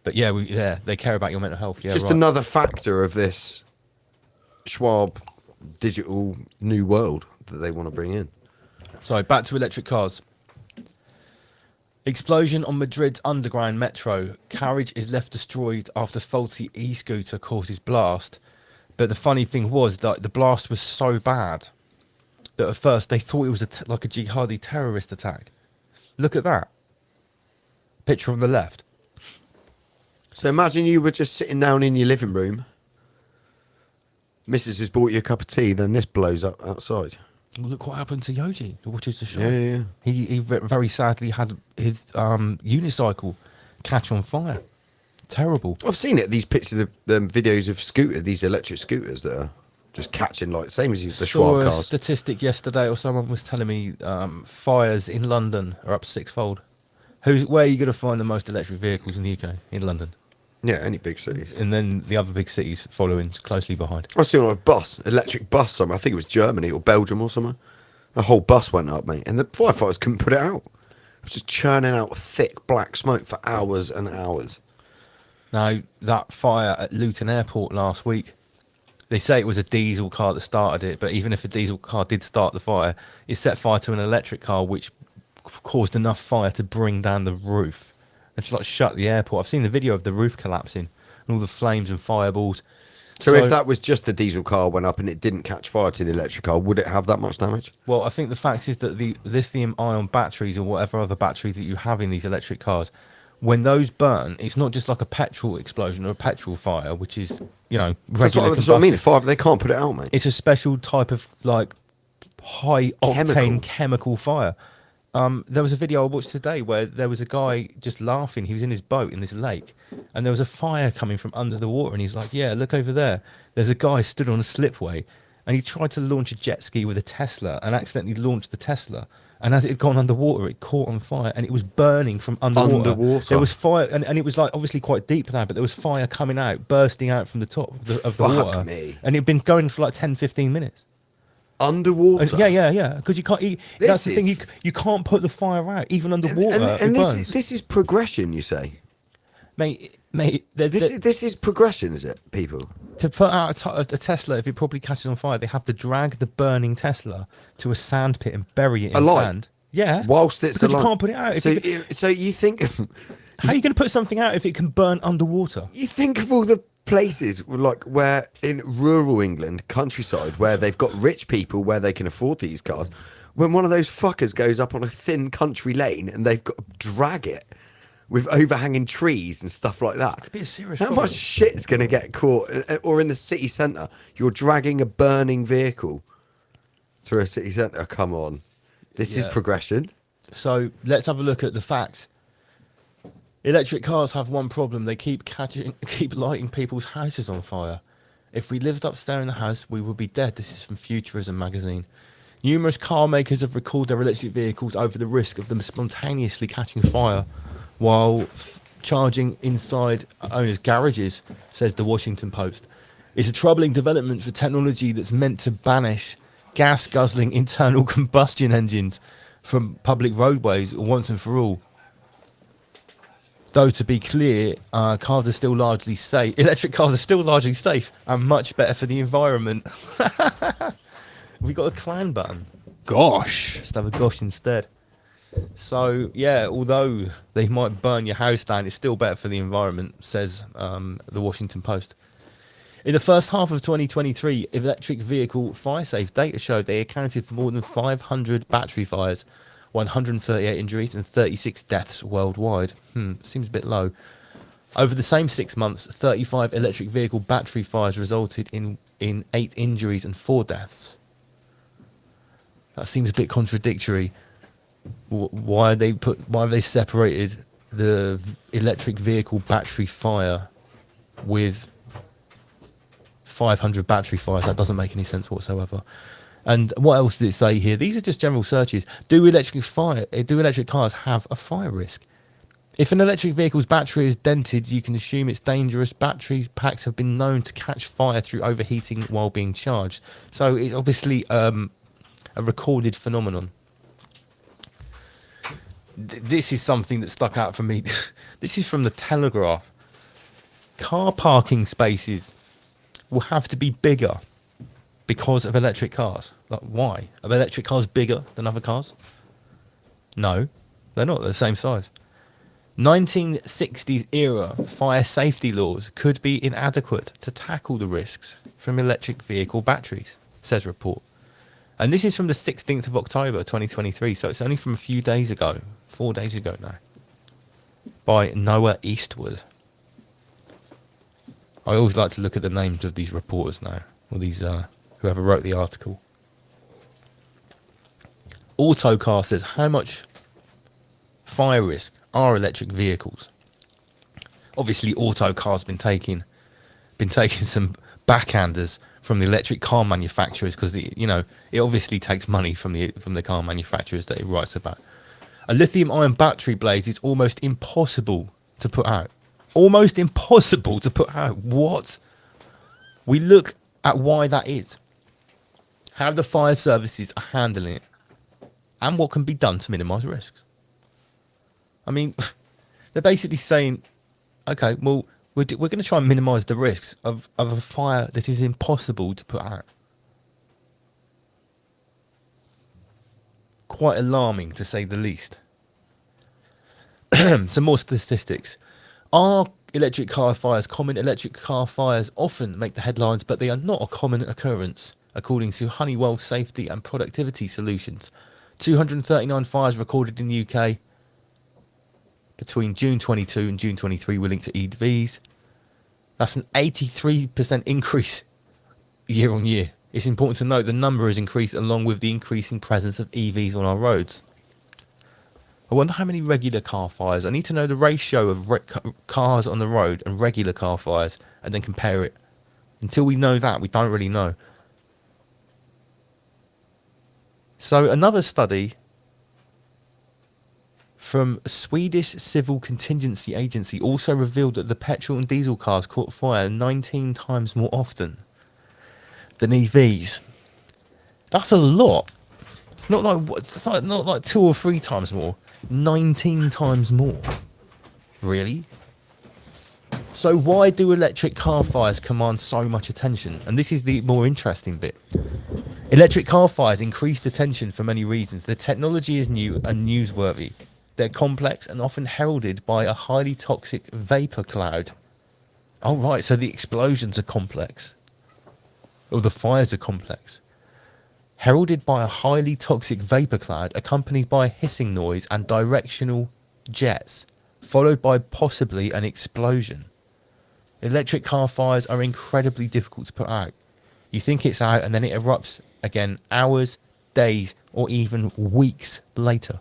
But they care about your mental health. Yeah, just right. another factor of this Schwab digital new world that they want to bring in. So back to electric cars. Explosion on Madrid's underground metro. Carriage is left destroyed after faulty e-scooter causes blast. But the funny thing was that the blast was so bad that at first they thought it was like a jihadi terrorist attack. Look at that. Picture on the left. So imagine you were just sitting down in your living room. Missus has bought you a cup of tea, then this blows up outside. Well, look what happened to Yoji, who watches the show. Yeah. He very sadly had his unicycle catch on fire. Terrible. I've seen it. These pictures of videos of these electric scooters that are just catching like same as the Saw Schwab a cars. statistic yesterday, or someone was telling me fires in London are up sixfold. Where are you going to find the most electric vehicles in the UK? In London. Yeah, any big cities. And then the other big cities following closely behind. I seen on a bus, electric bus somewhere. I think it was Germany or Belgium or somewhere. A whole bus went up, mate, and the firefighters couldn't put it out. It was just churning out thick black smoke for hours and hours. Now, that fire at Luton Airport last week, they say it was a diesel car that started it, but even if a diesel car did start the fire, it set fire to an electric car, which caused enough fire to bring down the roof and just like shut the airport. I've seen the video of the roof collapsing and all the flames and fireballs. So if that was just the diesel car went up and it didn't catch fire to the electric car, would it have that much damage? Well, I think the fact is that the lithium-ion batteries or whatever other batteries that you have in these electric cars, when those burn, it's not just like a petrol explosion or a petrol fire, which is, regular That's what I mean. combustion. They can't put it out, mate. It's a special type of like high-octane chemical fire. There was a video I watched today where there was a guy just laughing. He was in his boat in this lake, and there was a fire coming from under the water. And he's like, "Yeah, look over there. There's a guy stood on a slipway, and he tried to launch a jet ski with a Tesla, and accidentally launched the Tesla. And as it had gone underwater, it caught on fire, and it was burning from underwater. There was fire, and it was like obviously quite deep now, but there was fire coming out, bursting out from the top of the water, and it had been going for like 10, 15 minutes." Underwater? Yeah. Because you can't eat. That's the thing. You can't put the fire out even underwater. And it burns. this is progression, you say, mate. This is progression, is it? People to put out a Tesla, if it probably catches on fire, they have to drag the burning Tesla to a sand pit and bury it in sand. Yeah, whilst it's because alive. you can't put it out. So you think how are you going to put something out if it can burn underwater? You think of all the places like where in rural England, countryside, where they've got rich people where they can afford these cars. When one of those fuckers goes up on a thin country lane and they've got to drag it with overhanging trees and stuff like that. could be a serious How problem. much shit's going to get caught? Or in the city centre, you're dragging a burning vehicle through a city centre. Come on. This is Yeah. progression. So let's have a look at the facts. Electric cars have one problem: they keep lighting people's houses on fire. If we lived upstairs in the house, we would be dead. This is from Futurism magazine. Numerous car makers have recalled their electric vehicles over the risk of them spontaneously catching fire while charging inside owners' garages, says the Washington Post. It's a troubling development for technology that's meant to banish gas-guzzling internal combustion engines from public roadways once and for all. Though, to be clear, cars are still largely safe. Electric cars are still largely safe and much better for the environment. We got a clan button. Gosh. Just have a gosh instead. So, yeah, although they might burn your house down, it's still better for the environment, says the Washington Post. In the first half of 2023, electric vehicle fire-safe data showed they accounted for more than 500 battery fires, 138 injuries and 36 deaths worldwide. Seems a bit low. Over the same 6 months, 35 electric vehicle battery fires resulted in 8 injuries and 4 deaths. That seems a bit contradictory. Why have they separated the electric vehicle battery fire with 500 battery fires? That doesn't make any sense whatsoever. And what else did it say here? These are just general searches. Do electric cars have a fire risk? If an electric vehicle's battery is dented, you can assume it's dangerous. Battery packs have been known to catch fire through overheating while being charged. So it's obviously a recorded phenomenon. This is something that stuck out for me. This is from the Telegraph. Car parking spaces will have to be bigger because of electric cars. Like, why? Are electric cars bigger than other cars? No, they're not. They're the same size. 1960s era fire safety laws could be inadequate to tackle the risks from electric vehicle batteries, says report. And this is from the 16th of October 2023, so it's only from a few days ago, 4 days ago now, by Noah Eastwood. I always like to look at the names of these reporters now, or these whoever wrote the article. Autocar says, how much fire risk are electric vehicles? Obviously, Autocar's been taking some backhanders from the electric car manufacturers because it obviously takes money from the car manufacturers that it writes about. A lithium-ion battery blaze is almost impossible to put out. Almost impossible to put out. What? We look at why that is, how the fire services are handling it, and what can be done to minimise risks. I mean, they're basically saying, okay, well, we're going to try and minimise the risks of a fire that is impossible to put out. Quite alarming, to say the least. Some more statistics. Are electric car fires common? Electric car fires often make the headlines, but they are not a common occurrence, according to Honeywell Safety and Productivity Solutions. 239 fires recorded in the UK between June 22 and June 23 were linked to EVs. That's an 83% increase year on year. It's important to note the number has increased along with the increasing presence of EVs on our roads. I wonder how many regular car fires. I need to know the ratio of cars on the road and regular car fires and then compare it. Until we know that, we don't really know. So another study from Swedish Civil Contingency Agency also revealed that the petrol and diesel cars caught fire 19 times more often than EVs. That's a lot. It's not like 2 or 3 times more. 19 times more. Really? So why do electric car fires command so much attention? And this is the more interesting bit. Electric car fires increased attention for many reasons. The technology is new and newsworthy. They're complex and often heralded by a highly toxic vapor cloud. Oh, right, so the explosions are complex. Or the fires are complex. Heralded by a highly toxic vapor cloud accompanied by a hissing noise and directional jets followed by possibly an explosion. Electric car fires are incredibly difficult to put out. You think it's out and then it erupts again hours, days, or even weeks later.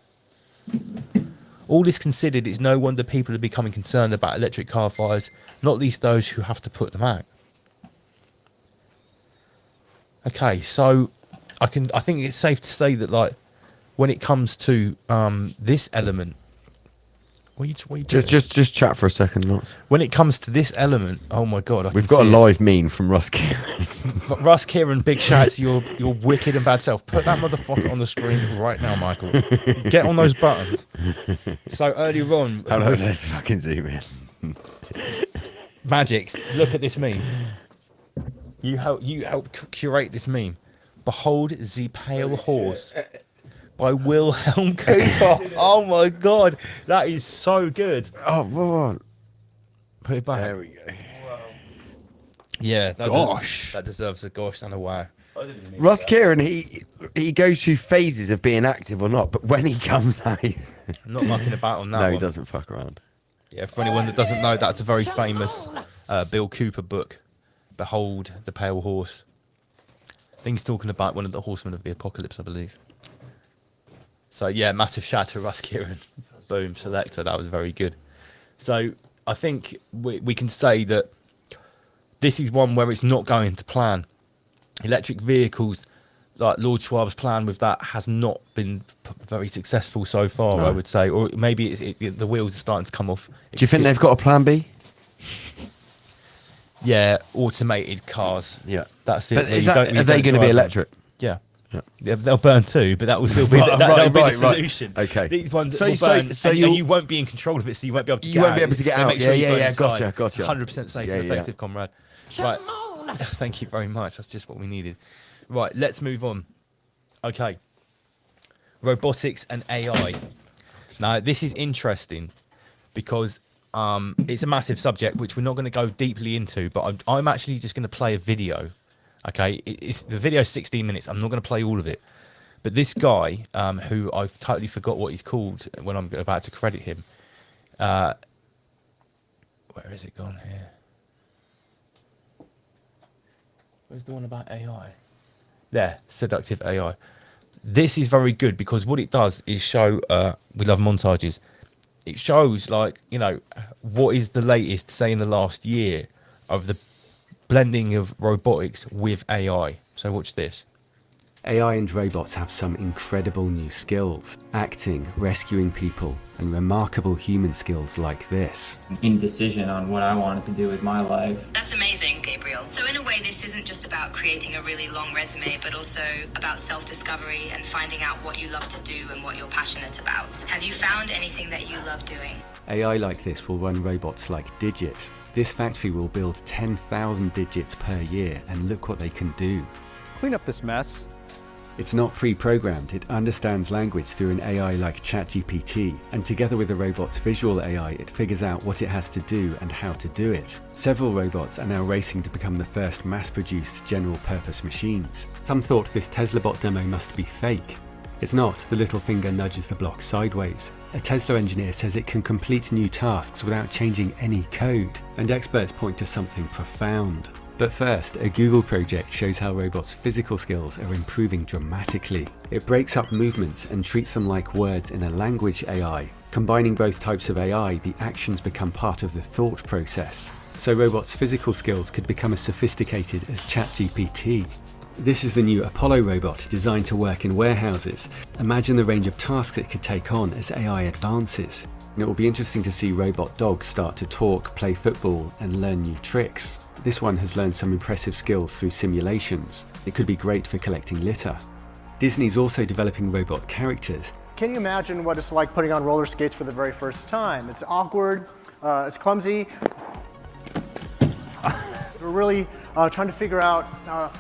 All this considered, it's no wonder people are becoming concerned about electric car fires, not least those who have to put them out. Okay, so I think it's safe to say that, like, when it comes to this element, what are you doing? Just chat for a second, Lance. When it comes to this element, oh my god, We've got a live meme from Russ Kieran. Russ Kieran, big shout out to your wicked and bad self. Put that motherfucker on the screen right now, Michael. Get on those buttons. So earlier on, Let's fucking zoom in. Magix, look at this meme. You helped curate this meme. Behold the Pale Horse by Wilhelm Cooper. Oh my god, that is so good. Oh, whoa. Put it back. There we go. Yeah, Gosh. that deserves a gosh and a wow. Russ Kieran, he goes through phases of being active or not, but when he comes out, I'm not mucking about on that. no, he one. doesn't fuck around. Yeah, for anyone that doesn't know, that's a very famous Bill Cooper book. Behold the Pale Horse. I think he's talking about one of the horsemen of the apocalypse, I believe. So yeah, massive shout to Russ Kieran. Boom, selector. That was very good. So I think we can say that this is one where it's not going to plan. Electric vehicles, like Lord Schwab's plan with that, has not been very successful so far, No. I would say. Or maybe the wheels are starting to come off. Do you think they've got a plan B? Yeah, automated cars. Yeah. That's it. But where is you that, don't- you are they don't going to be drive them. electric? Yeah. Yeah. Yeah, they'll burn too, but that will still be that'll be the solution. Okay. These ones So- will burn, so and you'll- you won't be in control of it, so you won't be able to. You won't be able to get They'll out. Make sure Yeah, you burn yeah, inside. gotcha. 100% safe and effective, comrade. Right. Thank you very much. That's just what we needed. Right. Let's move on. Okay. Robotics and AI. Now, this is interesting because it's a massive subject which we're not going to go deeply into, but I'm actually just going to play a video. Okay, the video is 16 minutes. I'm not going to play all of it, but this guy, who I've totally forgot what he's called when I'm about to credit him. Where is it gone here? Where's the one about AI? There, seductive AI. This is very good because what it does is show. We love montages. It shows, like, you know, what is the latest, say, in the last year of the blending of robotics with AI. So watch this. AI and robots have some incredible new skills. Acting, rescuing people, and remarkable human skills like this. Indecision on what I wanted to do with my life. That's amazing, Gabriel. So in a way, this isn't just about creating a really long resume, but also about self-discovery and finding out what you love to do and what you're passionate about. Have you found anything that you love doing? AI like this will run robots like Digit. This factory will build 10,000 digits per year, and look what they can do. Clean up this mess. It's not pre-programmed, it understands language through an AI like ChatGPT, and together with the robot's visual AI, it figures out what it has to do and how to do it. Several robots are now racing to become the first mass-produced general-purpose machines. Some thought this Tesla bot demo must be fake. It's not. The little finger nudges the block sideways. A Tesla engineer says it can complete new tasks without changing any code, and experts point to something profound. But first, a Google project shows how robots' physical skills are improving dramatically. It breaks up movements and treats them like words in a language AI. Combining both types of AI, the actions become part of the thought process. So robots' physical skills could become as sophisticated as ChatGPT. This is the new Apollo robot designed to work in warehouses. Imagine the range of tasks it could take on as AI advances. And it will be interesting to see robot dogs start to talk, play football, and learn new tricks. This one has learned some impressive skills through simulations. It could be great for collecting litter. Disney's also developing robot characters. Can you imagine what it's like putting on roller skates for the very first time? It's awkward, it's clumsy. We're really trying to figure out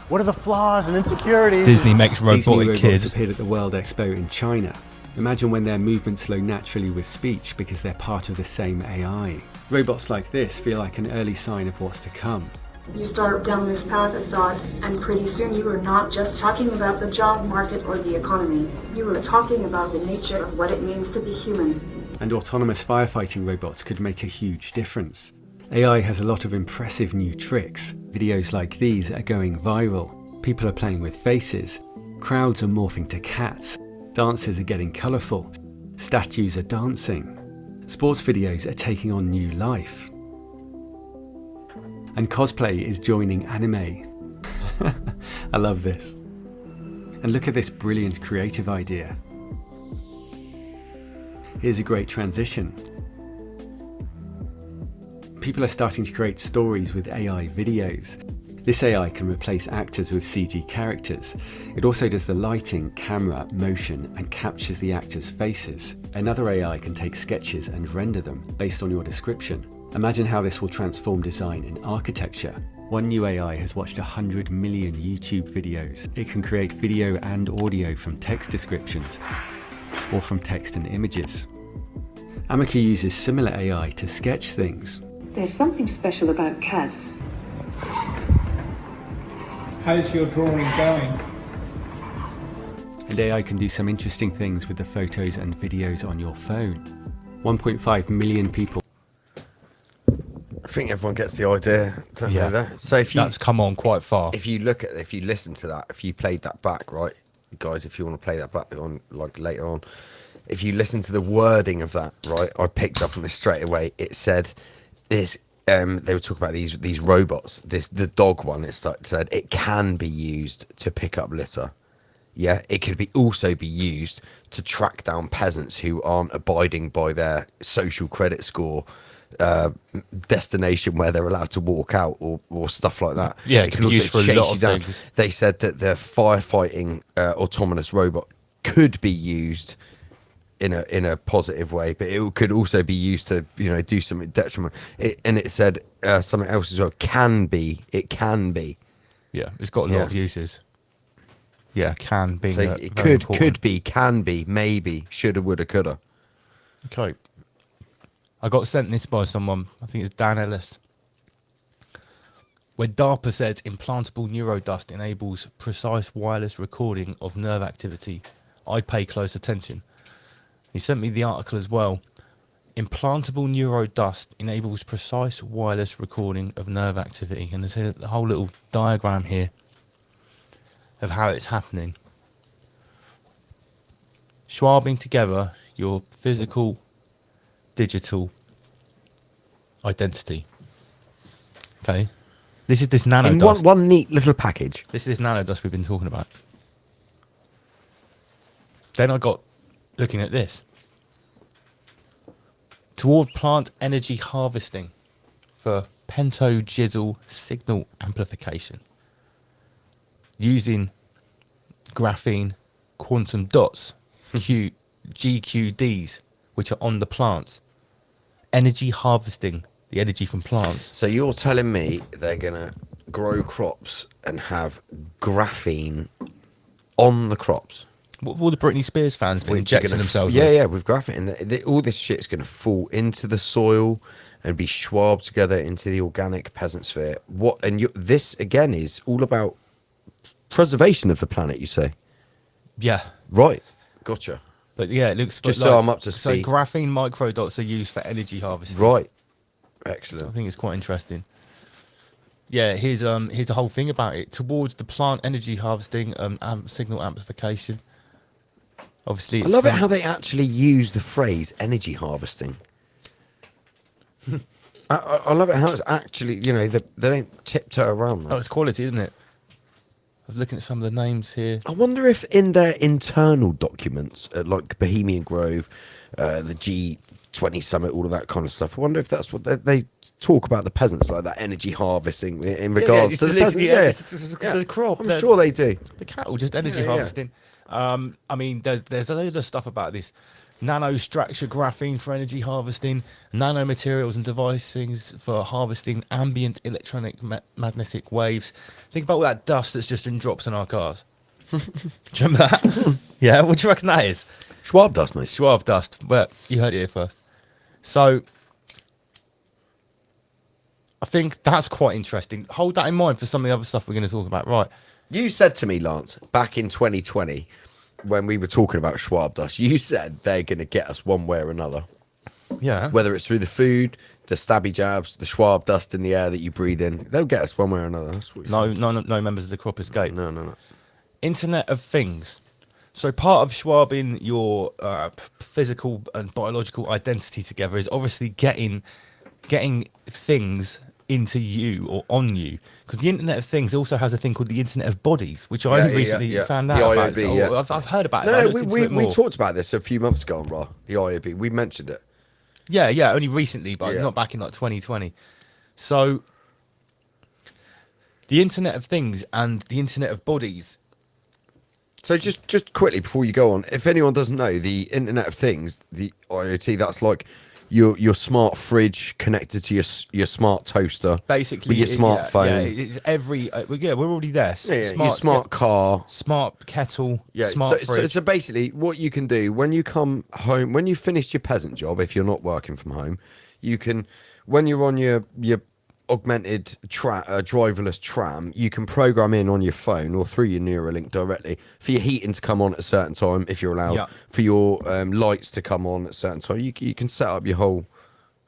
what are the flaws and insecurities. Disney makes These new robotic robots kids. appeared at the World Expo in China. Imagine when their movements flow naturally with speech because they're part of the same AI. Robots like this feel like an early sign of what's to come. You start down this path of thought, and pretty soon you are not just talking about the job market or the economy. You are talking about the nature of what it means to be human. and autonomous firefighting robots could make a huge difference. AI has a lot of impressive new tricks. Videos like these are going viral. People are playing with faces. Crowds are morphing to cats. Dances are getting colourful. Statues are dancing. Sports videos are taking on new life. And cosplay is joining anime. I love this. And look at this brilliant creative idea. Here's a great transition. People are starting to create stories with AI videos. This AI can replace actors with CG characters. It also does the lighting, camera, motion, and captures the actors' faces. Another AI can take sketches and render them based on your description. Imagine how this will transform design in architecture. One new AI has watched 100 million YouTube videos. It can create video and audio from text descriptions, or from text and images. Amaki uses similar AI to sketch things. There's something special about cats. How's your drawing going? And AI can do some interesting things with the photos and videos on your phone. 1.5 million people. I think everyone gets the idea. Don't they, that? So if you, that's come on quite far. If you listen to that, if you played that back, right, guys, if you want to play that back on like later on, if you listen to the wording of that, right, I picked up on this straight away. It said this. They were talking about these robots. The dog one. It said it can be used to pick up litter. Yeah, it could also be used to track down peasants who aren't abiding by their social credit score destination where they're allowed to walk out or stuff like that. Yeah, it can be used for a lot of down. things. They said that the firefighting autonomous robot could be used in a positive way, but it could also be used to do something detrimental. And it said something else as well. It can be. Yeah, it's got a lot of uses. Yeah, can be. So it could be, can be, maybe, shoulda, woulda, coulda. Okay. I got sent this by someone, I think it's Dan Ellis, where DARPA says implantable neurodust enables precise wireless recording of nerve activity. I'd pay close attention. He sent me the article as well. Implantable neurodust enables precise wireless recording of nerve activity. And there's a whole little diagram here of how it's happening. Schwabbing together your physical, digital identity. Okay. This is this nanodust. In one neat little package. This is this nanodust we've been talking about. Then I got looking at this. Toward plant energy harvesting for pentojizzle signal amplification. Using graphene quantum dots, GQDs, which are on the plants. Energy harvesting, the energy from plants. So you're telling me they're going to grow crops and have graphene on the crops? What have all the Britney Spears fans been injecting themselves with? Yeah, with graphene. And all this shit's going to fall into the soil and be schwabbed together into the organic peasant sphere. This, again, is all about preservation of the planet, you say? Yeah. Right. Gotcha. But yeah, it looks just so I'm up to So speed. graphene microdots are used for energy harvesting. Right. Excellent. So I think it's quite interesting. Yeah, here's a whole thing about it. Towards the plant energy harvesting, signal amplification. Obviously, it's I love it how they actually use the phrase energy harvesting. I love it how it's actually, they don't tiptoe around that. Oh, it's quality, isn't it? I was looking at some of the names here. I wonder if in their internal documents, like Bohemian Grove, the G20 Summit, all of that kind of stuff, I wonder if that's what they talk about the peasants, like that energy harvesting in regards to the peasants. The crop. I'm sure they do. The cattle, just energy harvesting. I mean, there's a load of stuff about this. Nanostructure graphene for energy harvesting, nanomaterials and devices for harvesting ambient electronic magnetic waves. Think about all that dust that's just in drops in our cars. Do you remember that? Yeah, what do you reckon that is? Schwab dust, mate. Schwab dust. Well, you heard it here first. So, I think that's quite interesting. Hold that in mind for some of the other stuff we're going to talk about. Right. You said to me, Lance, back in 2020, when we were talking about Schwab dust, you said they're going to get us one way or another. Yeah. Whether it's through the food, the stabby jabs, the Schwab dust in the air that you breathe in, they'll get us one way or another. That's what No members of the crop escape. No. Internet of Things. So part of Schwabing your physical and biological identity together is obviously getting things into you or on you, because the Internet of Things also has a thing called the Internet of Bodies, which I only recently found out about. The So IOB, I've heard about it. No, but I looked into it we more. talked about this a few months ago on Raw. The IOB, we mentioned it. Yeah, only recently, but not back in like 2020. So the Internet of Things and the Internet of Bodies. So just quickly before you go on, if anyone doesn't know, the Internet of Things, the IoT, that's like your smart fridge connected to your smart toaster, Basically, with your smartphone. Yeah, it's every. We're already there. Your smart car, smart kettle, yeah. smart fridge. So basically, what you can do when you come home, when you finished your peasant job, if you're not working from home, you can, when you're on your augmented driverless tram, you can program in on your phone or through your Neuralink directly for your heating to come on at a certain time if you're allowed, for your lights to come on at a certain time. You can set up your whole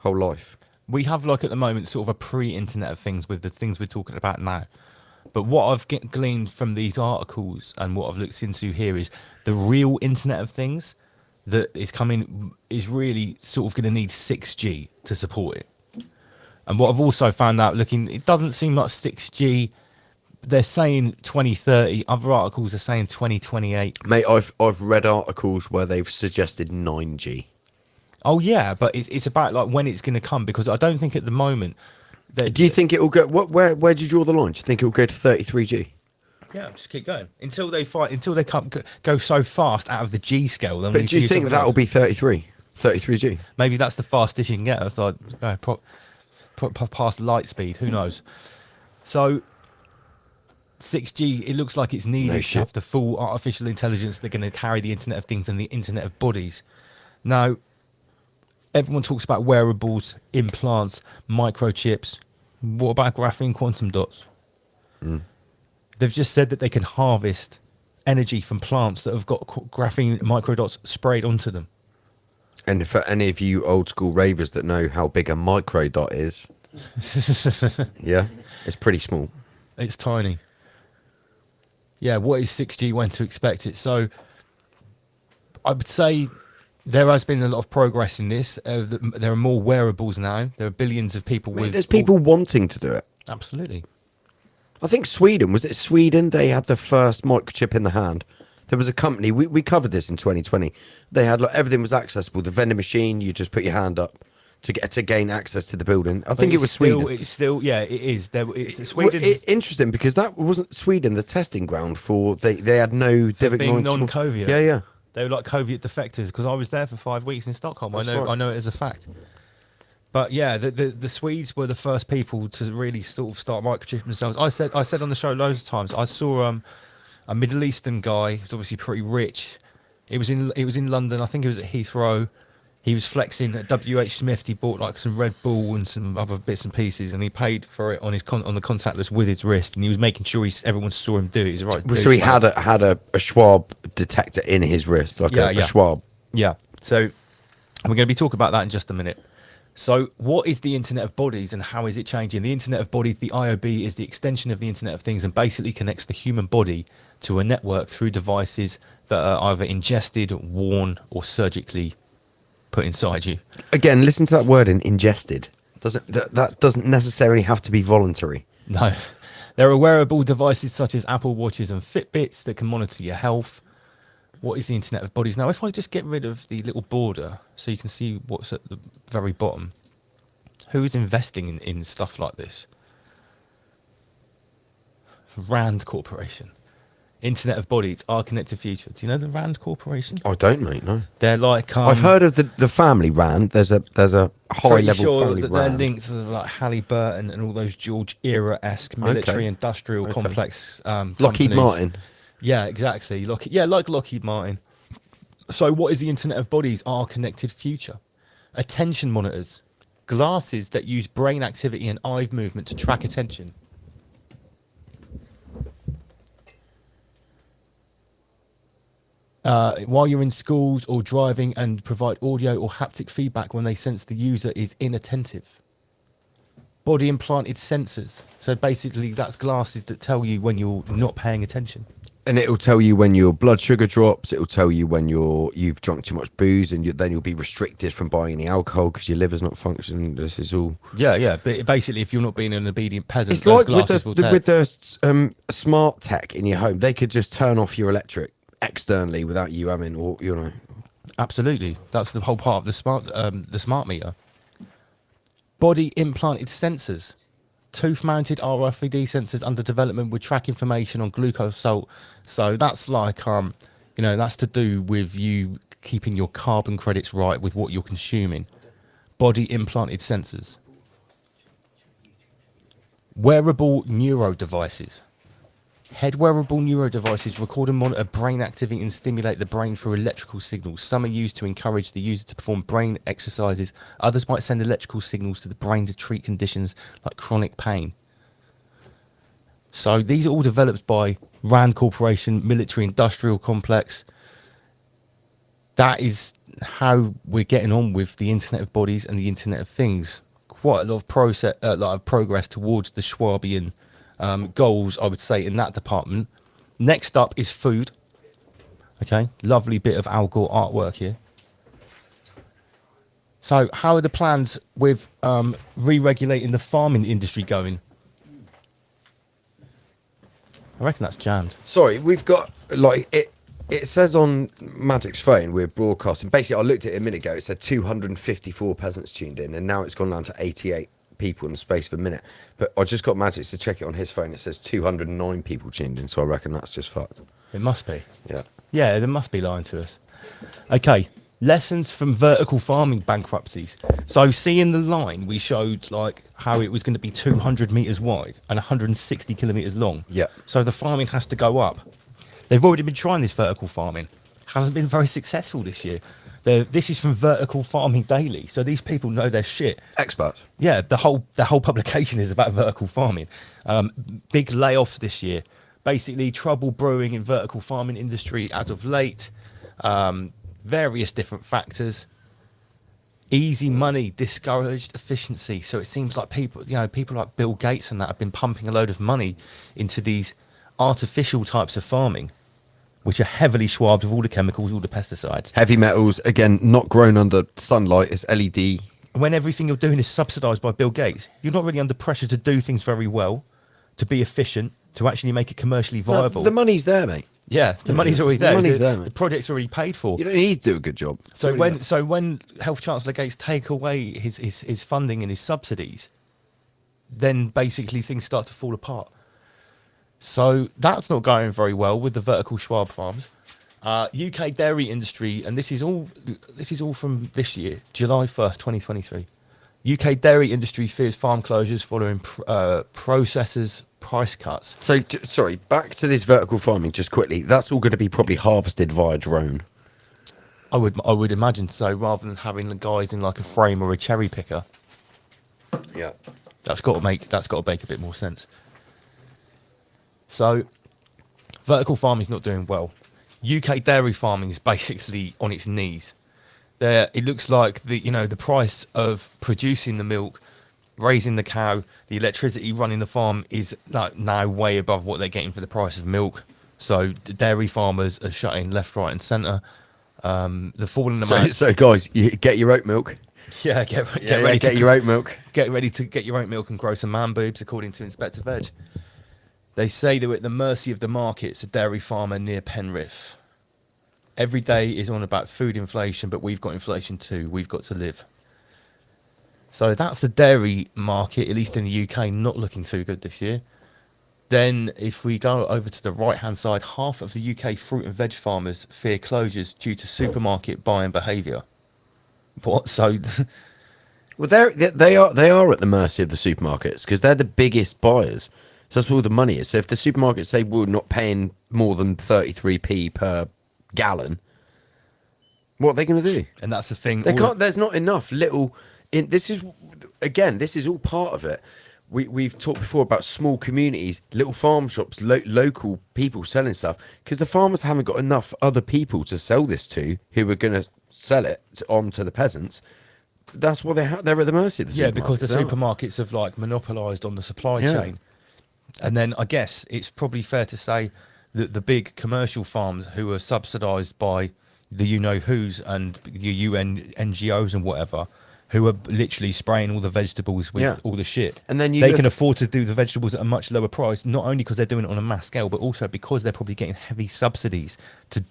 life. We have like at the moment sort of a pre-Internet of Things with the things we're talking about now. But what I've gleaned from these articles and what I've looked into here is the real Internet of Things that is coming is really sort of going to need 6G to support it. And what I've also found out looking, it doesn't seem like 6G. They're saying 2030. Other articles are saying 2028. Mate, I've read articles where they've suggested 9G. Oh yeah, but it's about like when it's going to come, because I don't think at the moment. Do you think it will go? Where did you draw the line? Do you think it will go to 33G? Yeah, just keep going until they go so fast out of the G scale. Then But do you think that will be 33G? Maybe that's the fastest you can get. I thought past light speed. Who knows? So 6G, it looks like it's needed to have the full artificial intelligence that's going to carry the Internet of Things and the Internet of Bodies. Now, everyone talks about wearables, implants, microchips. What about graphene quantum dots? They've just said that they can harvest energy from plants that have got graphene microdots sprayed onto them. And for any of you old school ravers that know how big a microdot is, yeah, it's pretty small. It's tiny. Yeah, what is 6G? When to expect it? So I would say there has been a lot of progress in this. There are more wearables now. There are billions of people with. There's people wanting to do it. Absolutely. I think Sweden, was it Sweden? They had the first microchip in the hand. There was a company, we covered this in 2020. They had like everything was accessible. The vending machine, you just put your hand up to gain access to the I think it was Sweden. It's still, yeah, it is. It's Sweden. Interesting because that wasn't Sweden the testing ground for. They had no being non-COVID. Yeah. They were like COVID defectors because I was there for 5 weeks in Stockholm. That's I know. right. I know it as a fact. But yeah, the Swedes were the first people to really sort of start microchipping themselves. I said on the show loads of times. I saw a Middle Eastern guy who's obviously pretty rich. It was in London. I think it was at Heathrow. He was flexing at WH Smith. He bought like some Red Bull and some other bits and pieces, and he paid for it on his on the contactless with his wrist. And he was making sure everyone saw him do it. He's right. So he had a Schwab detector in his wrist, like a Schwab. Yeah. So we're going to be talking about that in just a minute. So what is the Internet of Bodies and how is it changing? The Internet of Bodies, the IOB, is the extension of the Internet of Things and basically connects the human body to a network through devices that are either ingested, worn, or surgically put inside you. Again, listen to that word ingested. That doesn't necessarily have to be voluntary. No. There are wearable devices such as Apple Watches and Fitbits that can monitor your health. What is the Internet of Bodies? Now, if I just get rid of the little border so you can see what's at the very bottom, who's investing in stuff like this? Rand Corporation. Internet of Bodies, our connected future. Do you know the Rand Corporation? I don't, mate, no. They're like... I've heard of the family Rand. There's a high-level sure family that Rand. they're linked to like Halliburton and all those George era-esque military-industrial complex Lockheed companies. Martin. Yeah, exactly. Like Lockheed Martin. So what is the Internet of Bodies? Our connected future. Attention monitors. Glasses that use brain activity and eye movement to track attention. while you're in schools or driving, and provide audio or haptic feedback when they sense the user is inattentive. Body implanted sensors. So basically that's glasses that tell you when you're not paying attention. And it'll tell you when your blood sugar drops. It'll tell you when you've drunk too much booze, and then you'll be restricted from buying any alcohol because your liver's not functioning. This is all. Yeah. But basically, if you're not being an obedient peasant, It's those like glasses will tell. with the smart tech in your home. They could just turn off your electric externally without you having, or Absolutely, that's the whole part of the smart meter. Body implanted sensors. Tooth-mounted RFID sensors under development would track information on glucose, salt. So that's like, that's to do with you keeping your carbon credits right with what you're consuming. Body implanted sensors. Wearable neuro devices. Head wearable neuro devices record and monitor brain activity and stimulate the brain through electrical signals. Some are used to encourage the user to perform brain exercises. Others might send electrical signals to the brain to treat conditions like chronic pain. So these are all developed by RAND Corporation, Military Industrial Complex. That is how we're getting on with the Internet of Bodies and the Internet of Things. Quite a lot of progress towards the Schwabian goals, I would say, in that department. Next up is food. Okay, lovely bit of Al Gore artwork here. So how are the plans with re-regulating the farming industry going? I reckon that's jammed. Sorry, we've got it says on Magic's phone we're broadcasting. Basically, I looked at it a minute ago. It said 254 peasants tuned in, and now it's gone down to 88 people in the space of a minute. But I just got Magic to check it on his phone. It says 209 people tuned in, so I reckon that's just fucked. It must be. Yeah. Yeah, they must be lying to us. Okay, lessons from vertical farming bankruptcies. So seeing the line, we showed like how it was going to be 200 meters wide and 160 kilometers long. Yeah. So the farming has to go up. They've already been trying this vertical farming. Hasn't been very successful this year. This is from Vertical Farming Daily, so these people know their shit. Experts. Yeah, the whole publication is about vertical farming. Big layoffs this year. Basically, trouble brewing in vertical farming industry as of late. Various different factors. Easy money, discouraged efficiency. So it seems like people like Bill Gates and that have been pumping a load of money into these artificial types of farming, which are heavily swabbed with all the chemicals, all the pesticides. Heavy metals, again, not grown under sunlight. It's LED. When everything you're doing is subsidised by Bill Gates, you're not really under pressure to do things very well, to be efficient, to actually make it commercially viable. No, the money's there, mate. Yeah, the money's already there. The money's there, mate. The project's already paid for. You don't need to do a good job. So when Health Chancellor Gates take away his funding and his subsidies, then basically things start to fall apart. So that's not going very well with the vertical Schwab farms. UK dairy industry, and this is all from this year, July 1st, 2023. UK dairy industry fears farm closures following processors' price cuts. So, sorry, back to this vertical farming just quickly. That's all going to be probably harvested via drone. I would imagine so, rather than having the guys in like a frame or a cherry picker. Yeah, that's got to make a bit more sense. So, vertical farming is not doing well. UK dairy farming is basically on its knees. It looks like the price of producing the milk, raising the cow, the electricity running the farm is now way above what they're getting for the price of milk. So the dairy farmers are shutting left, right, and centre. The falling amount. So guys, you get your oat milk. Yeah, get ready to get your oat milk. Get ready to get your oat milk and grow some man boobs, according to Inspector Veg. They say they're at the mercy of the markets, a dairy farmer near Penrith. Every day is on about food inflation, but we've got inflation too. We've got to live. So that's the dairy market, at least in the UK, not looking too good this year. Then if we go over to the right-hand side, half of the UK fruit and veg farmers fear closures due to supermarket buying behaviour. What? So... Well, they are at the mercy of the supermarkets because they're the biggest buyers. So that's where all the money is. So if the supermarkets say we're not paying more than 33p per gallon, what are they going to do? And that's the thing. They can't. There's not enough little. This is all part of it. we've talked before about small communities, little farm shops, local people selling stuff, because the farmers haven't got enough other people to sell this to who are going to sell it on to the peasants. That's why they're at the mercy of the supermarkets. Because the supermarkets have like monopolised on the supply chain. And then I guess it's probably fair to say that the big commercial farms who are subsidised by the you-know-whos and the UN NGOs and whatever, who are literally spraying all the vegetables with all the shit. And then they can afford to do the vegetables at a much lower price, not only because they're doing it on a mass scale, but also because they're probably getting heavy subsidies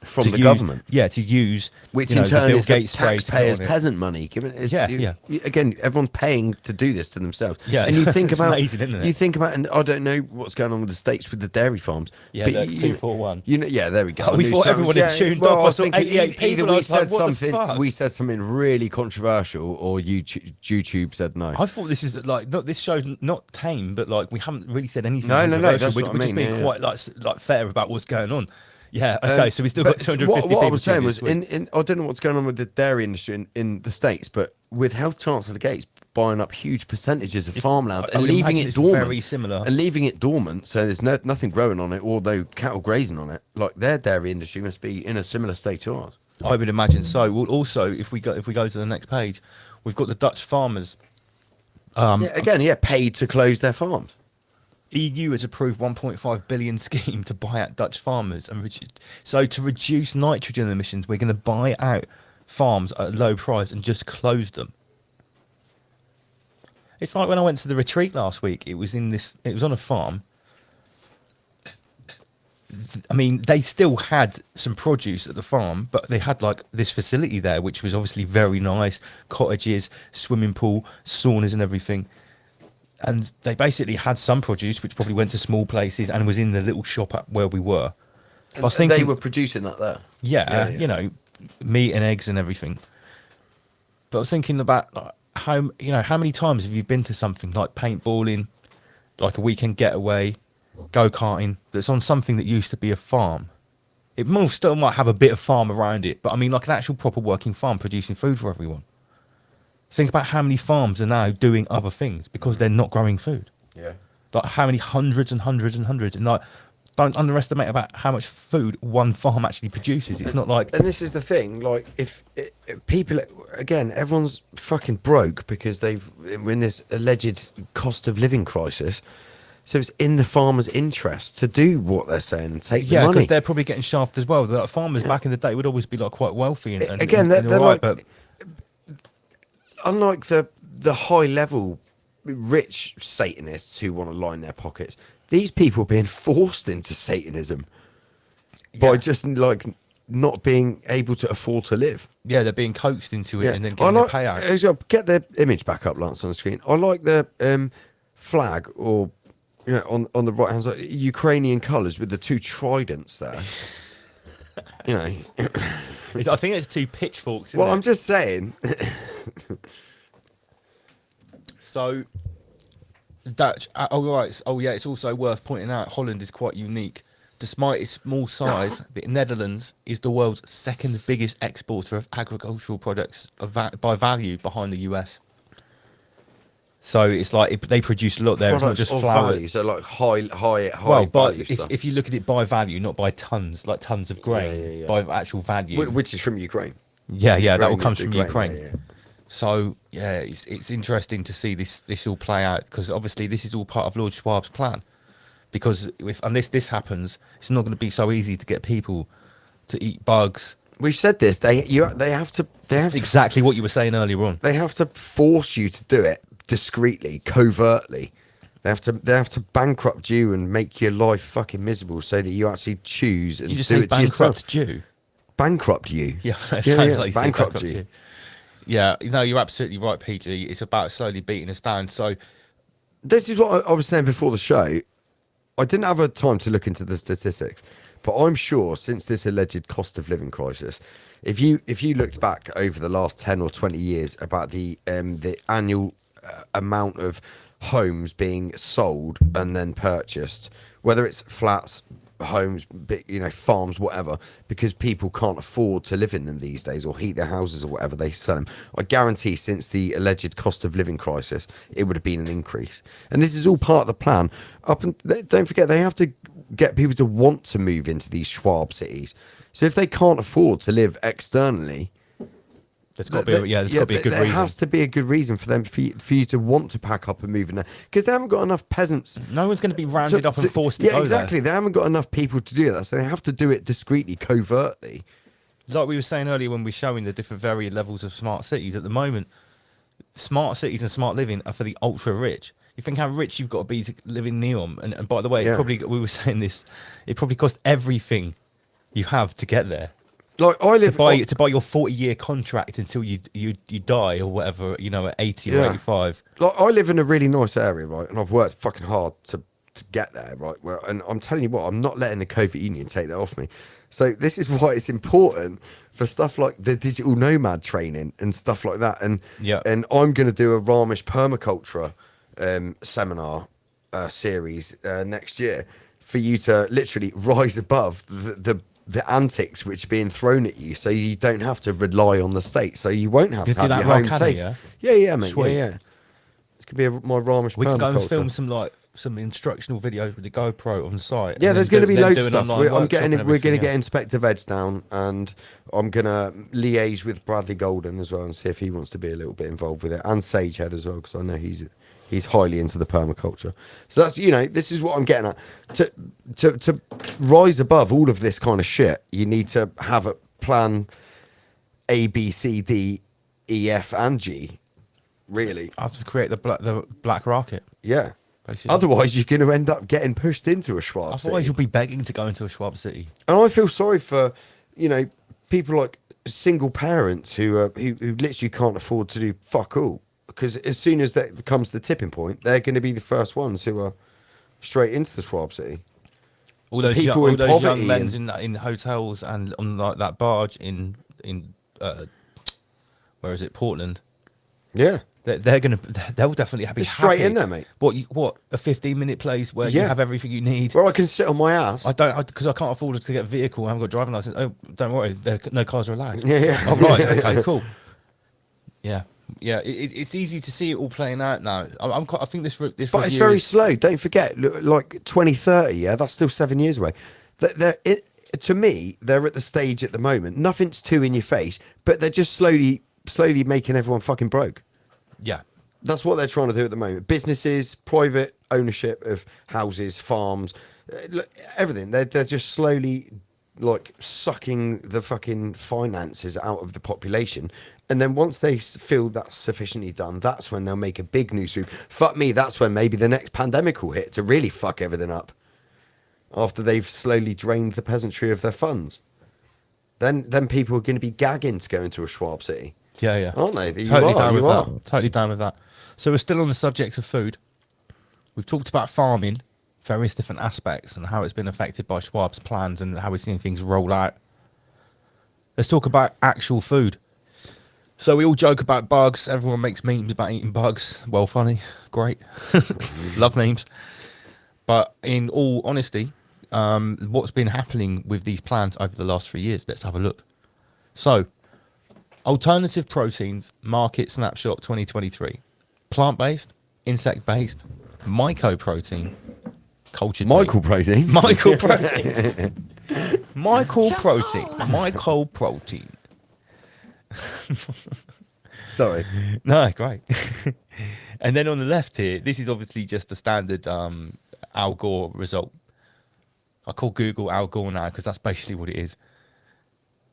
from the government. Yeah, to use, which in turn is the spray taxpayers' peasant money. Again, everyone's paying to do this to themselves. Yeah, and you think about amazing, isn't it? You think about, and I don't know what's going on with the States with the dairy farms. Yeah, but 241. There we go. We thought everyone had tuned off. I saw 88 people. We said something. We said something really controversial, or YouTube said no. I thought this is like this show's not tame, but like we haven't really said anything. No. That's we're just being quite like fair about what's going on. Yeah. Okay. So we still got 250 people. What I was saying was, I don't know what's going on with the dairy industry in the States, but with Health Chancellor Gates buying up huge percentages of farmland and leaving it dormant, very similar, and leaving it dormant, so there's nothing growing on it, although cattle grazing on it. Like their dairy industry must be in a similar state to ours. I would imagine so. Well, also, if we go to the next page, we've got the Dutch farmers. Paid to close their farms. EU has approved 1.5 billion scheme to buy out Dutch farmers, and so to reduce nitrogen emissions, we're going to buy out farms at a low price and just close them. It's like when I went to the retreat last week. It was on a farm. I mean, they still had some produce at the farm, but they had like this facility there, which was obviously very nice, cottages, swimming pool, saunas and everything. And they basically had some produce, which probably went to small places and was in the little shop up where we were. I was thinking, they were producing that there. Yeah, you know, meat and eggs and everything. But I was thinking about like, how many times have you been to something like paintballing, like a weekend getaway, go-karting, that's on something that used to be a farm? It still might have a bit of farm around it, but I mean like an actual proper working farm producing food for everyone. Think about how many farms are now doing other things because they're not growing food. Yeah. Like how many hundreds and hundreds and hundreds, and like don't underestimate about how much food one farm actually produces. It's not like. And this is the thing, like if people, again, everyone's fucking broke because we're in this alleged cost of living crisis. So it's in the farmers' interest to do what they're saying and take the money. Yeah, because they're probably getting shafted as well. The farmers back in the day would always be like quite wealthy and again, they're right, like. but unlike the high level rich Satanists who want to line their pockets, these people are being forced into Satanism by just like not being able to afford to live. Yeah, they're being coaxed into it and then getting a payout. Get the image back up, Lance, on the screen. I like the flag, or on the right hand side, Ukrainian colours with the two tridents there. I think it's two pitchforks. Well, I'm just saying. So, Dutch. It's also worth pointing out Holland is quite unique. Despite its small size, the Netherlands is the world's second biggest exporter of agricultural products by value, behind the US. So it's like they produce a lot there. Products it's not just flour. value. So like high. Well, but value if you look at it by value, not by tons, like tons of grain, by actual value, which is from Ukraine. Yeah, that all comes from Ukraine. Yeah. So yeah, it's interesting to see this all play out, because obviously this is all part of Lord Schwab's plan. Because unless this happens, it's not going to be so easy to get people to eat bugs. We've said this. They have to exactly what you were saying earlier on. They have to force you to do it discreetly, covertly. They have to bankrupt you and make your life fucking miserable so that you actually choose and you just do say it to yourself. Bankrupt you? Bankrupt you. Yeah, like bankrupt you. Yeah, no, you're absolutely right, PG. It's about slowly beating us down. So this is what I was saying before the show. I didn't have a time to look into the statistics, but I'm sure since this alleged cost of living crisis, if you looked back over the last 10 or 20 years about the annual amount of homes being sold and then purchased, whether it's flats, homes, big, farms, whatever, because people can't afford to live in them these days or heat their houses or whatever. They sell them. I guarantee, since the alleged cost of living crisis, it would have been an increase. And this is all part of the plan. Don't forget, they have to get people to want to move into these Schwab cities. So if they can't afford to live externally, there's got to be a good reason. There has to be a good reason for them for you to want to pack up and move in there, because they haven't got enough peasants. No one's going to be rounded up and forced to go there. Yeah, exactly. They haven't got enough people to do that, so they have to do it discreetly, covertly. Like we were saying earlier when we were showing the different varied levels of smart cities. At the moment, smart cities and smart living are for the ultra rich. You think how rich you've got to be to live in Neom, and by the way, we were saying this. It probably costs everything you have to get there. Like I live to buy your 40-year contract until you die or whatever, at 80 or 85. Like I live in a really nice area, right, and I've worked fucking hard to get there, right. And I'm telling you what, I'm not letting the COVID Union take that off me. So this is why it's important for stuff like the digital nomad training and stuff like that. And I'm going to do a Ramesh permaculture seminar series next year for you to literally rise above the antics which are being thrown at you, so you don't have to rely on the state, so you won't have to have your home take. Yeah, mate. Sweet. Yeah. It's gonna be my Ramesh. We can go and film some instructional videos with the GoPro on site. Yeah, there's going to be loads of stuff. We're going to get Inspector Veg down, and I'm going to liaise with Bradley Golden as well and see if he wants to be a little bit involved with it, and Sagehead as well, because I know he's highly into the permaculture. So that's, this is what I'm getting at. To rise above all of this kind of shit, you need to have a plan A, B, C, D, E, F, and G. Really, I have to create the black rocket. Yeah. Basically. Otherwise, you're going to end up getting pushed into a Schwab city. Otherwise, you'll be begging to go into a Schwab city. And I feel sorry for, people like single parents who literally can't afford to do fuck all. Because as soon as that comes the tipping point, they're going to be the first ones who are straight into the Schwab city. All those young men in hotels and on like that barge in where is it, Portland? Yeah, they'll definitely be straight in there, mate. What a 15-minute place where you have everything you need. Well, I can sit on my ass. Because I can't afford to get a vehicle. I haven't got a driving license. Oh, don't worry, no cars are allowed. Yeah. Oh, right. Okay. Cool. Yeah. Yeah, it's easy to see it all playing out now. I think this. But it's very slow. Don't forget, like 2030. Yeah, that's still 7 years away. To me, they're at the stage at the moment. Nothing's too in your face, but they're just slowly making everyone fucking broke. Yeah, that's what they're trying to do at the moment. Businesses, private ownership of houses, farms, everything. They're just slowly like sucking the fucking finances out of the population. And then once they feel that's sufficiently done, that's when they'll make a big new swoop. Fuck me, that's when maybe the next pandemic will hit to really fuck everything up. After they've slowly drained the peasantry of their funds. Then people are going to be gagging to go into a Schwab city. Yeah. Aren't they? Totally down with that. So we're still on the subject of food. We've talked about farming, various different aspects, and how it's been affected by Schwab's plans and how we're seeing things roll out. Let's talk about actual food. So we all joke about bugs. Everyone makes memes about eating bugs. Well, funny. Great. Love memes. But in all honesty, what's been happening with these plants over the last 3 years? Let's have a look. So, alternative proteins, market snapshot 2023. Plant-based, insect-based, mycoprotein, cultured meat. Mycoprotein? Mycoprotein. Sorry. No, great. And then on the left here, this is obviously just a standard Al Gore result. I call Google Al Gore now because that's basically what it is.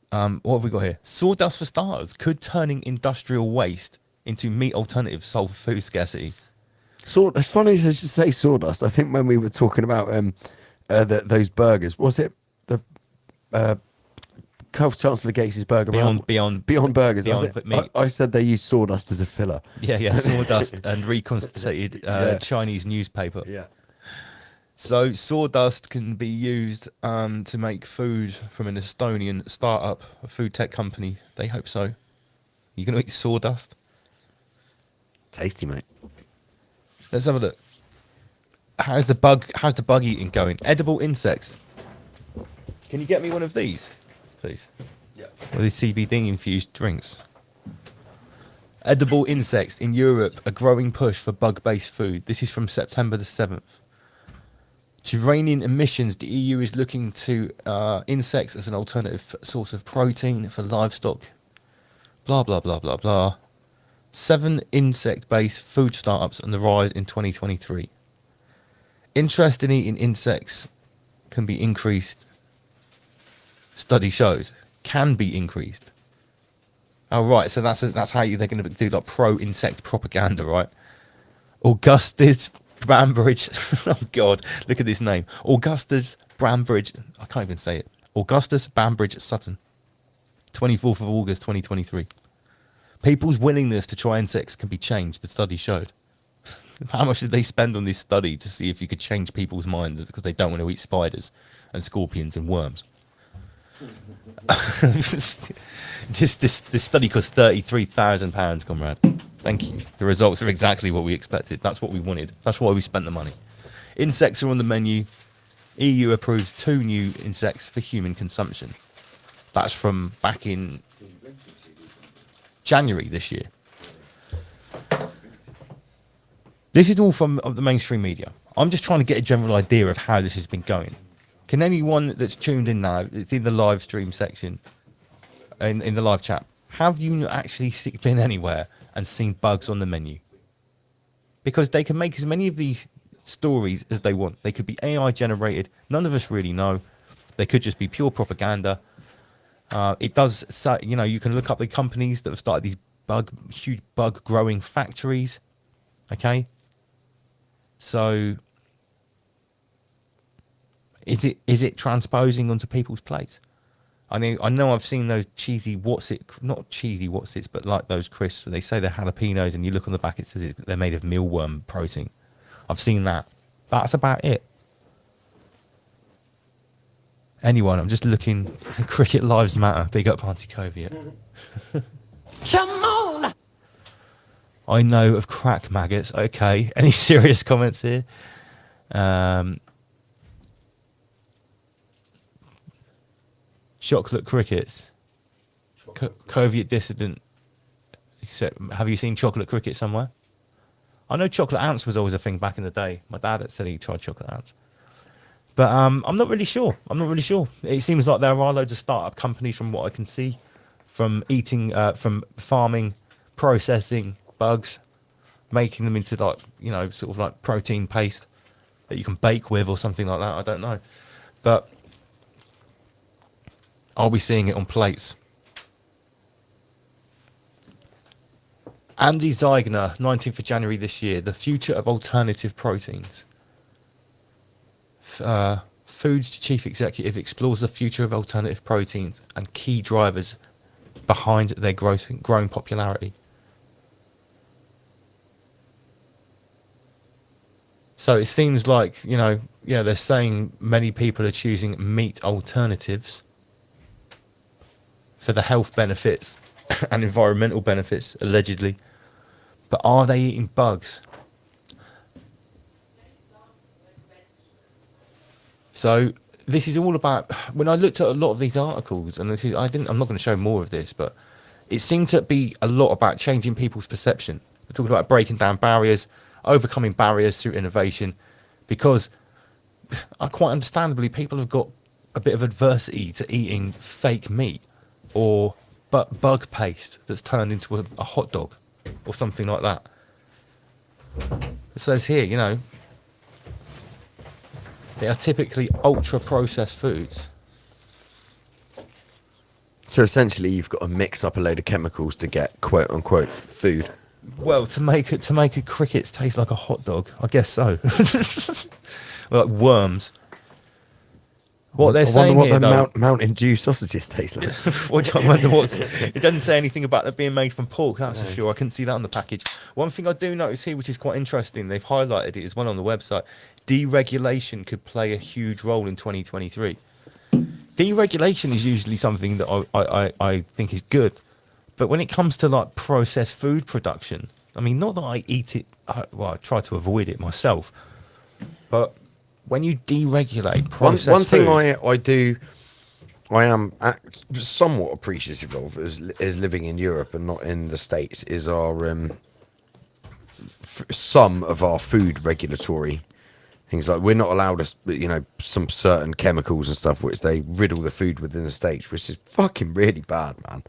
What have we got here? Sawdust for starters. Could turning industrial waste into meat alternatives solve food scarcity? It's funny you should say sawdust. I think when we were talking about those burgers, was it the Chancellor Gates's burger? Beyond Burgers. Beyond meat. I said they use sawdust as a filler. Yeah, sawdust and reconstituted Chinese newspaper. Yeah. So sawdust can be used to make food from an Estonian startup, a food tech company. They hope so. You gonna eat sawdust? Tasty, mate. Let's have a look. How's the bug eating going? Edible insects. Can you get me one of these, please? Yeah. Or these CBD infused drinks. Edible insects in Europe, a growing push for bug-based food. This is from September the 7th. To rein in emissions, the EU is looking to insects as an alternative source of protein for livestock. Blah, blah, blah, blah, blah. 7 insect-based food startups on the rise in 2023. Interest in eating insects can be increased. Study shows can be increased. Oh right, so that's how they're going to do like pro-insect propaganda, right? Augustus Brambridge. Oh God, look at this name. Augustus Brambridge. I can't even say it. Augustus Bambridge Sutton. 24th of August 2023. People's willingness to try insects can be changed, the study showed. How much did they spend on this study to see if you could change people's minds because they don't want to eat spiders and scorpions and worms? This study cost £33,000, comrade. Thank you. The results are exactly what we expected. That's what we wanted. That's why we spent the money. Insects are on the menu. EU approves 2 new insects for human consumption. That's from back in January this year. This is all from the mainstream media. I'm just trying to get a general idea of how this has been going. Can anyone that's tuned in now, it's in the live stream section, in the live chat, have you actually been anywhere and seen bugs on the menu? Because they can make as many of these stories as they want. They could be AI generated. None of us really know. They could just be pure propaganda. It does say, you know, you can look up the companies that have started these huge bug growing factories. Okay. So is it transposing onto people's plates? I know I've seen those not cheesy whatsits, but like those crisps. They say they're jalapenos, and you look on the back, it says they're made of mealworm protein. I've seen that. That's about it. Anyone, I'm just looking. Cricket Lives Matter. Big up Auntie Coviet. Come on! I know of crack maggots. Okay. Any serious comments here? Chocolate crickets. Coviet dissident. Have you seen chocolate cricket somewhere? I know chocolate ants was always a thing back in the day. My dad said he tried chocolate ants. But I'm not really sure. It seems like there are loads of startup companies from what I can see, from from farming, processing bugs, making them into like, you know, sort of like protein paste that you can bake with or something like that. I don't know. But I'll be seeing it on plates. Andy Zeigner, 19th of January this year, The Future of Alternative Proteins. Foods Chief Executive explores the future of alternative proteins and key drivers behind their growing popularity. So it seems like, you know, yeah, they're saying many people are choosing meat alternatives for the health benefits and environmental benefits, allegedly. But are they eating bugs? So this is all about, when I looked at a lot of these articles, and I'm not going to show more of this, but it seemed to be a lot about changing people's perception. We're talking about breaking down barriers, overcoming barriers through innovation, because quite understandably, people have got a bit of adversity to eating fake meat or bug paste that's turned into a hot dog or something like that. It says here, you know, they are typically ultra-processed foods. So essentially, you've got to mix up a load of chemicals to get quote-unquote food. Well, to make a crickets taste like a hot dog, I guess so. Like worms. What they're saying what here, though, Mountain Dew sausages taste like. I wonder it doesn't say anything about them being made from pork, that's for sure. I couldn't see that on the package. One thing I do notice here, which is quite interesting, they've highlighted it as well on the website. Deregulation could play a huge role in 2023. Deregulation is usually something that I think is good. But when it comes to like processed food production, I mean, not that I eat it, I try to avoid it myself. But when you deregulate processed one thing food, I do I am somewhat appreciative of as living in Europe and not in the States is our some of our food regulatory things. Like we're not allowed some certain chemicals and stuff which they riddle the food within the States, which is fucking really bad, man.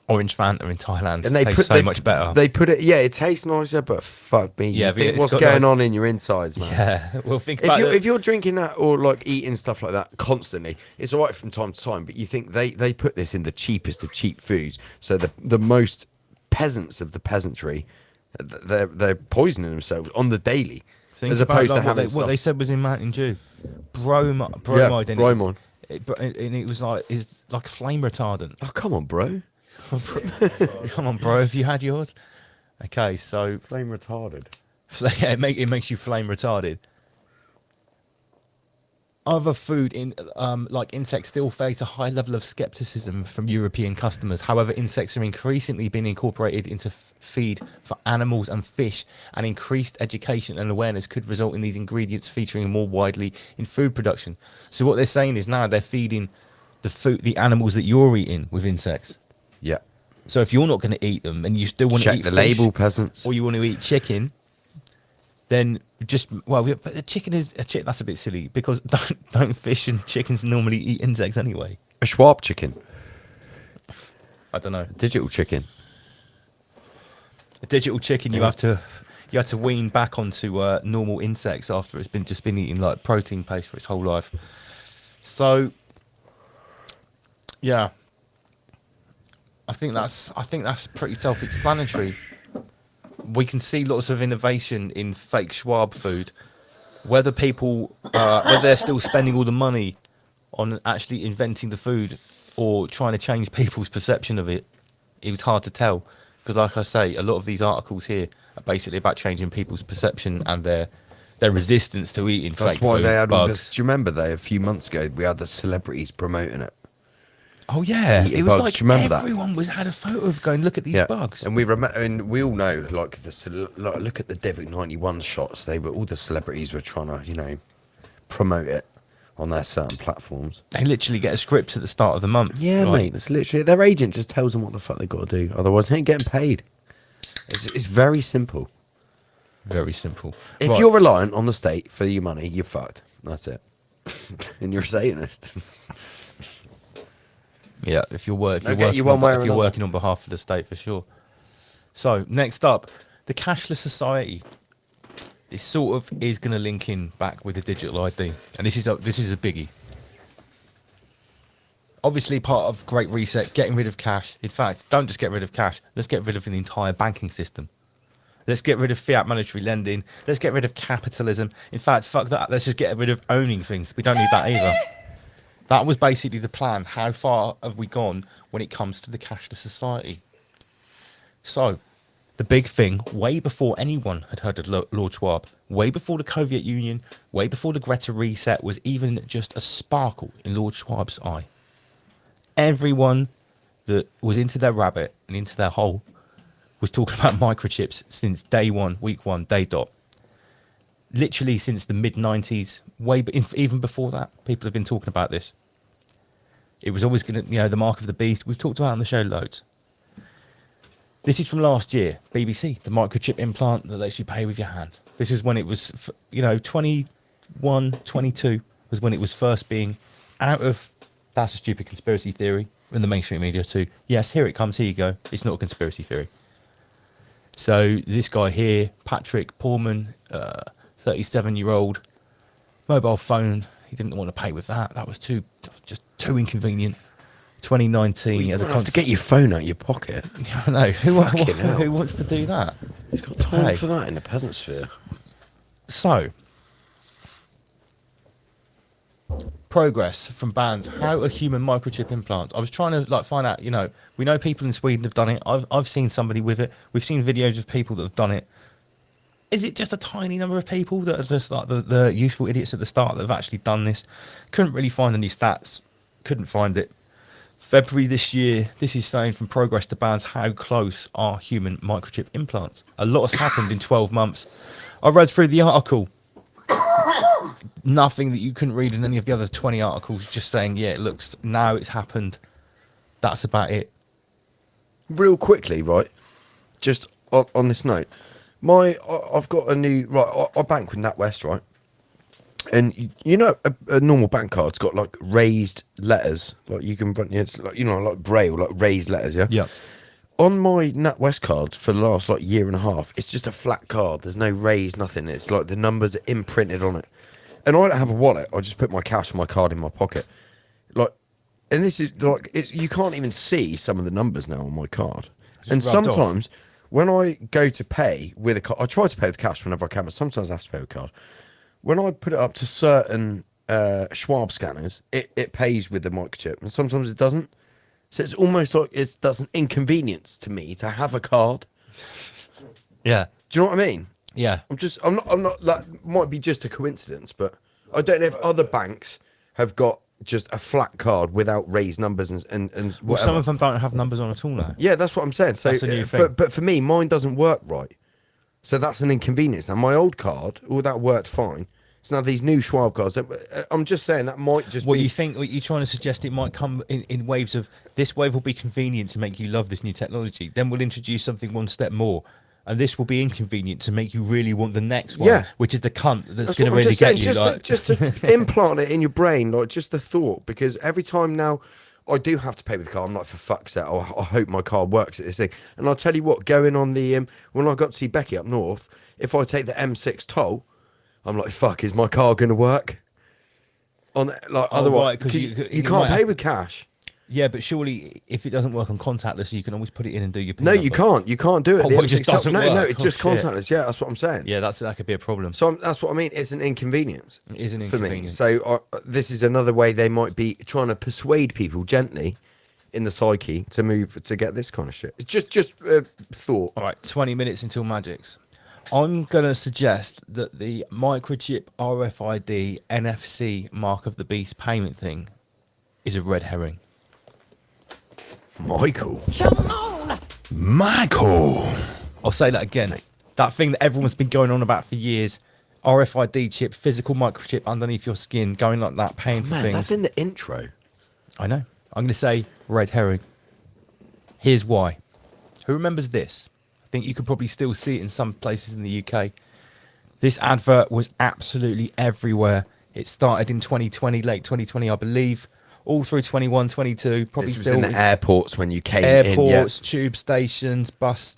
Orange Fanta in Thailand And they tastes so much better. They put it, it tastes nicer, but fuck me. Yeah, You think it's what's got going like- on in your insides, man? Yeah, well, think about If you're drinking that or like eating stuff like that constantly, it's all right from time to time. But you think they put this in the cheapest of cheap foods, so the most peasants of the peasantry, they're poisoning themselves on the daily, Think as about, opposed like, to having what they said was in Mountain Dew, bromide. Yeah, in bromide. and it was like it's like flame retardant. Oh come on, bro! Come on, bro. Have you had yours? Okay, so flame retarded. Yeah, it makes you flame retarded. Other food like insects still face a high level of skepticism from European customers. However, insects are increasingly being incorporated into feed for animals and fish, and increased education and awareness could result in these ingredients featuring more widely in food production. So what they're saying is now they're feeding the animals that you're eating with insects. Yeah. So if you're not going to eat them and you still want to Check eat the fish, label, peasants. or you want to eat chicken, then but the chicken is a chick. That's a bit silly because don't fish and chickens normally eat insects anyway. A Schwab chicken. I don't know. Digital chicken. A digital chicken, you have to wean back onto normal insects after it's been eating like protein paste for its whole life. So yeah, I think that's pretty self-explanatory. We can see lots of innovation in fake Schwab food. Whether people, whether they're still spending all the money on actually inventing the food or trying to change people's perception of it, it was hard to tell. Because like I say, a lot of these articles here are basically about changing people's perception and their resistance to eating That's fake why food. they had all bugs. this. Do you remember a few months ago we had the celebrities promoting it? Oh yeah, Eating it was bugs. like Do you remember that? everyone had a photo of going, look at these bugs. And we and we all know, like look at the Devil 91 shots. All the celebrities were trying to, promote it on their certain platforms. They literally get a script at the start of the month. Yeah, right? mate. That's literally their agent just tells them what the fuck they got to do. Otherwise, they ain't getting paid. It's very simple. Very simple. If Right. you're reliant on the state for your money, you're fucked. That's it. And you're a Satanist. Yeah, if you're They'll get you one way or another. working on behalf of the state, for sure. So next up, the cashless society. This sort of is going to link in back with the digital ID, and this is a biggie. Obviously, part of Great Reset, getting rid of cash. In fact, don't just get rid of cash. Let's get rid of the entire banking system. Let's get rid of fiat monetary lending. Let's get rid of capitalism. In fact, fuck that. Let's just get rid of owning things. We don't need that either. That was basically the plan. How far have we gone when it comes to the cashless society? So, the big thing, way before anyone had heard of Lord Schwab, way before the Soviet Union, way before the Greta Reset was even just a sparkle in Lord Schwab's eye. Everyone that was into their rabbit and into their hole was talking about microchips since day one, week one, day dot. Literally since the mid-90s, even before that, people have been talking about this. It was always going to, the mark of the beast. We've talked about it on the show loads. This is from last year, BBC, the microchip implant that lets you pay with your hand. This is when it was, 21, 22 was when it was first being out of, that's a stupid conspiracy theory, in the mainstream media to, yes, here it comes, here you go. It's not a conspiracy theory. So this guy here, Patrick Pullman, 37-year-old, mobile phone. He didn't want to pay with that. That was just too inconvenient. 2019. You have to get your phone out of your pocket. Yeah, I know. Fucking hell. Who wants to do that? Who's got time for that in the peasant sphere? So, progress from bands. How are human microchip implants? I was trying to find out. We know people in Sweden have done it. I've seen somebody with it. We've seen videos of people that have done it. Is it just a tiny number of people that are just like the useful idiots at the start that have actually done this? Couldn't really find any stats. Couldn't find it. February this year, this is saying from progress to bands, how close are human microchip implants? A lot has happened in 12 months. I read through the article. nothing that you couldn't read in any of the other 20 articles, just saying, yeah, it looks, now it's happened. That's about it. Real quickly, right? Just on this note, I've got a new, right, I bank with NatWest, right? And you know, a normal bank card's got like raised letters, like you can run, it's like, you know, like braille, like raised letters, yeah. Yeah. On my NatWest card for the last like year and a half, it's just a flat card. There's no raised, nothing. It's like the numbers are imprinted on it. And I don't have a wallet. I just put my cash and my card in my pocket. Like, and this is like, you can't even see some of the numbers now on my card. And sometimes when I go to pay with a card, I try to pay with cash whenever I can, but sometimes I have to pay with card. When I put it up to certain Schwab scanners, it pays with the microchip, and sometimes it doesn't. So it's almost like that's an inconvenience to me to have a card. Yeah. Do you know what I mean? Yeah. I'm not, that might be just a coincidence, but I don't know if other banks have got just a flat card without raised numbers and whatever. Well, some of them don't have numbers on at all now. Yeah, that's what I'm saying. So, That's a new thing. but for me, mine doesn't work right. So that's an inconvenience. Now, my old card, all that worked fine. So now these new Schwab cards, I'm just saying that might just What be... you think, what you're trying to suggest, it might come in waves of, this wave will be convenient to make you love this new technology. Then we'll introduce something one step more. And this will be inconvenient to make you really want the next one, Yeah. which is the cunt that's what going to I'm really just get saying, you. just to implant it in your brain, like just the thought, because every time now I do have to pay with the card, I'm like, for fuck's sake, I hope my card works at this thing. And I'll tell you what, going on the, when I got to see Becky up north, if I take the M6 toll, I'm like, fuck, is my card going to work? Otherwise, right, you can't pay with cash. Yeah, but surely if it doesn't work on contactless, you can always put it in and do your PIN No, number. you can't. You can't do it. Oh, The what, it just M6 toll- doesn't no, work? no, it's Oh, just shit. contactless. Yeah, that's what I'm saying. Yeah, that could be a problem. So that's what I mean. It's an inconvenience. It is an for me. inconvenience. So this is another way they might be trying to persuade people gently in the psyche to move to get this kind of shit. It's just thought. All right, 20 minutes until Magic's. I'm going to suggest that the microchip RFID NFC mark of the beast payment thing is a red herring. Michael. Michael. I'll say that again. That thing that everyone's been going on about for years. RFID chip, physical microchip underneath your skin, going like that, paying for Man, things. that's in the intro. I know. I'm going to say red herring. Here's why. Who remembers this? I think you could probably still see it in some places in the UK. This advert was absolutely everywhere. It started in 2020, late 2020, I believe, all through 21, 22. Probably This was still in the airports when you came airports, in. tube stations, bus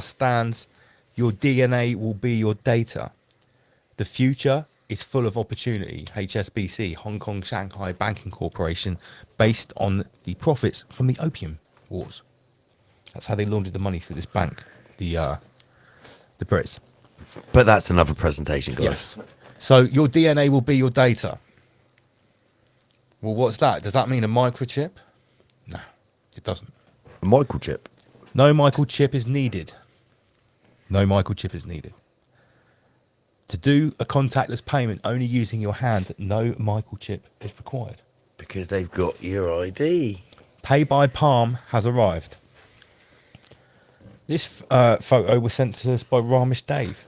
stands. Your DNA will be your data. The future is full of opportunity. HSBC, Hong Kong Shanghai Banking Corporation, based on the profits from the opium wars. That's how they laundered the money through this bank, the Brits. But that's another presentation, guys. Yes. So your DNA will be your data. Well, what's that? Does that mean a microchip? No, it doesn't. A microchip? No microchip is needed. No microchip is needed. To do a contactless payment only using your hand, no microchip is required. Because they've got your ID. Pay by palm has arrived. This photo was sent to us by Ramesh Dave.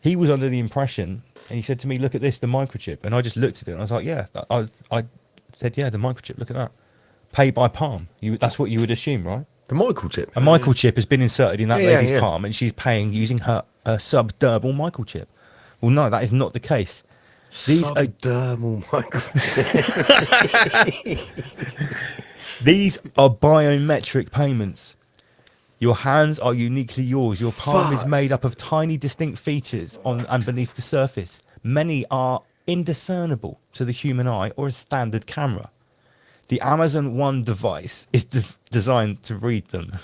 He was under the impression, and he said to me, look at this, the microchip. And I just looked at it and I was like, yeah. I said, yeah, the microchip, look at that. Pay by palm. That's what you would assume, right? The microchip? A microchip has been inserted in that Yeah, lady's yeah. palm and she's paying using her subdermal microchip. Well, no, that is not the case. Subdermal These are biometric payments. Your hands are uniquely yours. Your palm is made up of tiny distinct features on and beneath the surface. Many are indiscernible to the human eye or a standard camera. The Amazon One device is designed to read them.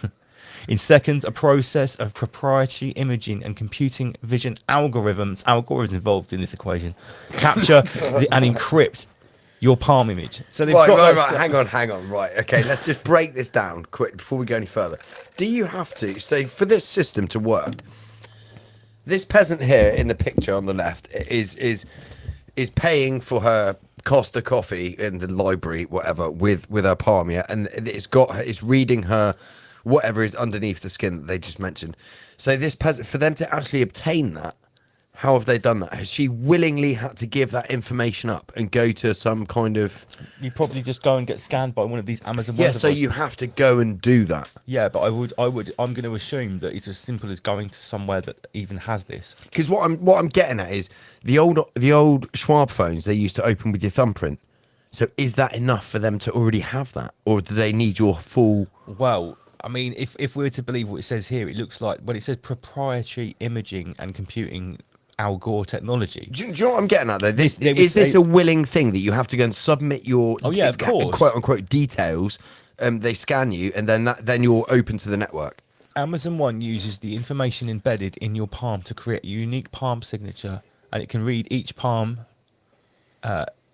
In seconds, a process of proprietary imaging and computing vision algorithms involved in this equation, capture and encrypt your palm image. So they've got Hang on. Right. Okay, let's just break this down quick before we go any further. Do you have to, so for this system to work, this peasant here in the picture on the left is paying for her Costa coffee in the library, whatever, with her palm, yeah, and it's reading her whatever is underneath the skin that they just mentioned. So this peasant, for them to actually obtain that, How have they done that? Has she willingly had to give that information up and go to some kind of... You probably just go and get scanned by one of these Amazon Yeah, One so devices. you have to go and do that. Yeah, but I'm going to assume that it's as simple as going to somewhere that even has this. Because what I'm getting at is the old Schwab phones they used to open with your thumbprint. So is that enough for them to already have that, or do they need your full? Well, I mean, if we were to believe what it says here, it looks like when it says proprietary imaging and computing Al Gore technology. Do you know what I'm getting at though? Is this a willing thing that you have to go and submit your of course, quote unquote details? They scan you, and then you're open to the network. Amazon One uses the information embedded in your palm to create a unique palm signature, and it can read each palm,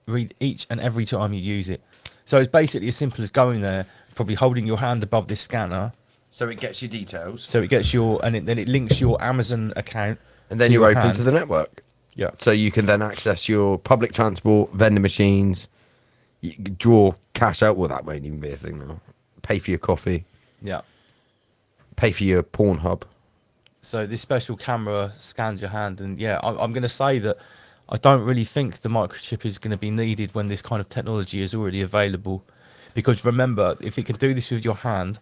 read each and every time you use it. So it's basically as simple as going there, probably holding your hand above this scanner. So it gets your details. So it gets your, then it links your Amazon account. And then you're open to the network. Yeah. So you can then access your public transport, vending machines, you can draw cash out. Well, that won't even be a thing now. Pay for your coffee. Yeah. Pay for your Pornhub. So this special camera scans your hand, and yeah, I'm going to say that I don't really think the microchip is going to be needed when this kind of technology is already available. Because remember, if it can do this with your hand,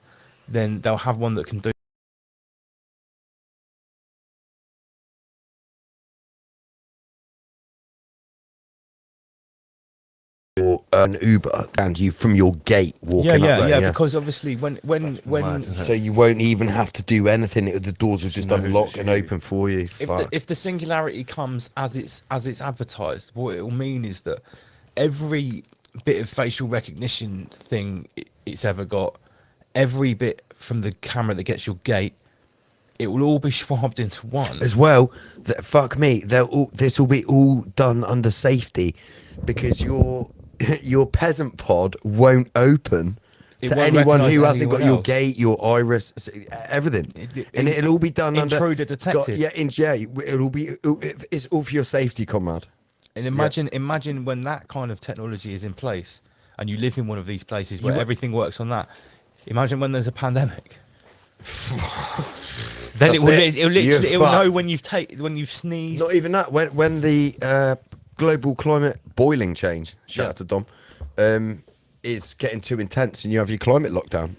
then they'll have one that can do or an Uber and you from your gate walking up there. Yeah, because obviously when so you won't even have to do anything. The doors will just unlock and open for you. If the singularity comes as it's advertised, what it will mean is that every bit of facial recognition thing it's ever got, every bit from the camera that gets your gate, it will all be swabbed into one. As well, fuck me, this will be all done under safety, because your peasant pod won't open to anyone who hasn't got your gate, your iris, everything, and it'll all be done intruder detected. It'll be. It's all for your safety, comrade. And imagine when that kind of technology is in place, and you live in one of these places where everything works on that. Imagine when there's a pandemic. Then it will know when you've sneezed. Not even that. When the global climate boiling change, shout out to Dom, is getting too intense, and you have your climate lockdown.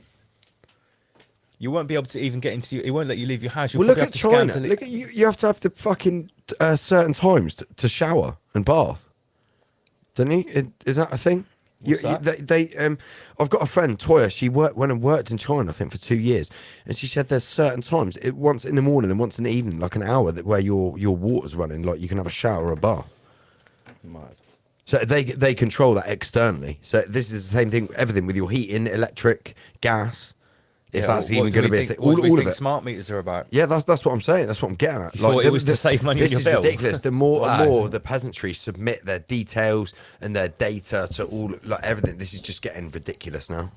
You won't be able to even get into. It won't let you leave your house. Well, look at China. Look at you. You have to have the fucking certain times to shower and bath, don't you? Is that a thing? I've got a friend, Toya. She went and worked in China, I think, for 2 years, and she said there's certain times, once in the morning and once in the evening, like an hour, where your water's running, like you can have a shower or a bath. Mad. So they control that externally. So this is the same thing, everything with your heating, electric, gas. If that's even going to be a thing, all of it. Smart meters are about. Yeah, that's what I'm saying. That's what I'm getting at. You thought it was to save money on your bill. This is ridiculous. The more and more the peasantry submit their details and their data to all, like everything. This is just getting ridiculous now.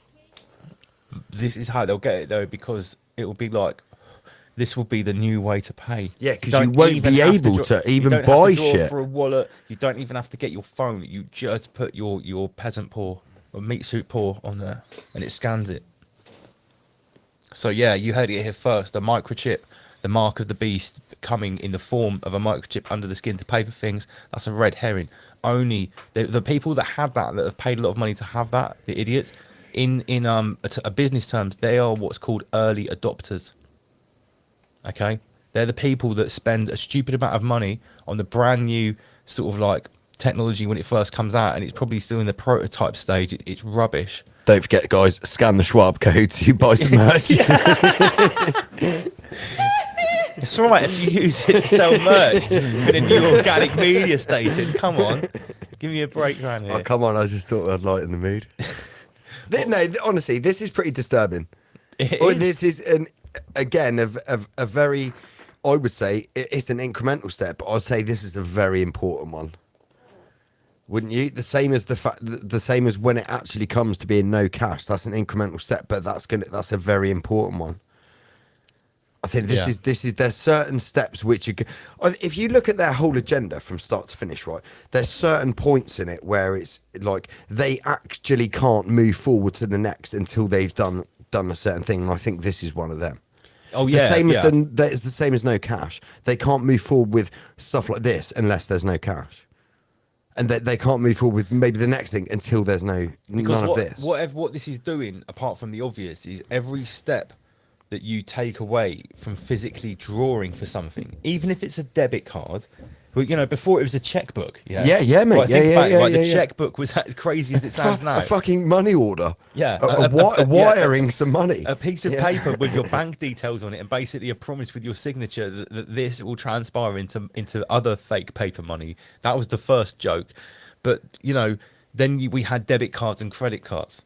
This is how they'll get it though, because it will be like, this will be the new way to pay. Yeah, because you won't be able to even buy shit for a wallet. You don't even have to get your phone. You just put your peasant paw or meat suit paw on there, and it scans it. So yeah, you heard it here first. The microchip, the mark of the beast, coming in the form of a microchip under the skin to pay for things. That's a red herring. Only the people that have that have paid a lot of money to have that. The idiots, in a business terms, they are what's called early adopters. Okay, they're the people that spend a stupid amount of money on the brand new sort of like technology when it first comes out, and it's probably still in the prototype stage. It's rubbish. Don't forget, guys, scan the Schwab code to buy some merch. It's all right if you use it to sell merch for the new organic media station. Come on, give me a break around here. Oh, come on, I just thought I'd lighten the mood. No, honestly, this is pretty disturbing. This is again a very, I would say it's an incremental step, but I'd say this is a very important one. Wouldn't you? The same as when it actually comes to being no cash. That's an incremental step, but that's a very important one. I think this is there's certain steps which if you look at their whole agenda from start to finish, right? There's certain points in it where it's like they actually can't move forward to the next until they've done a certain thing, and I think this is one of them. Oh, yeah, the same yeah. as it's the same as no cash. They can't move forward with stuff like this unless there's no cash, and they can't move forward with maybe the next thing until there's none of this. What this is doing, apart from the obvious, is every step that you take away from physically drawing for something, even if it's a debit card. Well, you know, before it was a checkbook. Yeah, mate. Well, the checkbook was as crazy as it sounds now. A fucking money order. Yeah, wiring some money. A piece of paper with your bank details on it, and basically a promise with your signature that this will transpire into other fake paper money. That was the first joke. But you know, then we had debit cards and credit cards.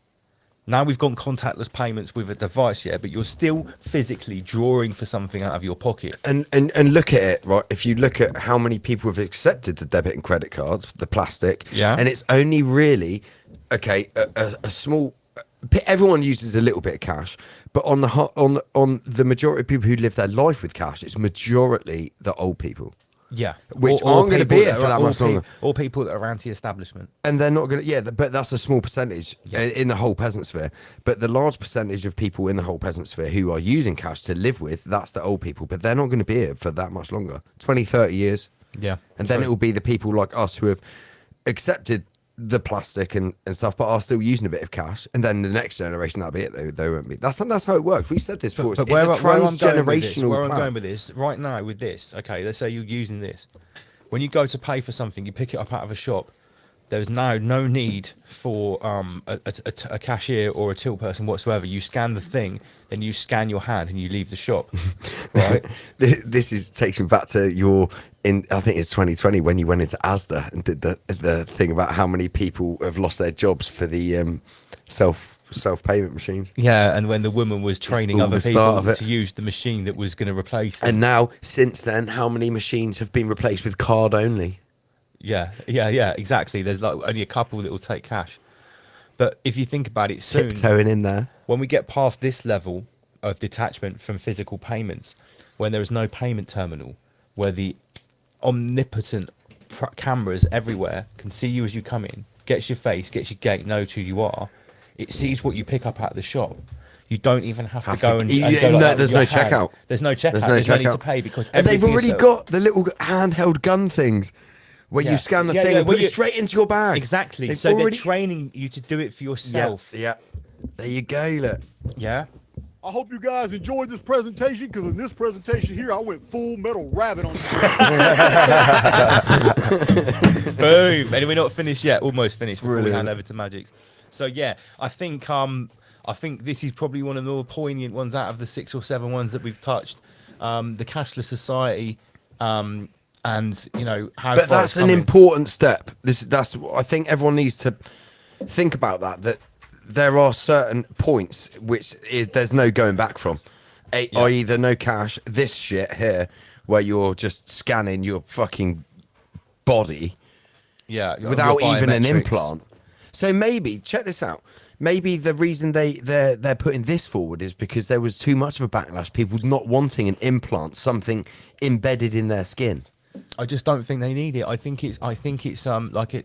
Now we've gone contactless payments with a device, but you're still physically drawing for something out of your pocket. And look at it, right? If you look at how many people have accepted the debit and credit cards, the plastic, and it's only really, a small. Everyone uses a little bit of cash, but on the majority of people who live their life with cash, it's majority the old people. Yeah, which aren't going to be here for that much longer. Or people that are anti-establishment. And they're not going to, but that's a small percentage in the whole peasant sphere. But the large percentage of people in the whole peasant sphere who are using cash to live with, that's the old people. But they're not going to be here for that much longer, 20, 30 years. Yeah. And then it will be the people like us who have accepted the plastic and stuff, but are still using a bit of cash. And then the next generation, that'll be it. They won't be. That's how it works. We said this before. But where I'm going with this right now with this, okay, let's say you're using this. When you go to pay for something, you pick it up out of a shop. There's now no need for a cashier or a till person whatsoever. You scan the thing, then you scan your hand and you leave the shop. Right? This takes me back to I think it's 2020 when you went into Asda and did the thing about how many people have lost their jobs for the self-payment machines. Yeah, and when the woman was training other people to use the machine that was going to replace them. And now, since then, how many machines have been replaced with card only? Yeah, exactly. There's like only a couple that will take cash. But if you think about it soon, tiptoeing in there, when we get past this level of detachment from physical payments, when there is no payment terminal, where the omnipotent cameras everywhere can see you as you come in, gets your face, gets your gate, knows who you are, it sees what you pick up at the shop. You don't even have to go and go like there's no checkout. There's no checkout. There's no need to pay because they've already got the little handheld gun things. Where you scan the thing and put it straight into your bag. Exactly. They're training you to do it for yourself. Yeah. There you go, look. Yeah. I hope you guys enjoyed this presentation, because in this presentation here, I went full metal rabbit on Boom. And we're not finished yet. Almost finished before we hand over to Magix. So yeah, I think this is probably one of the more poignant ones out of the 6 or 7 ones that we've touched. The cashless society. And you know how. But that's an important step. I think everyone needs to think about that there are certain points which there's no going back from. I.e. the no cash, this shit here, where you're just scanning your fucking body, without even an implant. So maybe check this out. Maybe the reason they're putting this forward is because there was too much of a backlash. People not wanting an implant, something embedded in their skin. I just don't think they need it. I think it's like it's an like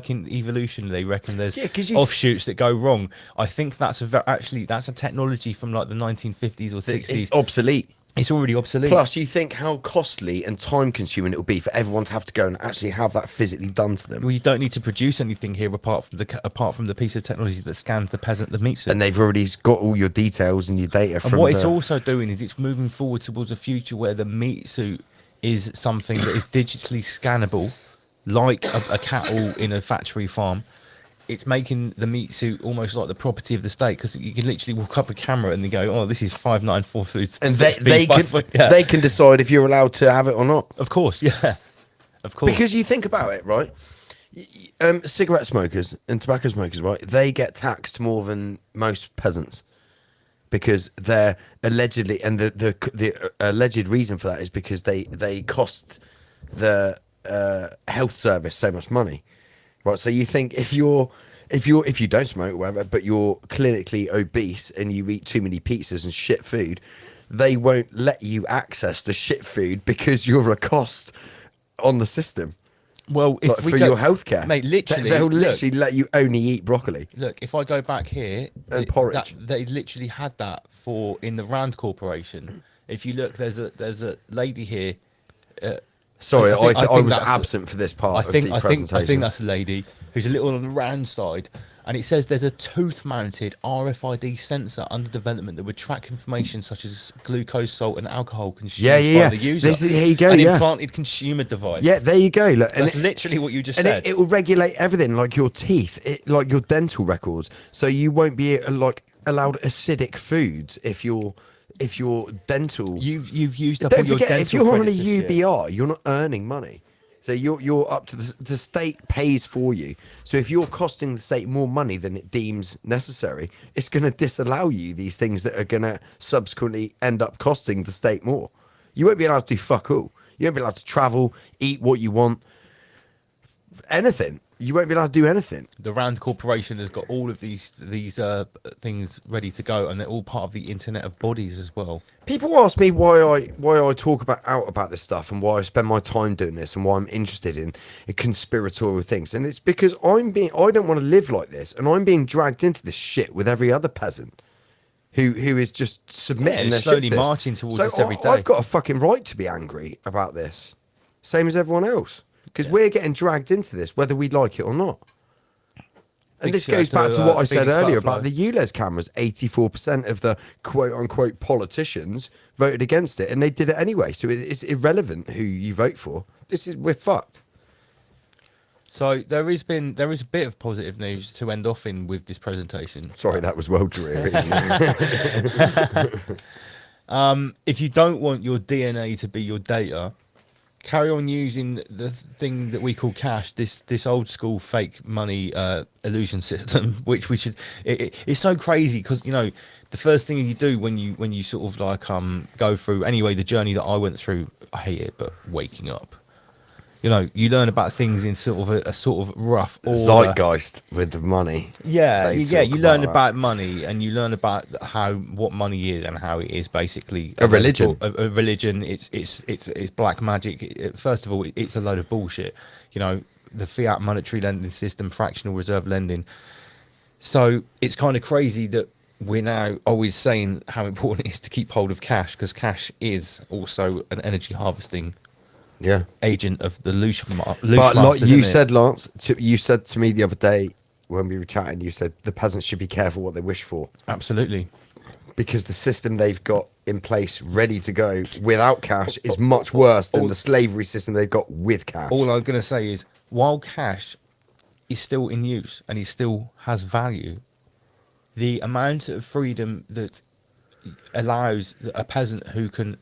in evolution they reckon there's offshoots that go wrong. I think that's a technology from like the 1950s or 60s. It's obsolete. It's already obsolete. Plus, you think how costly and time consuming it will be for everyone to have to go and actually have that physically done to them. Well, you don't need to produce anything here apart from the piece of technology that scans the meat suit. And they've already got all your details and your data. And what it's also doing is it's moving forward towards a future where the meat suit is something that is digitally scannable, like a cattle in a factory farm. It's making the meat suit almost like the property of the state, because you can literally walk up a camera and they go, "Oh, this is 594 foods," and they can decide if you're allowed to have it or not. Of course, yeah, of course. Because you think about it, right? Cigarette smokers and tobacco smokers, right? They get taxed more than most peasants. Because they're allegedly, and the alleged reason for that is because they cost the health service so much money, right? So you think if you don't smoke or whatever, but you're clinically obese and you eat too many pizzas and shit food, they won't let you access the shit food because you're a cost on the system. Well, if like, we for go, your healthcare, mate, literally, they'll literally let you only eat broccoli. Look, if I go back here, and porridge. they literally had that in the Rand Corporation. If you look, there's a lady here. Sorry, I think was that's absent for this part I think, of the I presentation. think that's a lady who's a little on the round side, and it says there's a tooth-mounted RFID sensor under development that would track information such as glucose, salt, and alcohol consumed by the user. Here you go. An Yeah. implanted consumer device. Yeah, there you go. Look, That's literally what you just and said. it will regulate everything, like your teeth, like your dental records. So you won't be allowed acidic foods if you're dental. You've used up Don't all your forget, dental if you're on a credits this year. UBR, you're not earning money. So you're up to the state pays for you. So if you're costing the state more money than it deems necessary, it's going to disallow you these things that are going to subsequently end up costing the state more. You won't be allowed to do fuck all. You won't be allowed to travel, eat what you want, anything. You won't be allowed to do anything. The Rand Corporation has got all of these things ready to go, and they're all part of the Internet of Bodies as well. People ask me why I talk about this stuff and why I spend my time doing this and why I'm interested in conspiratorial things. And it's because I don't want to live like this, and I'm being dragged into this shit with every other peasant who is just submitting their slowly shit to this. marching towards So this every day. I've got a fucking right to be angry about this, same as everyone else, because we're getting dragged into this whether we like it or not. And Big this shout goes to, back to what I said Phoenix earlier Butterfly. about the ULEZ cameras. 84% of the quote-unquote politicians voted against it, and they did it anyway. So it's irrelevant who you vote for. We're fucked. So there is a bit of positive news to end off in with this presentation. Sorry, that was well dreary. If you don't want your DNA to be your data, carry on using the thing that we call cash, this old school fake money illusion system, which we should. It's so crazy because the first thing you do when you sort of like go through anyway the journey that I went through. I hate it, but waking up. You learn about things in sort of a sort of rough order. Zeitgeist with the money. Yeah, They yeah. talk You learn that. about money, and you learn about what money is and how it is basically A religion. A religion. It's black magic. First of all, it's a load of bullshit. The fiat monetary lending system, fractional reserve lending. So it's kind of crazy that we're now always saying how important it is to keep hold of cash, because cash is also an energy harvesting agent of the loose But like masters, you isn't it? said, Lance, you said to me the other day when we were chatting, you said the peasants should be careful what they wish for. Absolutely. Because the system they've got in place ready to go without cash is much worse than the slavery system they've got with cash. All I'm going to say is, while cash is still in use and it still has value, the amount of freedom that allows a peasant who can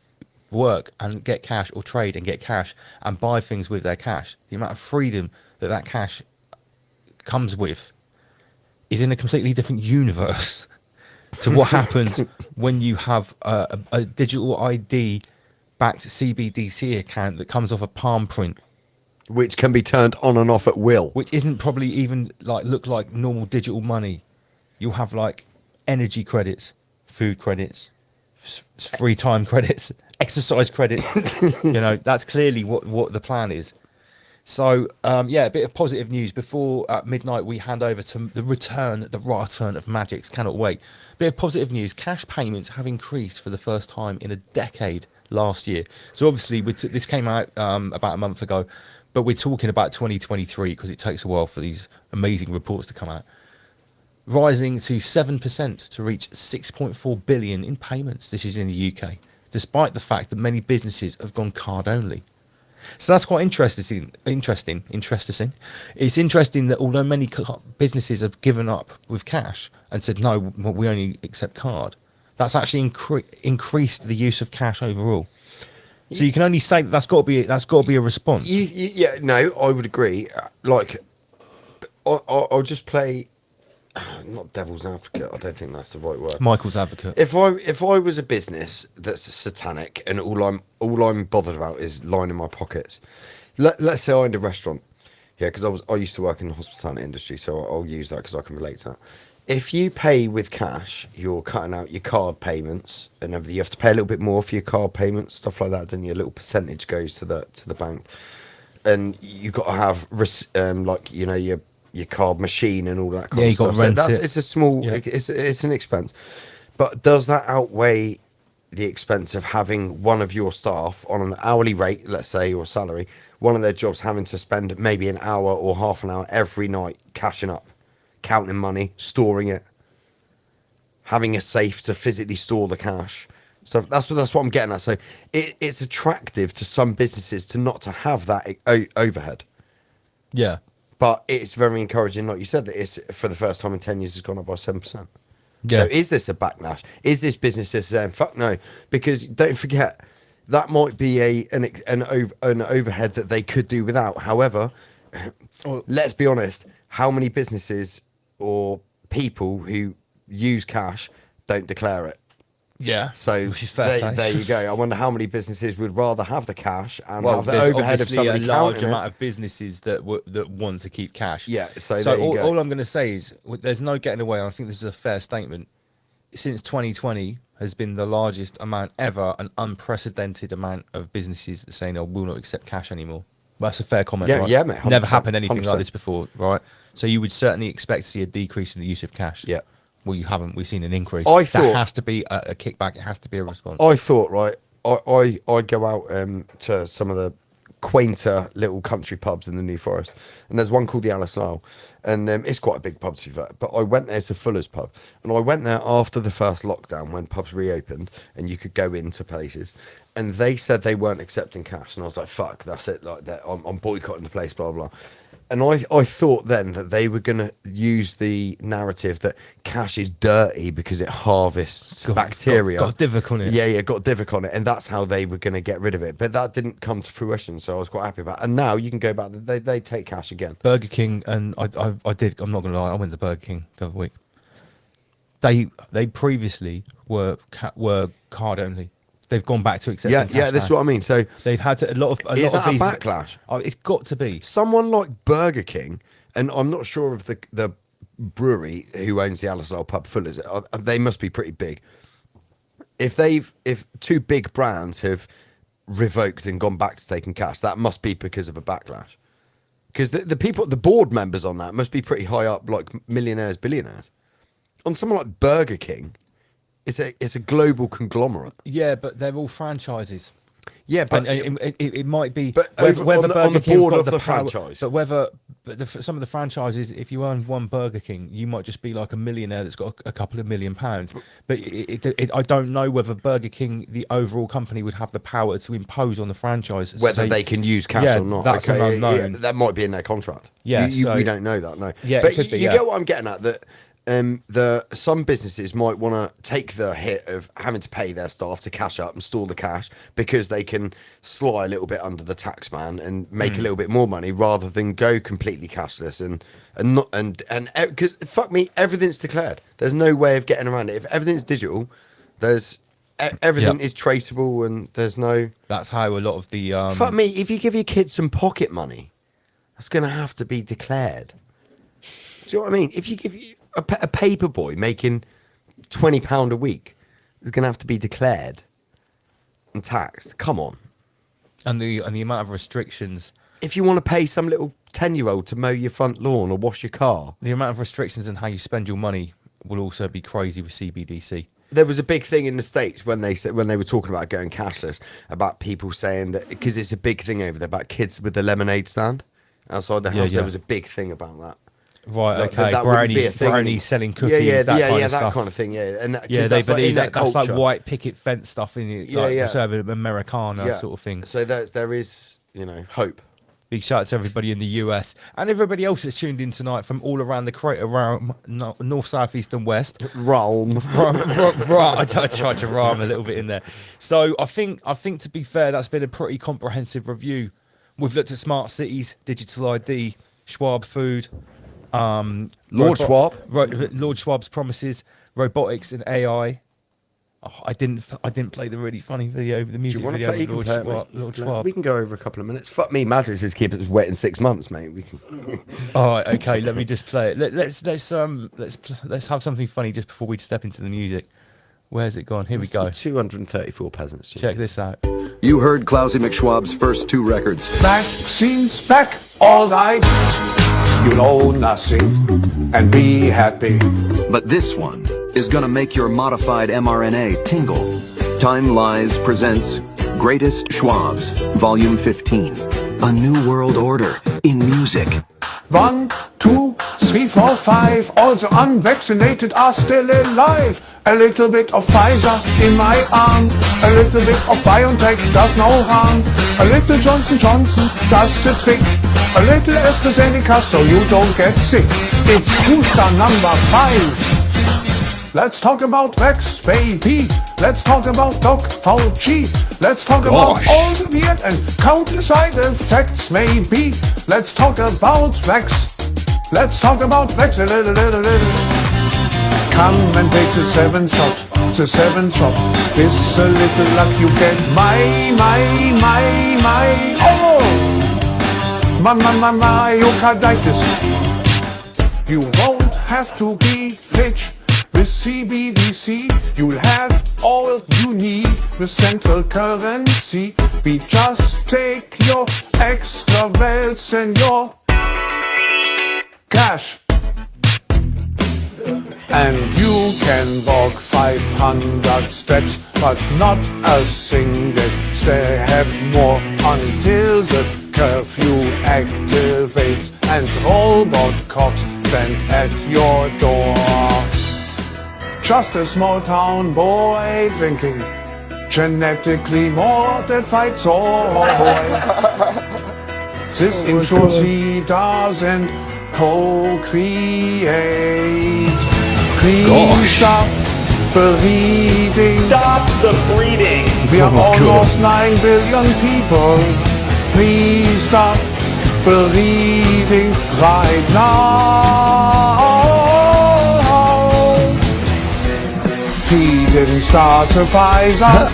work and get cash, or trade and get cash and buy things with their cash, the amount of freedom that cash comes with is in a completely different universe to what happens when you have a digital ID backed CBDC account that comes off a palm print, which can be turned on and off at will, which isn't probably even look like normal digital money. You'll have like energy credits, food credits, free time credits, exercise credits. That's clearly what the plan is. So a bit of positive news before at midnight we hand over to the return of Magix. Cannot wait. Bit of positive news: cash payments have increased for the first time in a decade last year. So obviously this came out about a month ago, but we're talking about 2023 because it takes a while for these amazing reports to come out. Rising to 7% to reach 6.4 billion in payments. This is in the UK, despite the fact that many businesses have gone card only. So that's quite interesting. It's interesting that although many businesses have given up with cash and said, no, we only accept card, that's actually increased the use of cash overall. So you can only say that's got to be a response. No, I would agree. I'll just play, not devil's advocate. I don't think that's the right word. Michael's advocate. If I was a business that's satanic and all I'm bothered about is lining my pockets, let's say I owned a restaurant, because I used to work in the hospitality industry, so I'll use that because I can relate to that. If you pay with cash, you're cutting out your card payments and everything. You have to pay a little bit more for your card payments, stuff like that. Then your little percentage goes to the bank. and you got to have like your card machine and all that kind Yeah, of you got stuff. to rent it. It's a small, Yeah. it's an expense, but does that outweigh the expense of having one of your staff on an hourly rate, let's say, or salary, one of their jobs having to spend maybe an hour or half an hour every night cashing up, counting money, storing it, having a safe to physically store the cash? So that's what I'm getting at. So it's attractive to some businesses to not to have that overhead. Yeah. But it's very encouraging, like you said, that it's for the first time in 10 years has gone up by 7%. Yeah. So is this a backlash? Is this business just saying, fuck no? Because don't forget, that might be an overhead that they could do without. However, let's be honest, how many businesses or people who use cash don't declare it? Yeah. So Which is fair play. there you go. I wonder how many businesses would rather have the cash and Well, have the there's overhead of obviously somebody a large counting amount it. of businesses that want to keep cash. Yeah, so so there you go. all I'm going to say is there's no getting away. I think this is a fair statement. Since 2020 has been the largest amount ever, an unprecedented amount of businesses that saying, "I will not accept cash anymore." Well, that's a fair comment, Yeah, right? yeah, mate, Never 100%, happened anything 100%. like this before, right? So you would certainly expect to see a decrease in the use of cash. Yeah. Well, you haven't. We've seen an increase. I That thought- has to be a kickback. It has to be a response. I thought, right, I'd go out to some of the quainter little country pubs in the New Forest, and there's one called the Alice Lyle, and it's quite a big pub to be fair. But I went there, it's a Fuller's pub, and I went there after the first lockdown when pubs reopened and you could go into places, and they said they weren't accepting cash, and I was like, fuck, that's it, like that, I'm boycotting the place, blah blah. And I thought then that they were going to use the narrative that cash is dirty because it harvests bacteria. Got Divock on it. Yeah, got Divock on it. And that's how they were going to get rid of it. But that didn't come to fruition. So I was quite happy about it. And now you can go back. They take cash again. Burger King, and I did. I'm not gonna lie. I went to Burger King the other week. They previously were card only. They've gone back to accepting cash. Yeah, that's now. what I mean. So they've had to, a lot of is that a these backlash? Oh, it's got to be. Someone like Burger King, and I'm not sure of the brewery who owns the Alice Lyle pub Fuller's. They must be pretty big. If two big brands have revoked and gone back to taking cash, that must be because of a backlash. Because the people, the board members on that must be pretty high up, like millionaires, billionaires. On someone like Burger King, it's a global conglomerate. Yeah, but they're all franchises. Yeah, but and it might be. But whether on the Burger King board got of the power- franchise. But some of the franchises, if you own one Burger King, you might just be like a millionaire that's got a couple of £1 million. But I don't know whether Burger King, the overall company, would have the power to impose on the franchise whether they can use cash or not. That's an unknown. That might be in their contract. Yeah, we don't know that. No. Yeah, but it could be, you yeah. get what I'm getting at. That some businesses might want to take the hit of having to pay their staff to cash up and store the cash because they can sly a little bit under the tax man and make a little bit more money rather than go completely cashless and because fuck me, everything's declared. There's no way of getting around it. If everything's digital, there's everything is traceable and there's no. That's how a lot of the Fuck me, if you give your kids some pocket money, that's going to have to be declared. Do you know what I mean? If you give a paper boy making £20 a week, is going to have to be declared and taxed. Come on. and the amount of restrictions. If you want to pay some little 10-year-old to mow your front lawn or wash your car, The amount of restrictions and how you spend your money will also be crazy with CBDC. there was a big thing in the States when they were talking about going cashless, about people saying that because it's a big thing over there about kids with the lemonade stand outside the house. Yeah. There was a big thing about that. Right, Like, okay. that wouldn't be a thing Brownies anymore. selling cookies, that kind of thing. Yeah, and Yeah, they believe that that's like culture. white picket fence stuff in it, like preservative Americana sort of thing. So there is, hope. Big shout out to everybody in the US and everybody else that's tuned in tonight from all around the creator realm, north, south, east, and west. Realm. I tried to rhyme a little bit in there. So I think to be fair, that's been a pretty comprehensive review. We've looked at smart cities, digital ID, Schwab food, Lord Schwab's promises, robotics and AI. Oh, I didn't play the really funny video, the music video with Lord Schwab. We can go over a couple of minutes. Fuck me, mattresses keep us wet in 6 months, mate. We can. All right, okay. Let me just play it. Let's have something funny just before we step into the music. Where's it gone? Here we go. 234 peasants. Check this out. You heard Klausy McSchwab's first 2 records. Vaccines back, all right. You know nothing and be happy. But this one is gonna make your modified mRNA tingle. Time Lies presents Greatest Schwabs, Volume 15. A New World Order in music. 1, 2, 3, 4, 5. All the unvaccinated are still alive. A little bit of Pfizer in my arm. A little bit of BioNTech does no harm. A little Johnson Johnson does the trick. A little AstraZeneca so you don't get sick. It's booster number 5. Let's talk about Vax, baby. Let's talk about Doc Fauci. Let's talk about all the weird and countless side effects, maybe. Let's talk about Vax. Let's talk about Vax a little. Come and take the 7th shot. The 7th shot. It's a little luck you get. Myocarditis. You won't have to be rich. With CBDC, you'll have all you need with central currency. We just take your extra wealth and your cash. And you can walk 500 steps, but not a single step more until the curfew activates and robot cops stand at your door. Just a small town boy drinking genetically modified soy. This ensures he doesn't procreate. Please stop breeding. Stop the breeding. We are almost 9 billion people. Please stop breeding right now. We didn't start a Pfizer.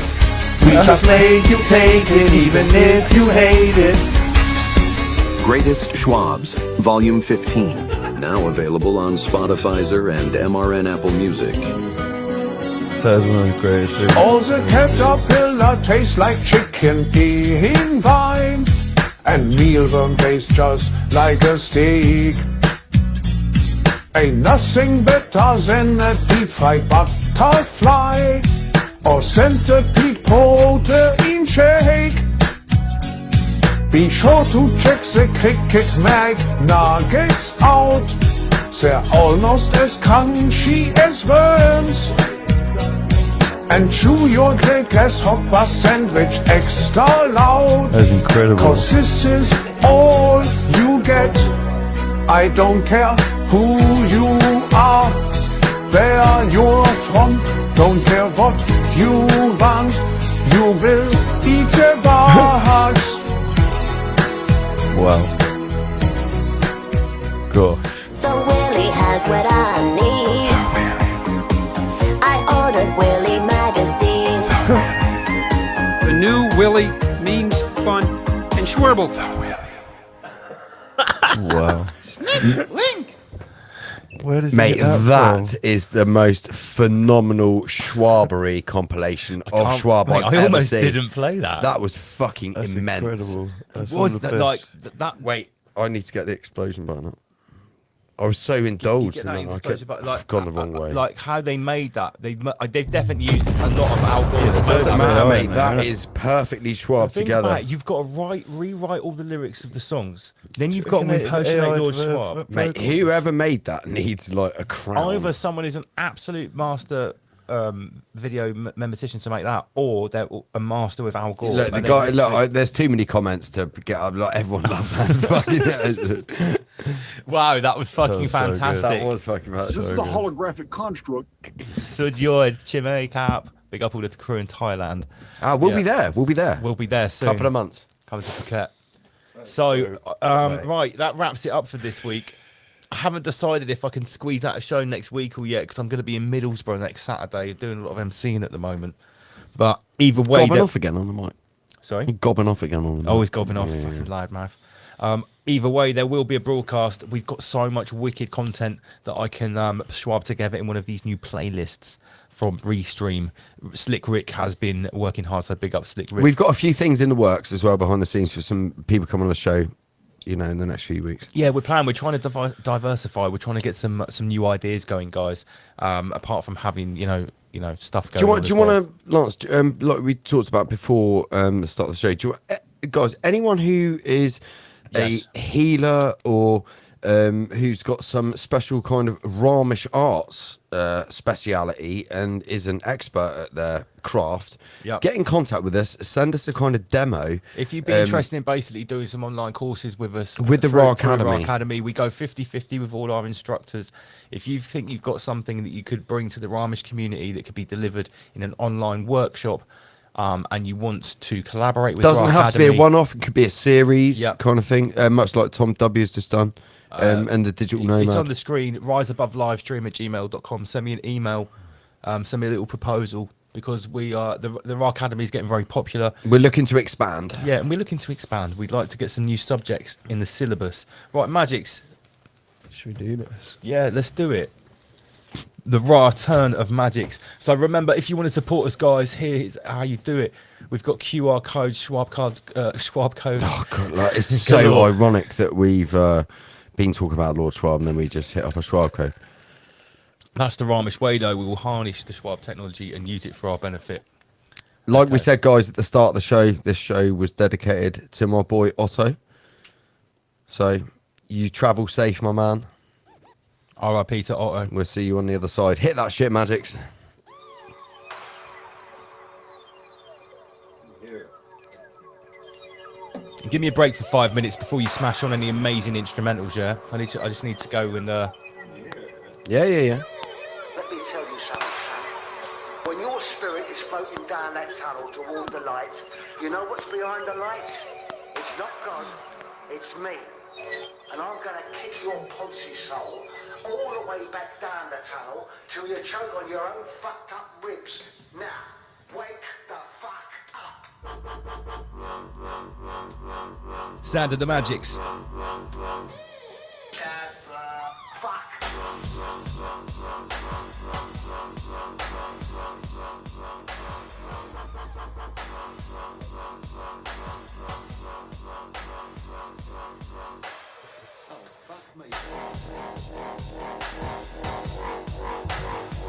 We just make you take it even if you hate it. Greatest Schwabs, Volume 15. Now available on Spotify and MRN Apple Music. That's one of the greatest things. All the caterpillar tastes like chicken in wine. And mealworm tastes just like a steak. Ain't nothing better than a deep-fried butterfly or centipede protein shake. Be sure to check the cricket McNuggets out. They're almost as crunchy as worms. And chew your grilled grasshopper sandwich extra loud. That's incredible. 'Cause this is all you get. I don't care who you are, where you're from, don't care what you want, you will eat the bugs. Wow. Gosh. So Willie has what I need. I ordered Willie magazine. The new Willie means fun and Schwerble. Wow. Link. Where does Mate, he get that from? is the most phenomenal Schwabery compilation of Schwab Mate, I've I ever almost seen. didn't play that. That was fucking That's immense. incredible. That's Was one of the that best. like that? Wait, I need to get the explosion button up. I was so indulged Get in that that. I explosion, kept, but like, I've gone the wrong way. Like how they made that. They've definitely used a lot of algorithms. it doesn't matter, AI, mate. man. That is perfectly Schwab Think together. about it, you've got to rewrite all the lyrics of the songs. Then you've got to impersonate Lord Schwab. Mate, whoever made that needs like a crown. Either someone is an absolute master video memorization to make that, or they're a master with Al Gore. Look, the And guy. they- Look, there's too many comments to get up. Like everyone loves that. Wow, that was fucking That was so good. fantastic. That was fucking This is a good. holographic construct. Sudjoy, Chimay Cap. Big up all the crew in Thailand. We'll be there. We'll be there. We'll be there soon. Couple of months. Coming to Phuket. So, right, that wraps it up for this week. I haven't decided if I can squeeze out a show next week or yet, because I'm going to be in Middlesbrough next Saturday, doing a lot of MCing at the moment. But either way, Gobbing off again on the mic. Sorry, You're gobbing off again on the mic. always gobbing off, Yeah, fucking loud mouth. Either way, there will be a broadcast. We've got so much wicked content that I can Schwab together in one of these new playlists from Restream. Slick Rick has been working hard, so big up Slick Rick. We've got a few things in the works as well behind the scenes for some people coming on the show, you know, in the next few weeks. Yeah, we're trying to diversify. We're trying to get some new ideas going, guys. Apart from having, you know, stuff going. Do you want to, Lance? Like we talked about before the start of the show. Do you want, guys? Anyone who is a healer or who's got some special kind of Raamish arts speciality and is an expert at their craft, get in contact with us. Send us a kind of demo. If you'd be interested in basically doing some online courses with us, with the Ra Academy. We go 50-50 with all our instructors. If you think you've got something that you could bring to the Raamish community that could be delivered in an online workshop, and you want to collaborate with doesn't Ra have Academy, to be a one-off. It could be a series kind of thing, much like Tom W has just done. And the digital nomad. It's on the screen. riseabovelivestream@gmail.com. Send me an email. Send me a little proposal, because we are the Ra Academy is getting very popular. We're looking to expand. Yeah, and we're looking to expand. We'd like to get some new subjects in the syllabus. Right, Magics. Should we do this? Yeah, let's do it. The Ra turn of Magics. So remember, if you want to support us, guys, here's how you do it. We've got QR codes, Schwab cards, Schwab code. Oh God, like, it's so ironic that we've been talking about Lord Schwab and then we just hit up a Schwab code. That's the Raamish way, though. We will harness the Schwab technology and use it for our benefit. Like we said, guys, at the start of the show, this show was dedicated to my boy Otto. So you travel safe, my man. R.I.P. to Otto. We'll see you on the other side. Hit that shit, Magics. Give me a break for 5 minutes before you smash on any amazing instrumentals, yeah? I just need to go and... Yeah. Let me tell you something, son. When your spirit is floating down that tunnel toward the light, you know what's behind the light? It's not God, it's me. And I'm going to kick your pulsy soul all the way back down the tunnel till you choke on your own fucked up ribs. Now, wake the fuck up. Sound of the Magics.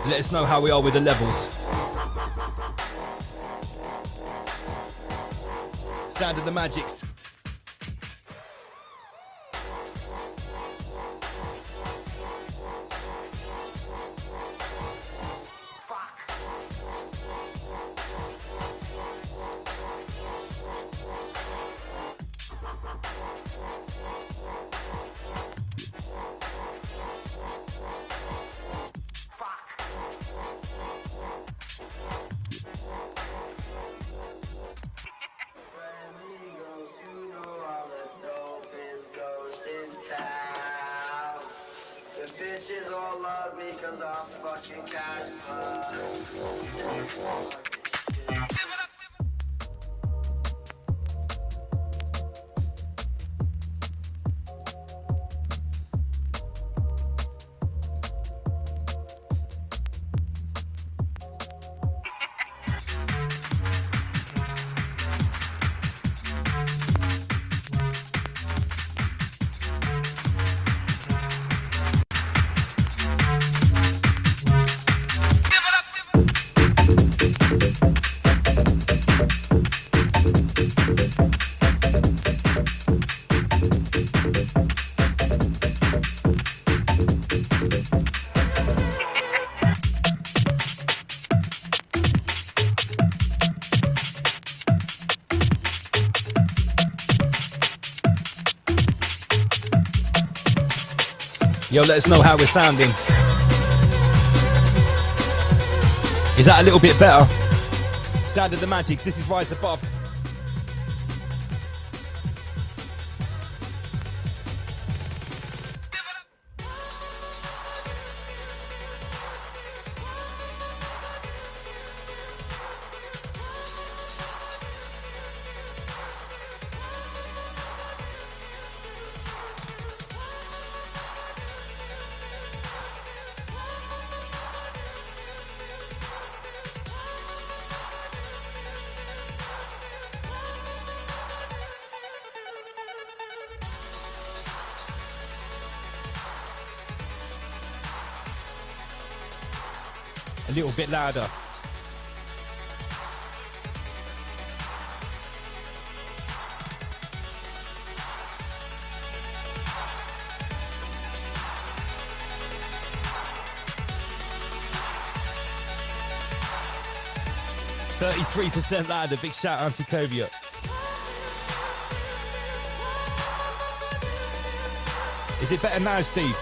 Let us know how we are with the levels. Sound of the Magics. Bitches all love me cause I'm fucking Casper. Yo, let us know how we're sounding. Is that a little bit better? Sound of the Magics, this is Rise Above. A little bit louder. %3 louder. Big shout out to Covia. Is it better now, Steve?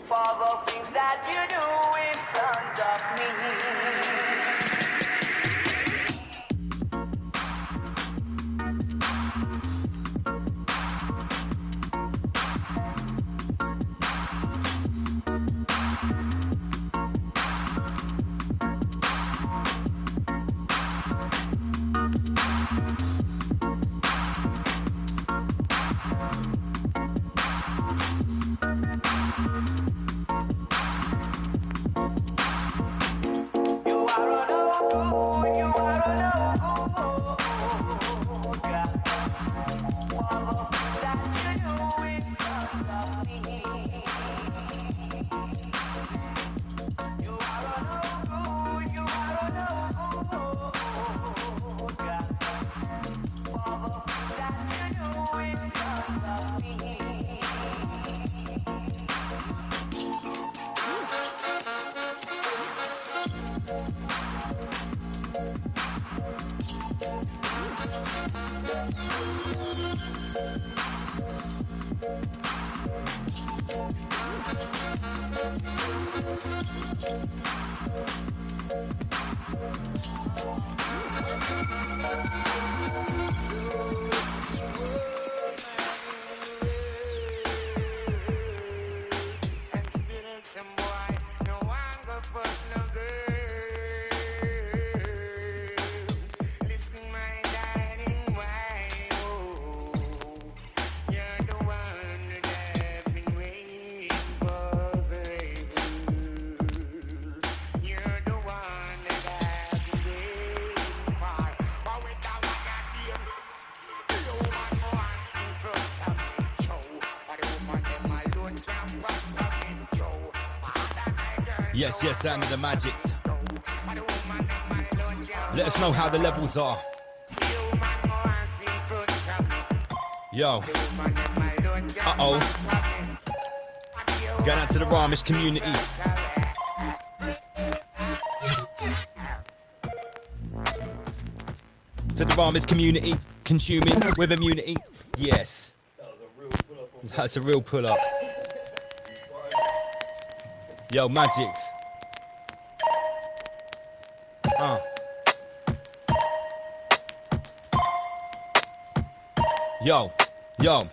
for the things that you do in front of me. You are a no Yes, yes, and the magics. Let us know how the levels are. Yo. Uh-oh. Going out to the Ramish community. To the Ramish community. Consuming with immunity. Yes. That's a real pull-up. Yo, magics. Yo,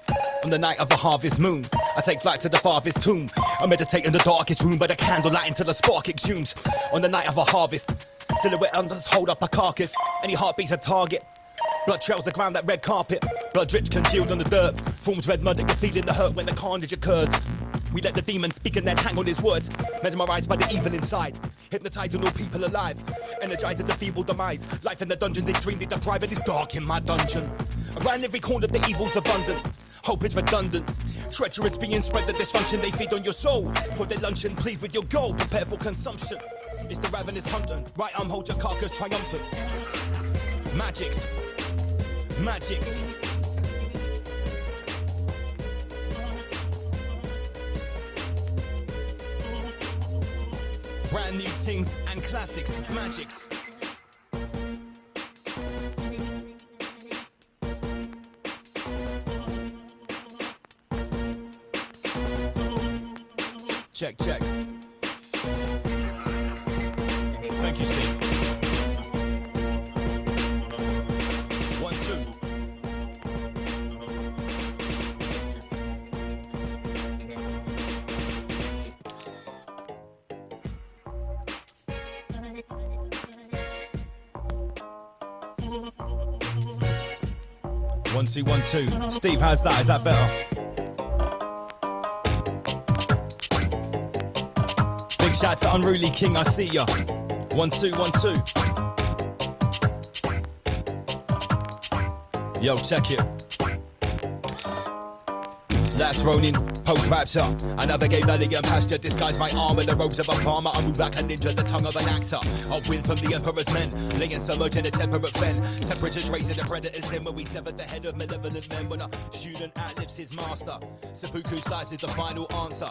on the night of the harvest moon, I take flight to the farthest tomb. I meditate in the darkest room by the candlelight until the spark exhumes. On the night of a harvest, silhouette unders hold up a carcass. Any heartbeat's a target. Blood trails the ground like red carpet. Blood drips congealed on the dirt. Forms red mud that can feel in the hurt when the carnage occurs. We let the demon speak and then hang on his words. Mesmerized by the evil inside. Hypnotizing all people alive. Energizing the feeble demise. Life in the dungeons extremely deprived and it's dark in my dungeon. Around every corner the evil's abundant. Hope is redundant. Treacherous being spread the dysfunction. They feed on your soul. For their luncheon, plead with your goal. Prepare for consumption. It's the ravenous hunter. Right arm hold your carcass triumphant. Magics. Magics. Brand new things and classics. Magics. Check, check. Thank you, Steve. 1, 2. 1, 2, 1, 2. Steve, how's that? Is that better? Big shout to Unruly King, I see ya. 1, 2, 1, 2. Yo, check it. That's Ronin, post-rapture. I navigate valley and pasture, disguise my arm in the robes of a farmer. I move like a ninja, the tongue of an actor. I'll win from the emperor's men, laying submerged in a temperate fen. Temperatures raising the predators then when we severed the head of malevolent men. When a student outlives his master, seppuku slices the final answer.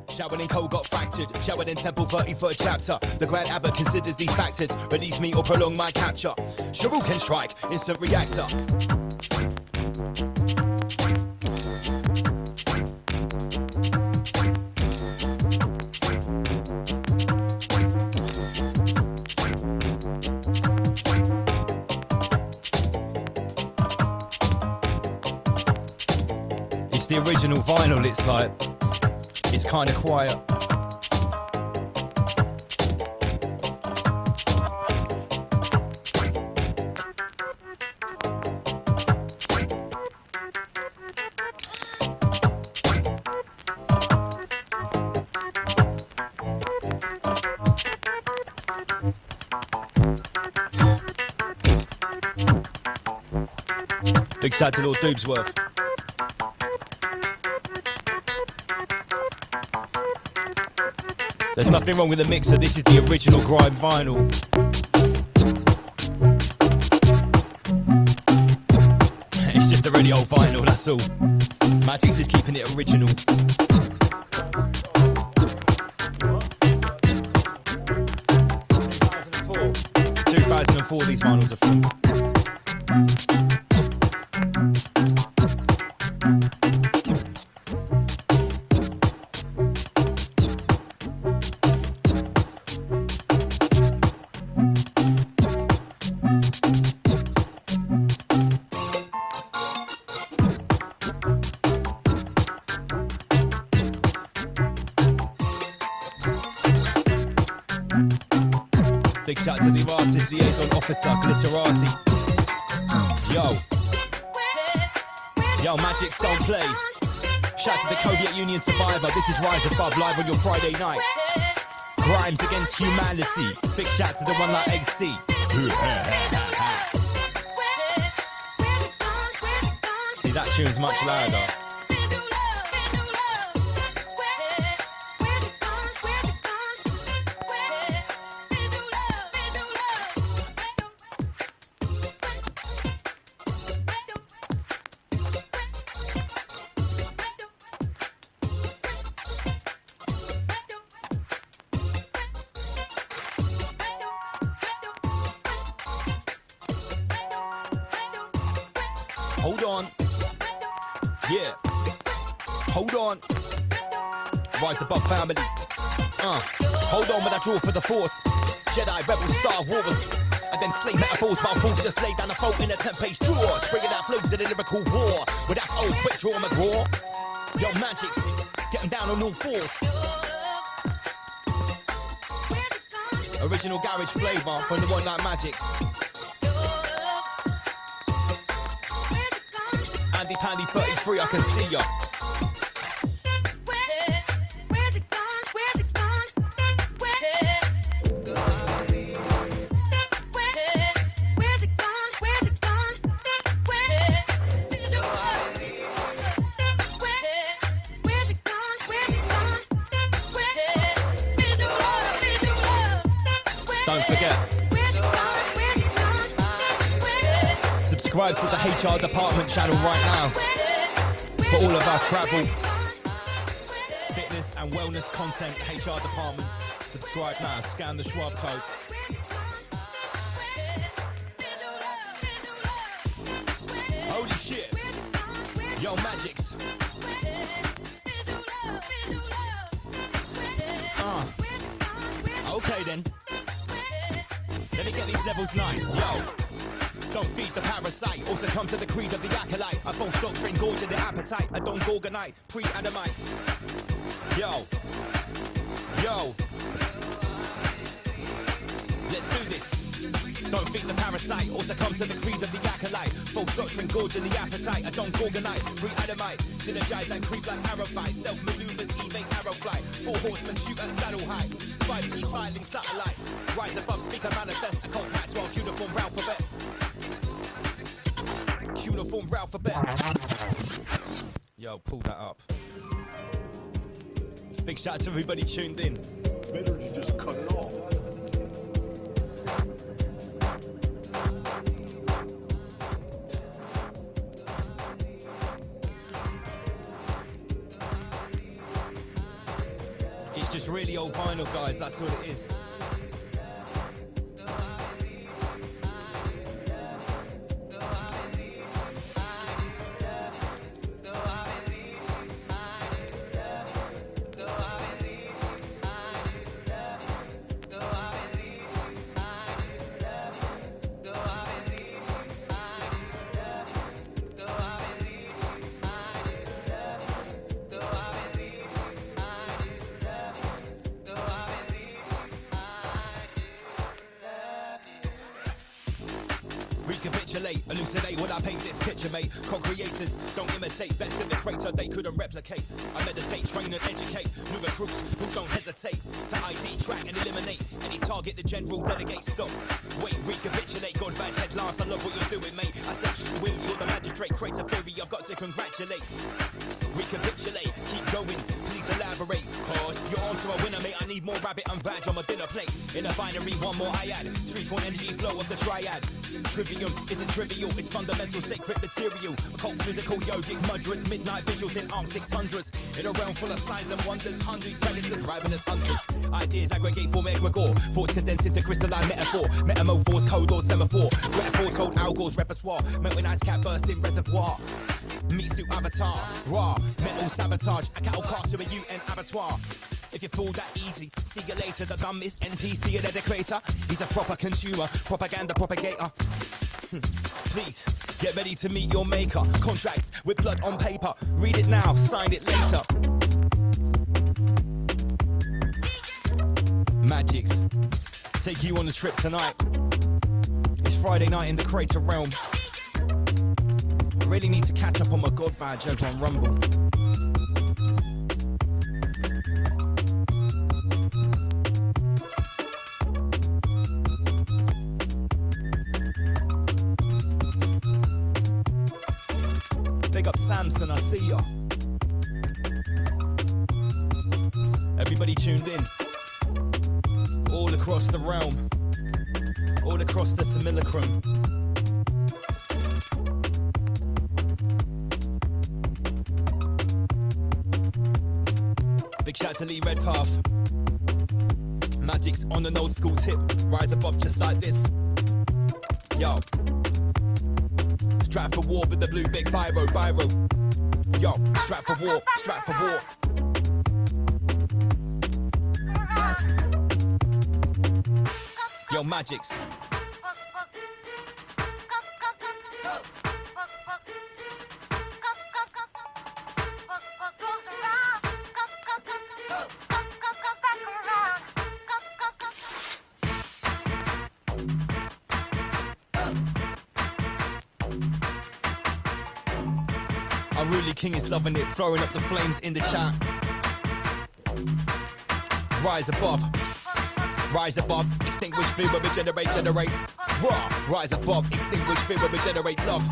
Showered in cold got fractured, showered in temple 33rd chapter. The Grand Abbot considers these factors, release me or prolong my capture. Shuriken strike, instant reactor. It's the original vinyl, it's like, it's kind of quiet. Big shout to Lord Doobsworth. There's nothing wrong with the mixer, this is the original grime vinyl. It's just a really old vinyl, that's all. Magic's is keeping it original. 2004 these vinyls are from. Big shout to the artist, liaison officer, Glitterati. Yo, Magics don't play. Shout to the Soviet Union survivor. This is Rise Above live on your Friday night. Grimes against humanity. Big shout to the one like AC. See, that tune's much louder. Hold on. Yeah. Hold on. Rise above family. Hold on when I draw for the force. Jedi, rebel, Star Wars. I then slay metaphors while fools just lay down a fault in a 10-page drawer. Springing out flows in a lyrical war. Well, that's old, quick draw McGraw. Yo, Magics, getting down on all fours. Original garage flavour from the one like Magics. Andy Pandy 33, I can see ya. Don't forget. Subscribe to the HR department channel right now for all of our travel, fitness and wellness content. HR department. Subscribe now. Scan the Schwab code. Holy shit. Yo, Magics. Okay then. Let me get these levels nice, yo. Don't feed the parasite, also come to the creed of the acolyte. I phone stock train gorge in the appetite. I don't gorgonite, pre-adamite. Yo. Let's do this. Don't feed the parasite, also come to the creed of the acolyte. False doctrine, gorge in the appetite. I don't gorgonite, pre-adamite. Synergize and creep like arrow fight. Stealth maneuvers, evade arrow flight. 4 horsemen shoot at saddle height. 5G filing satellite. Rise above, speaker manifest. I can't patch while uniform alphabet. Uniform alphabet. Yo, pull that up. Big shout out to everybody tuned in. Better to just cut it off. It's just really old vinyl, guys. That's what it is. Elucidate when I paint this picture, mate. Co-creators don't imitate. Best in the crater they couldn't replicate. I meditate, train and educate new recruits who don't hesitate to ID, track and eliminate any target the general delegate. Stop, wait, recapitulate. God badge head last. I love what you're doing, mate. I said win, you're the magistrate. Crater theory, I've got to congratulate. Recapitulate, keep going, please elaborate. Cause you're onto a winner, mate. I need more rabbit and vag on my dinner plate. In a binary, one more I add. 3-point energy flow of the triad. Trivium isn't trivial, it's fundamental, sacred material. Occult, physical, yogic, mudras, midnight visuals in Arctic tundras. In a realm full of signs and wonders, hungry predators, ravenous hunters. Ideas aggregate, form egregore. Thoughts condense into crystalline metaphor. Metamorphose, code or semaphore. Metaphor told Algore's repertoire. Met when ice cap burst in reservoir. Meat suit avatar, raw, metal sabotage. A cattle cart to a UN abattoir. If you fall that easy, see you later. The dumbest NPC and educator. He's a proper consumer, propaganda propagator. Please, get ready to meet your maker. Contracts with blood on paper. Read it now, sign it later. Magics, take you on a trip tonight. It's Friday night in the Crater Realm. I really need to catch up on my God vag over on Rumble. Big up Samson, I see ya. Everybody tuned in. All across the realm. All across the simulacrum. Big shout to Lee Redpath. Magic's on an old school tip. Rise above just like this. Yo. Strap for war with the blue big biro. Yo, strap for war, strap for war. Yo, Magics. Unruly King is loving it, throwing up the flames in the chat. Rise above, extinguish fear, regenerate. Raw, rise above, extinguish fear, regenerate love.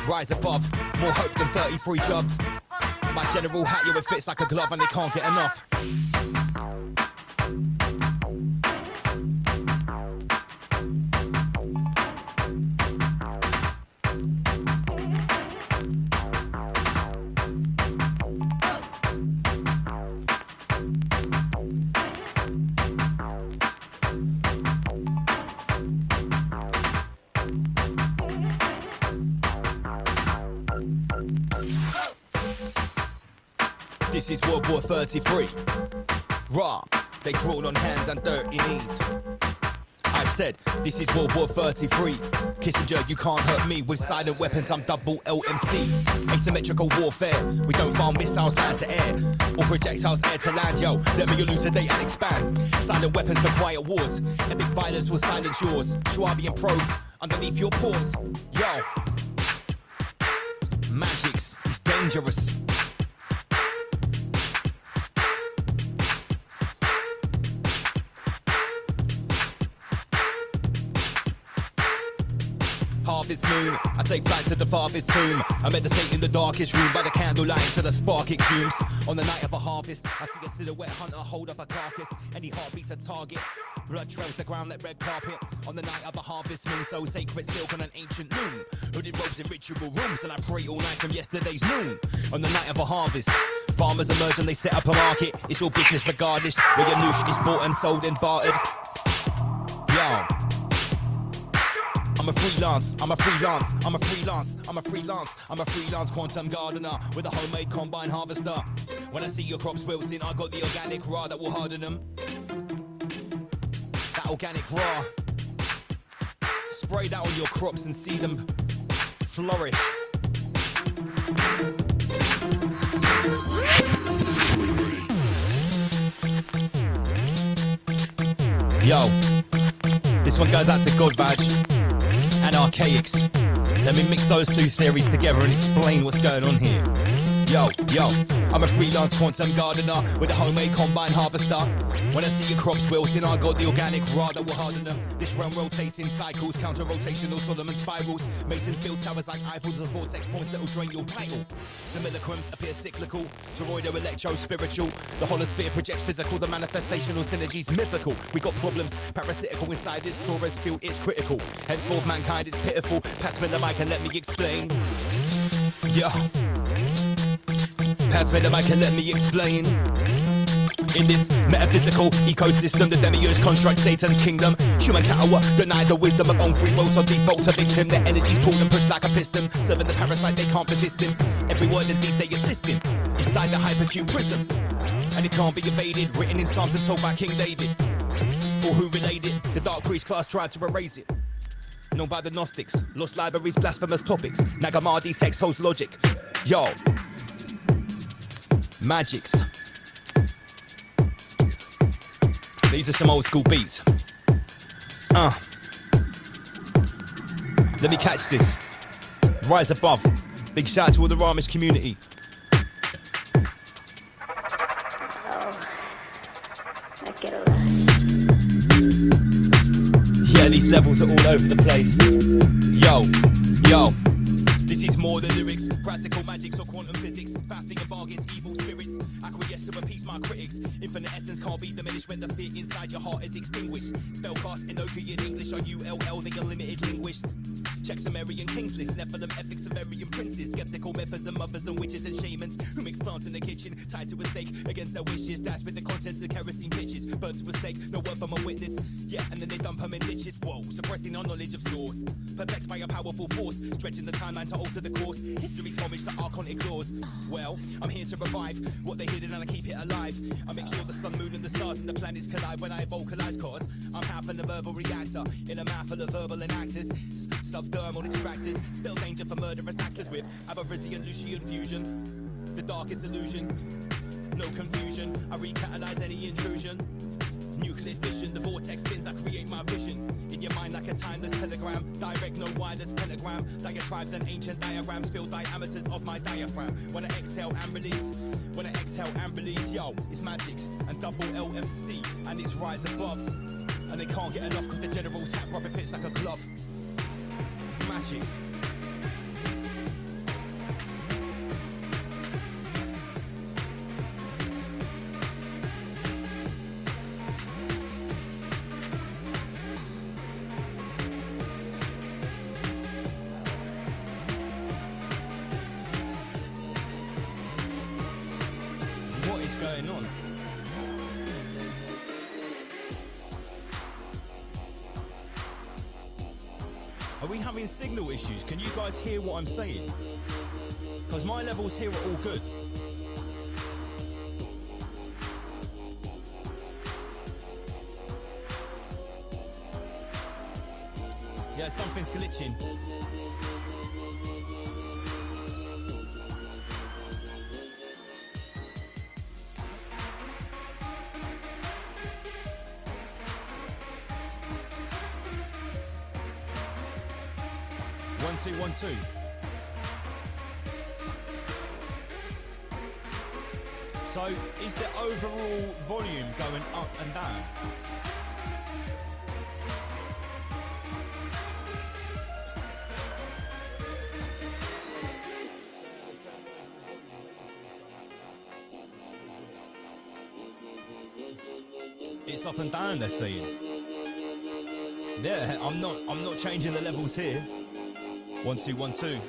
Rise above, more hope than 33 jobs. My general hat, you, it fits like a glove and they can't get enough. This is World War 33. Raw, they crawled on hands and dirty knees. I said, this is World War 33. Kissinger, you can't hurt me with silent weapons, I'm double LMC. Asymmetrical warfare, we don't fire missiles land to air or projectiles air to land, yo. Let me elucidate and expand. Silent weapons for quiet wars. Epic violence will silence yours. Schwabian probes underneath your pores. Yo, Magics is dangerous. Harvest moon, I take flight to the farthest tomb. I meditate in the darkest room by the candlelight to the spark exhumes. On the night of a harvest, I see a silhouette hunter hold up a carcass. Any heartbeat's a target. Blood trails the ground like red carpet. On the night of a harvest moon, so sacred silk on an ancient loom. Hooded robes in ritual rooms, and I pray all night from yesterday's noon. On the night of a harvest, farmers emerge and they set up a market. It's all business regardless, where your noosh is bought and sold and bartered. Yo. I'm a freelance quantum gardener with a homemade combine harvester. When I see your crops wilting, I got the organic raw that will harden them. That organic raw. Spray that on your crops and see them flourish. Yo, this one goes out to God Badge and Archaics. Let me mix those two theories together and explain what's going on here. Yo, I'm a freelance quantum gardener with a homemade combine harvester. When I see your crops wilting, I got the organic raw that will harden them. This realm rotates in cycles, counter-rotational Solomon spirals. Masons build towers like Eiffels, the vortex points that will drain your title. Simulacrums appear cyclical, toroidal electro-spiritual. The holosphere projects physical, the manifestational synergy's mythical. We got problems, parasitical inside this Taurus field, it's critical. Henceforth mankind is pitiful, pass me the mic and let me explain. Yo. Pass me the mic and let me explain. In this metaphysical ecosystem, the demiurge constructs Satan's kingdom. Human cower, deny the wisdom of own free will, so default to victim. Their energies pulled and pushed like a piston, serving the parasite they can't resist him. Every word is deep, they assist him inside the hypercube prism, and it can't be evaded. Written in Psalms and told by King David, or who relayed it. The dark priest class tried to erase it. Known by the Gnostics, lost libraries, blasphemous topics. Nagamadi text holds logic. Yo. Magics. These are some old school beats. Let me catch this. Rise above. Big shout out to all the Ramish community. Yeah, these levels are all over the place. Yo. This is more than lyrics, practical magics or quantum physics. Fasting and bargains, evil spirits. Acquiesce to appease my critics. Infinite essence can't be diminished when the fear inside your heart is extinguished. Spellcast, Enochian English, or ULL, the unlimited linguist. Check Sumerian kings list, Nephilim ethics of Aryan princes, skeptical methods and mothers and witches and shamans who mix plants in the kitchen, tied to a stake against their wishes, dashed with the contents of kerosene pitches, burnt to a stake, no word from a witness. Yeah, and then they dump them in ditches. Whoa, suppressing our knowledge of source, perplexed by a powerful force, stretching the timeline to alter the course. History's homage to archonic laws. Well, I'm here to revive what they hidden and I keep it alive. I make sure the sun, moon and the stars and the planets collide when I vocalize, cause I'm half in a verbal reactor in a mouthful of verbal enactors, subdermal extractors, spell danger for murderous actors with Aberrisian Lucian fusion, the darkest illusion, no confusion, I recatalyze any intrusion. Nuclear fission, the vortex spins, I create my vision. In your mind like a timeless telegram, direct, no wireless pentagram. Diatribes and ancient diagrams fill diameters of my diaphragm. When I exhale and release, when I exhale and release, yo, it's magics and double LMC, and it's rise above. And they can't get enough cause the general's hat profit fits like a glove. Magics. What is going on? Are we having signal issues? Can you guys hear what I'm saying? Because my levels here are all good. Yeah, something's glitching. One, two. So, is the overall volume going up and down? It's up and down, they're saying. Yeah, I'm not changing the levels here. 1, 2, 1, 2.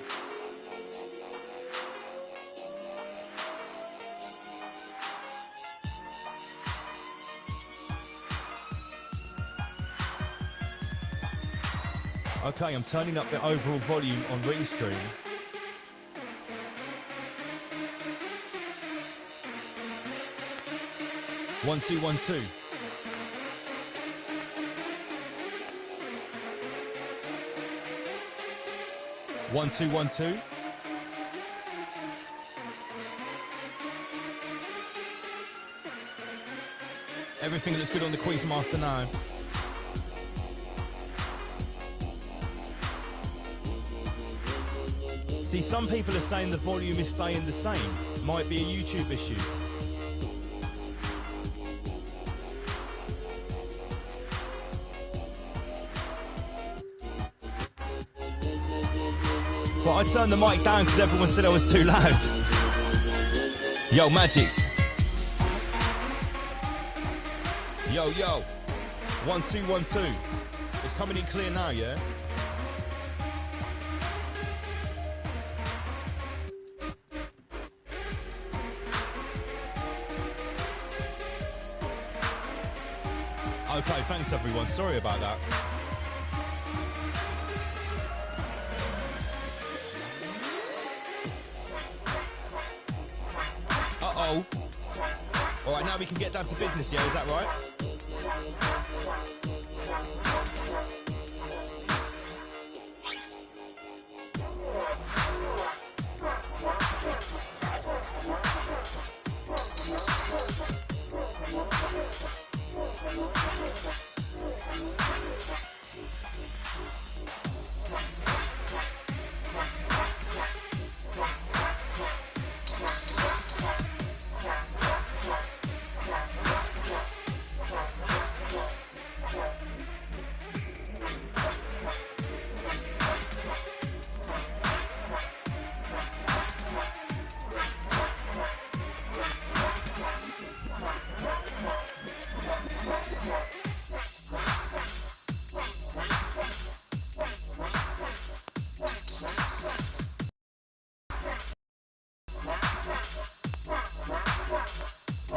Okay, I'm turning up the overall volume on Restream. One, two, 1, 2. One, two, 1, 2. Everything looks good on the Quizmaster now. See, some people are saying the volume is staying the same. Might be a YouTube issue. But I turned the mic down because everyone said I was too loud. Yo, Magics. Yo, yo. 1, 2, 1, 2. It's coming in clear now, yeah? Okay, thanks everyone. Sorry about that. Uh-oh. All right, now we can get down to business, yeah? Is that right?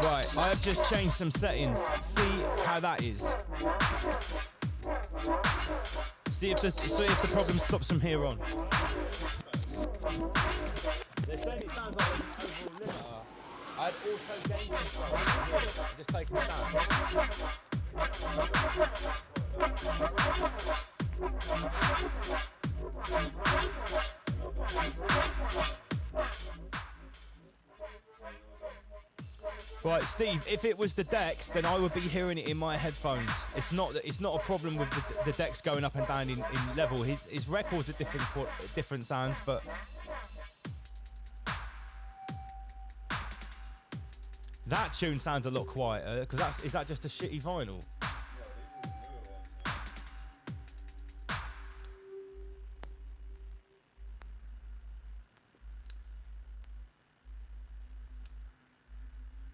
Right, I have just changed some settings. See how that is. See if the problem stops from here on. They're saying it sounds like an overall limiter. I had auto gain control. I'm just taking it down. Right, Steve, if it was the decks, then I would be hearing it in my headphones. It's not a problem with the decks going up and down in level. His records are different sounds, but that tune sounds a lot quieter, because is that just a shitty vinyl?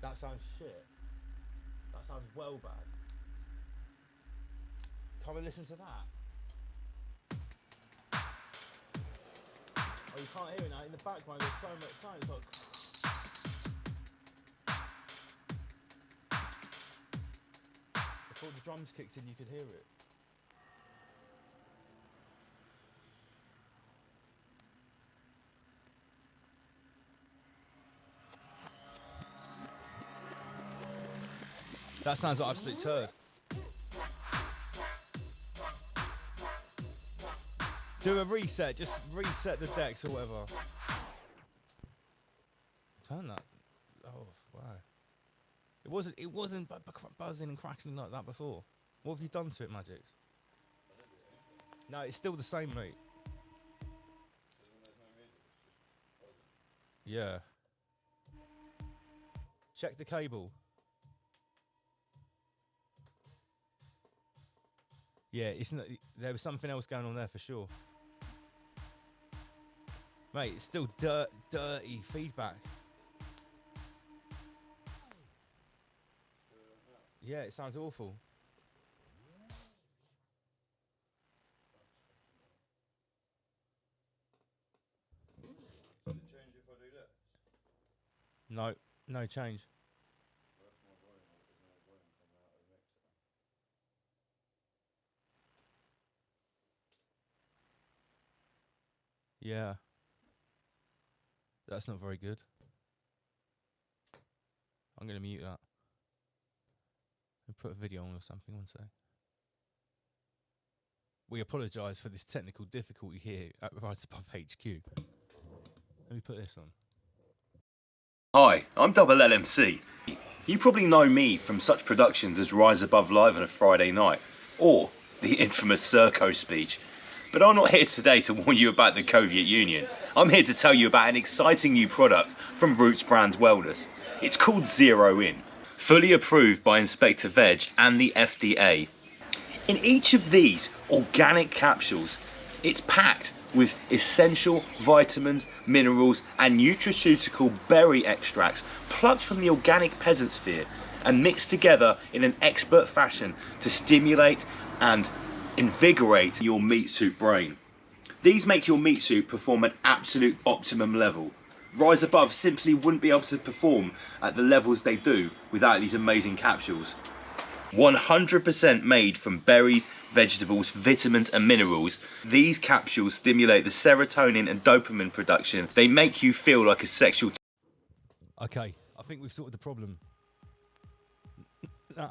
That sounds shit. That sounds well bad. Come and listen to that. Oh, you can't hear it now. In the background, there's so much sound. It's like... Before the drums kicked in, you could hear it. That sounds like absolute turd. Do a reset, just reset the decks or whatever. Turn that off, wow. It wasn't buzzing and crackling like that before. What have you done to it, Magix? No, it's still the same, mate. Yeah. Check the cable. Yeah, it's not. There was something else going on there for sure. Mate, it's still dirty feedback. Yeah, it sounds awful. Does it change if I do that? No, no change. Yeah. That's not very good. I'm going to mute that. And put a video on or something, one sec. We apologise for this technical difficulty here at Right Above HQ. Let me put this on. Hi, I'm Double LMC. You probably know me from such productions as Rise Above Live on a Friday night, or the infamous Serco speech. But I'm not here today to warn you about the Soviet Union. I'm here to tell you about an exciting new product from Roots Brands Wellness. It's called Zero In, fully approved by Inspector Veg and the FDA. In each of these organic capsules, it's packed with essential vitamins, minerals and nutraceutical berry extracts plucked from the organic peasant sphere and mixed together in an expert fashion to stimulate and invigorate your meat suit brain. These make your meat suit perform at absolute optimum level. Rise Above simply wouldn't be able to perform at the levels they do without these amazing capsules. 100% made from berries, vegetables, vitamins and minerals, these capsules stimulate the serotonin and dopamine production. They make you feel like a sexual... Okay, I think we've sorted the problem. Nah.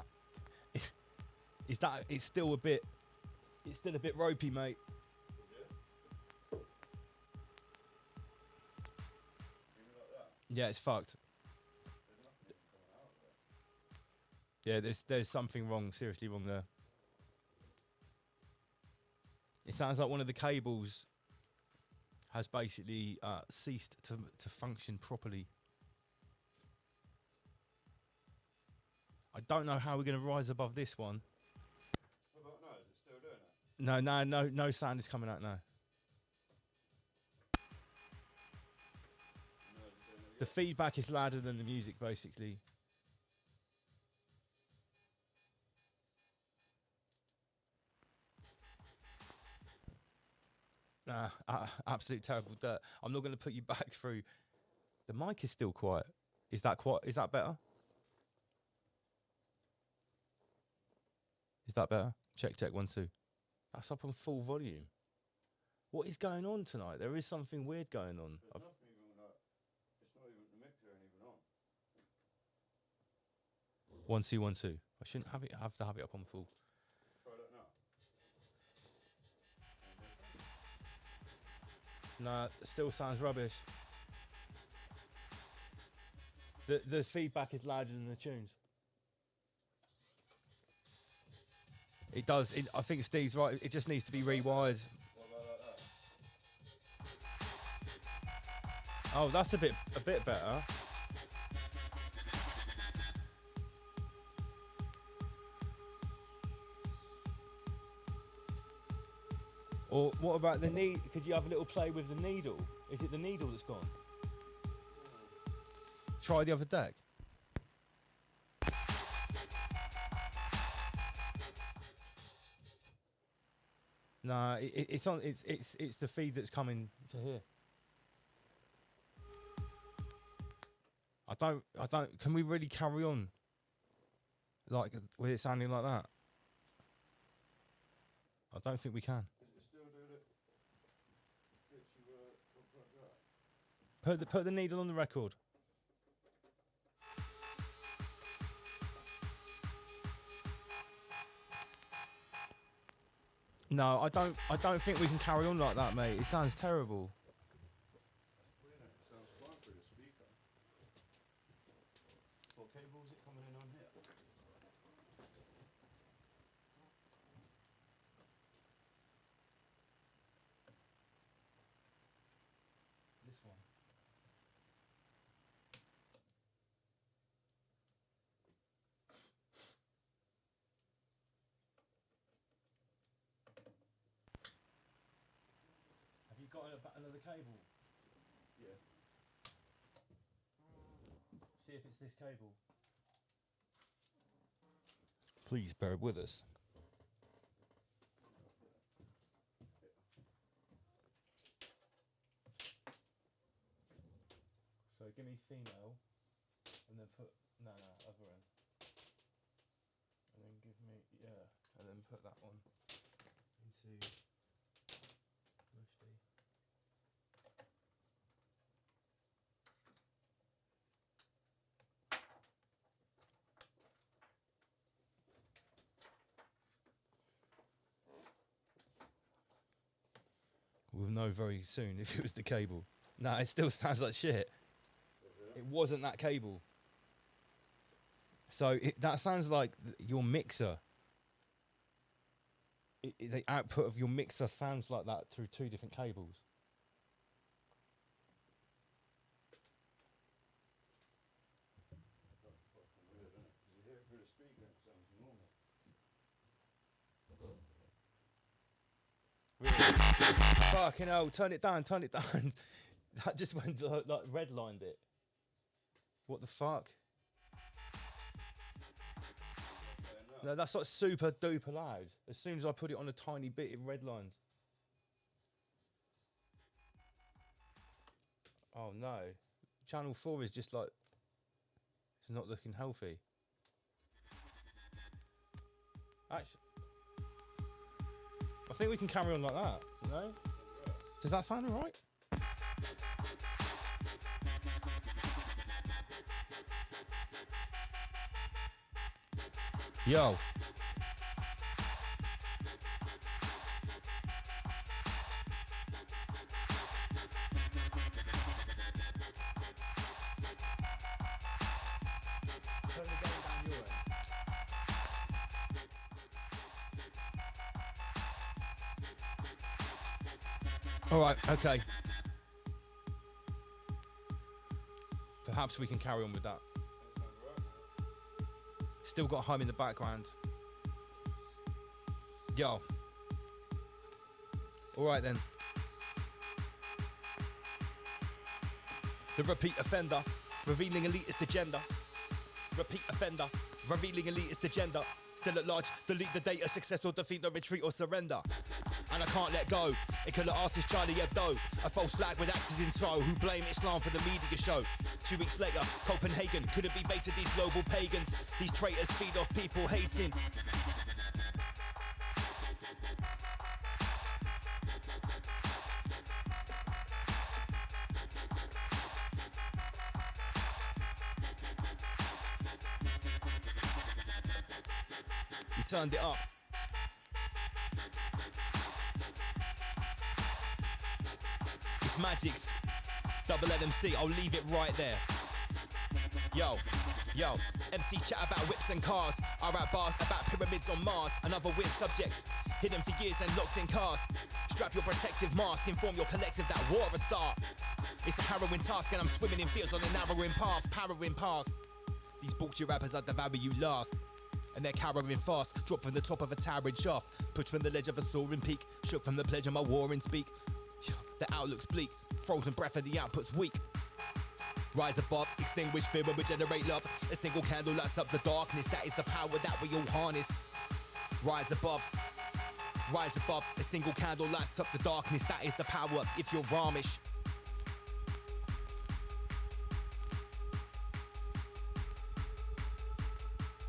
It's still a bit ropey, mate. Yeah, it's fucked. Yeah, there's something wrong, seriously wrong there. It sounds like one of the cables has basically ceased to function properly. I don't know how we're going to rise above this one. What about now? Is it still doing it? No sound is coming out now. The feedback is louder than the music, basically. Nah, absolute terrible dirt. I'm not going to put you back through. The mic is still quiet. Is that better? that better? Check 1 2. That's up on full volume. What is going on tonight? There is something weird going on. It's not even the mixer ain't even on. 1 2 1 2. I shouldn't have to have it up on full. Try that now. Nah, it still sounds rubbish. The feedback is louder than the tunes. It does. I think Steve's right. It just needs to be rewired. What about like that? Oh, that's a bit better. Or what about the needle? Could you have a little play with the needle? Is it the needle that's gone? Try the other deck. Nah, it's on. It's the feed that's coming to here. I don't. Can we really carry on? Like with it sounding like that? I don't think we can. Is it still doing it? Gets you like that? Put the needle on the record. No, I don't think we can carry on like that, mate. It sounds terrible. That's weird, it sounds fine through the speaker. What cable is it coming in on here? This one. Have you got another cable? Yeah. See if it's this cable. Please bear with us. So give me female, and then put no other end, and then give me and then put that one into Rushdie. We'll know very soon if it was the cable. No, it still sounds like shit. It wasn't that cable. So that sounds like your mixer. The output of your mixer sounds like that through two different cables. Weird, isn't it? You hear it through the speaker, it sounds normal. Really? Fucking hell, turn it down. That just went like redlined it. What the fuck? No, that's like super duper loud. As soon as I put it on a tiny bit, it redlines. Oh no. Channel 4 is just like, it's not looking healthy. Actually, I think we can carry on like that, you know? Does that sound alright? Yo. All right, okay. Perhaps we can carry on with that. Still got hum in the background. Yo. All right then. The repeat offender, revealing elitist agenda. Repeat offender, revealing elitist agenda. Still at large, delete the data, success or defeat, no retreat or surrender. And I can't let go. A killer artist Charlie Hebdo, a false flag with axes in tow, who blame Islam for the media show. 2 weeks later, Copenhagen couldn't be baited, these global pagans. These traitors feed off people hating. turned it up. It's Magic's Double LMC. I'll leave it right there. Yo, MC chat about whips and cars. I write bars about pyramids on Mars and other weird subjects hidden for years and locked in cars. Strap your protective mask, inform your collective that war a start. It's a harrowing task and I'm swimming in fields on a narrowing path, powering past. These bullshit rappers are devour you last. And they're cowering fast, drop from the top of a towering shaft, pushed from the ledge of a soaring peak, shook from the pledge of my warring speak. The outlook's bleak, frozen breath and the output's weak. Rise above, extinguish fear and regenerate love. A single candle lights up the darkness, that is the power that we all harness. Rise above, a single candle lights up the darkness, that is the power if you're Ramesh.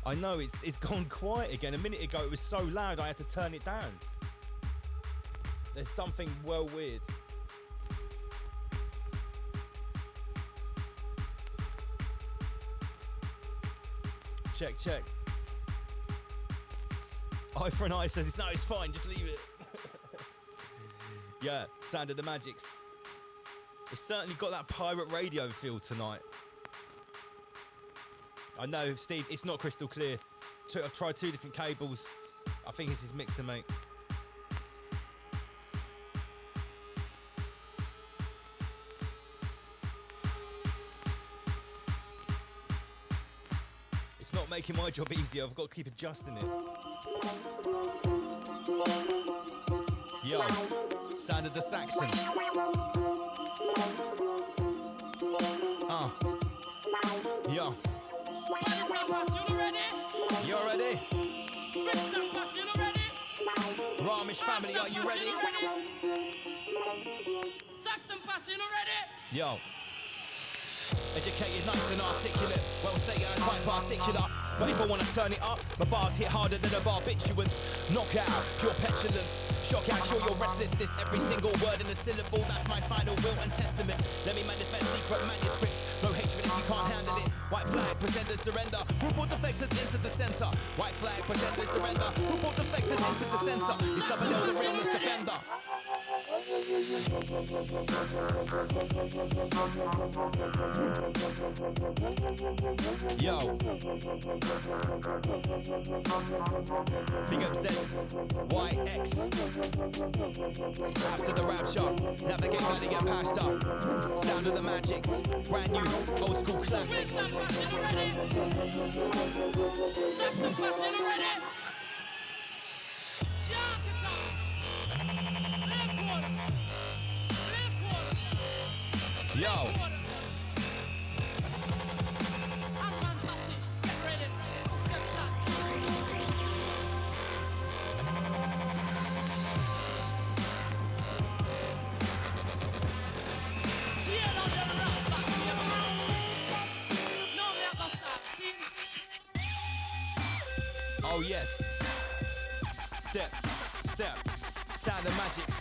I know it's gone quiet again. A minute ago it was so loud I had to turn it down. There's something well weird. Check. Eye for an eye says, no, it's fine, just leave it. Yeah, Sound of the Magics. It's certainly got that pirate radio feel tonight. I know, Steve, it's not crystal clear. I've tried 2 different cables. I think it's his mixer, mate. It's not making my job easier. I've got to keep adjusting it. Yo, Sound of the Saxon. Yo. You ready? Ramesh family, are you ready? Saxon pass, you ready? Yo. Educated, nice and articulate. Well stated and quite particular. But if I wanna turn it up, my bars hit harder than a barbiturates. Knockout, pure petulance. Shock out, cure your restlessness. Every single word in a syllable, that's my final will and testament. Let me manifest secret manuscripts. No hatred if you can't handle it. White flag, pretenders surrender. Who brought defectors into the center? White flag, pretenders surrender. Who brought defectors into the center? It's Double L, the realness defender. Yo. Big up Z, YX. After the rapture, navigate how to get past up. Sound of the Magics, brand new, old school classics. Yo. Oh yes. Step, Sound of Magics.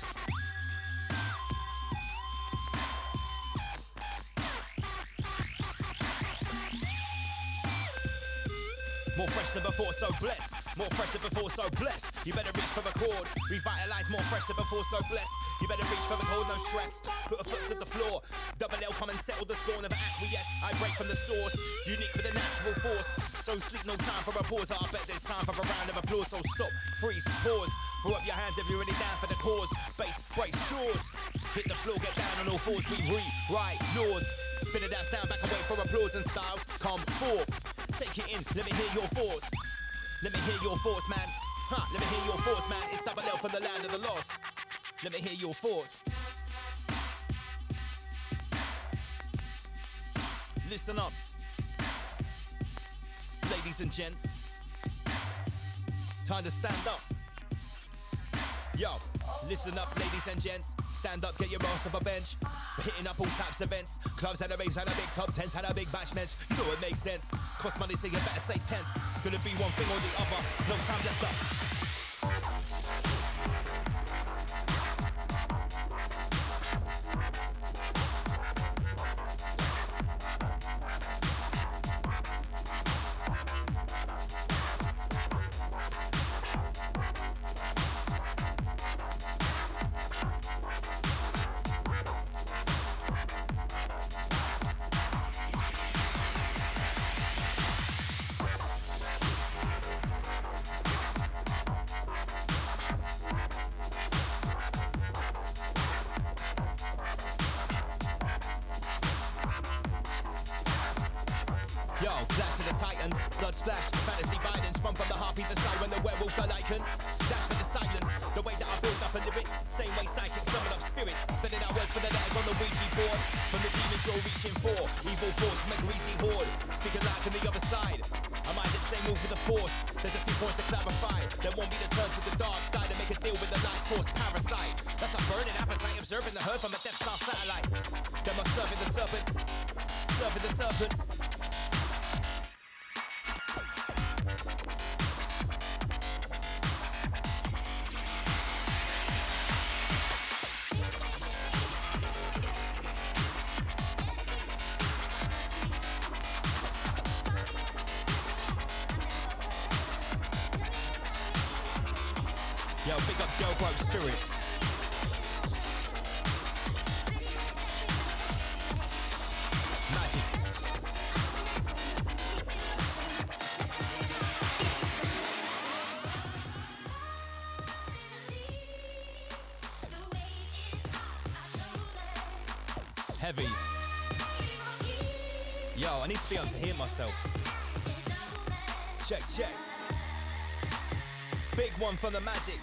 More fresh than before, so blessed. More fresh than before, so blessed. You better reach for the chord. Revitalize, more fresh than before, so blessed. You better reach for the chord, no stress. Put a foot to the floor. Double L, come and settle the score. Never acquiesce, I break from the source. Unique with a natural force. So sleep, no time for a pause. I bet there's time for a round of applause. So stop, freeze, pause. Throw up your hands if you're really down for the cause. Bass, brace, jaws. Hit the floor, get down on all fours. We rewrite laws. Spin it down, stand back and wait for applause and styles come forth. Take it in, let me hear your thoughts. Let me hear your thoughts, man. Let me hear your thoughts, man. It's Double L from the land of the lost. Let me hear your thoughts. Listen up, ladies and gents. Time to stand up. Yo, listen up, ladies and gents. Stand up, get your ass off a bench. We're hitting up all types of events. Clubs had a raves, had a big top tents, had a big bash bench. You know it makes sense. Cost money, so you better save pence. Gonna be one thing or the other. No time left up. Titans, blood splash, fantasy violence. Run from the harpies aside when the werewolf are lichen. Dash for the silence, the way that I build up a lyric. Same way psychic summon up spirits. Spinning out words for the letters on the Ouija board. From the demons you're reaching for, evil force from a greasy horde. Speaking loud to the other side, I might hit same move with the force. There's a few points to clarify. There won't be the turn to the dark side and make a deal with the life force parasite. That's a burning appetite, observing the herd from a Death Star satellite. Them are serving the serpent, serving the serpent. Yo, big up Joe Broke Spirit. Heavy. Yo, I need to be able to hear myself. Check, check. Big one from the magic.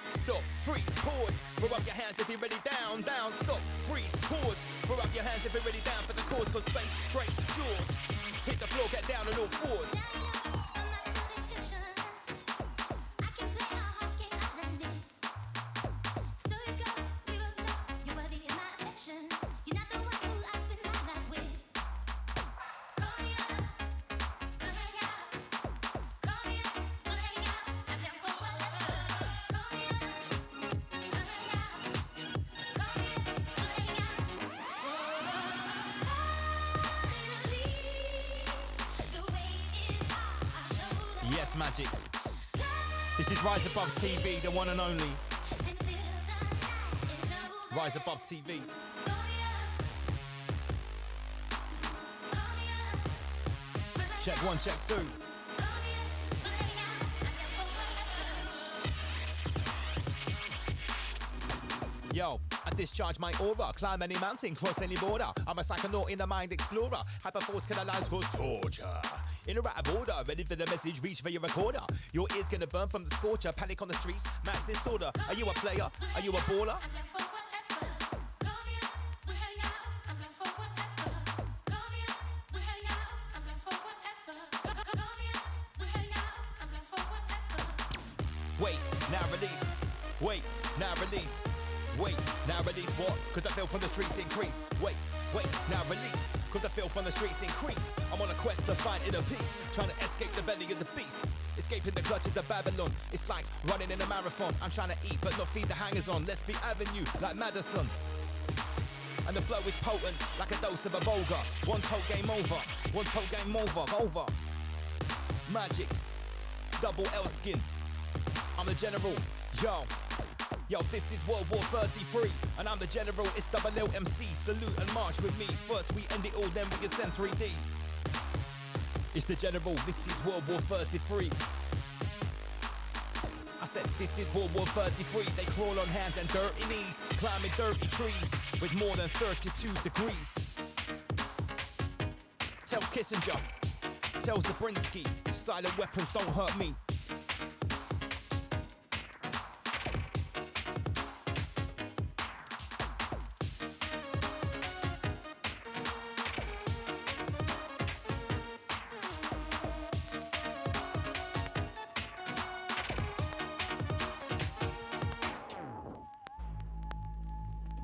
Stop, freeze, pause. Throw up your hands if you're ready, down, down. Stop, freeze, pause. Throw up your hands if you're ready, down for the cause. Cause bass breaks jaws. Hit the floor, get down on all fours. Magics. This is Rise Above TV, the one and only. Rise Above TV. Check one, check two. Yo, I discharge my aura, climb any mountain, cross any border. I'm a psychonaut in the mind explorer. Hyperforce canalized cause torture. In a out of order, ready for the message, reach for your recorder. Your ears gonna burn from the scorcher, panic on the streets, mass disorder. Are you a player? Are you a baller? Wait, now release. Wait, now release. Wait, now release what? Cause the feel from the streets increase. Wait, now release. Cause the feel from the streets increase. I'm on a quest to find inner peace, trying to escape the belly of the beast. Escaping the clutches of Babylon. It's like running in a marathon. I'm trying to eat but not feed the hangers on. Let's be Avenue like Madison. And the flow is potent like a dose of a Bolga. One toe game over. One toe game over. Magics. Double L skin. I'm the general. Yo, this is World War 33, and I'm the general, it's double LMC. Salute and march with me. First we end it all, then we can send 3D. It's the general, this is World War 33. I said, this is World War 33. They crawl on hands and dirty knees, climbing dirty trees with more than 32 degrees. Tell Kissinger, tell Zabrinski, silent weapons don't hurt me.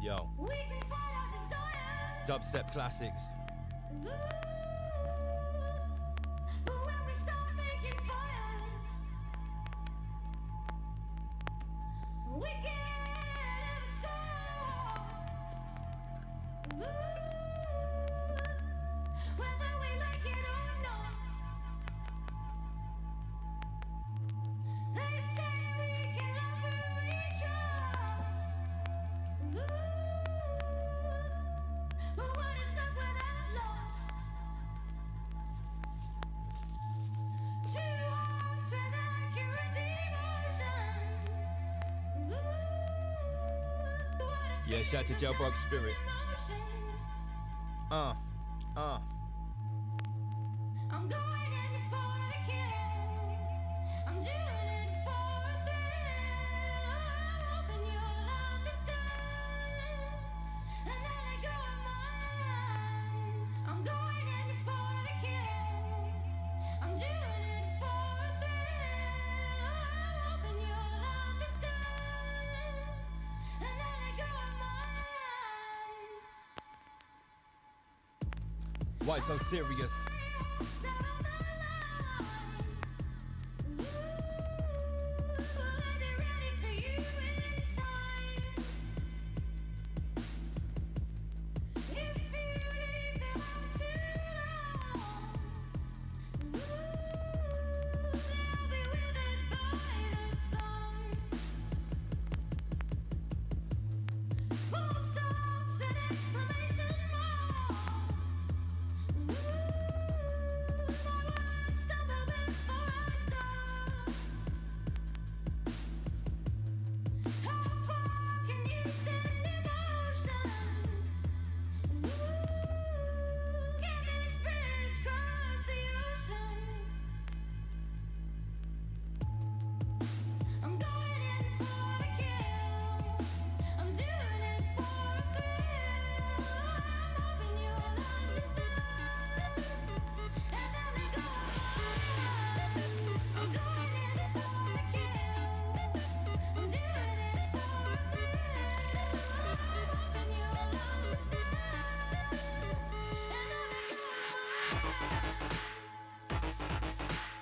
Yo. Dubstep classics. Yeah, shout out to Jailbroke Spirit. I'm going in for Why so serious?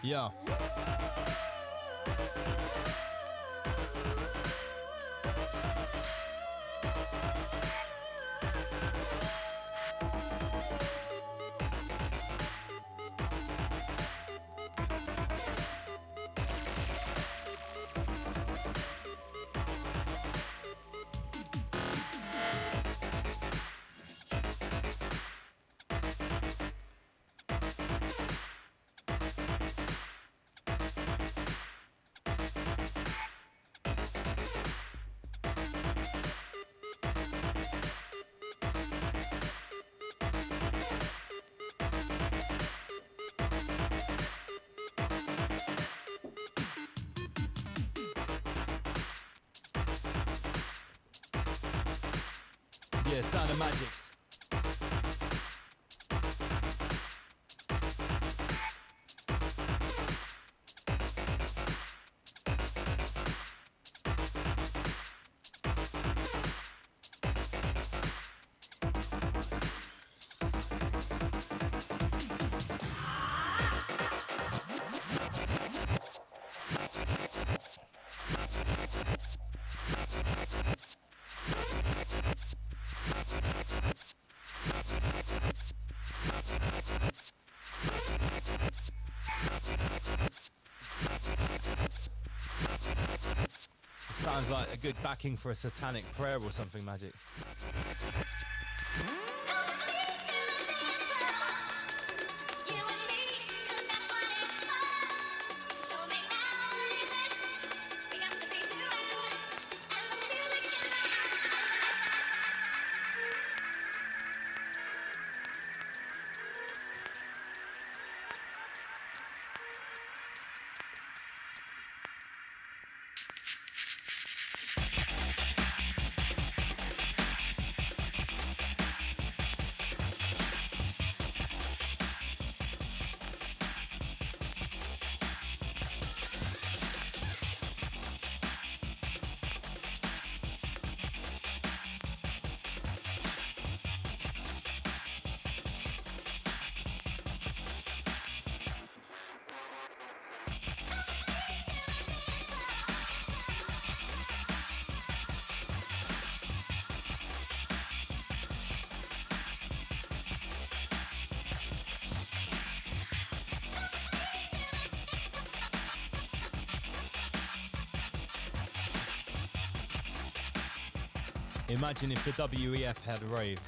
Yeah. Yeah, Sound of Magics. Sounds like a good backing for a satanic prayer or something, Magic. Imagine if the WEF had a rave.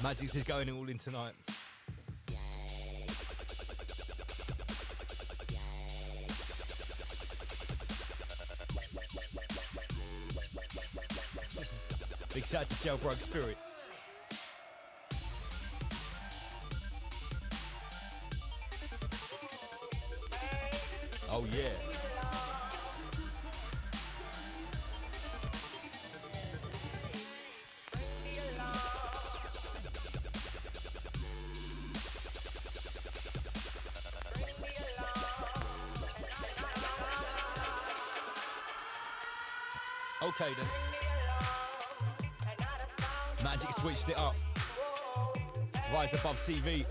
Magic's is going all in tonight. Big shout out to Jailbroke Spirit. Oh yeah. Okay then. Magic switched it up. Rise Above TV.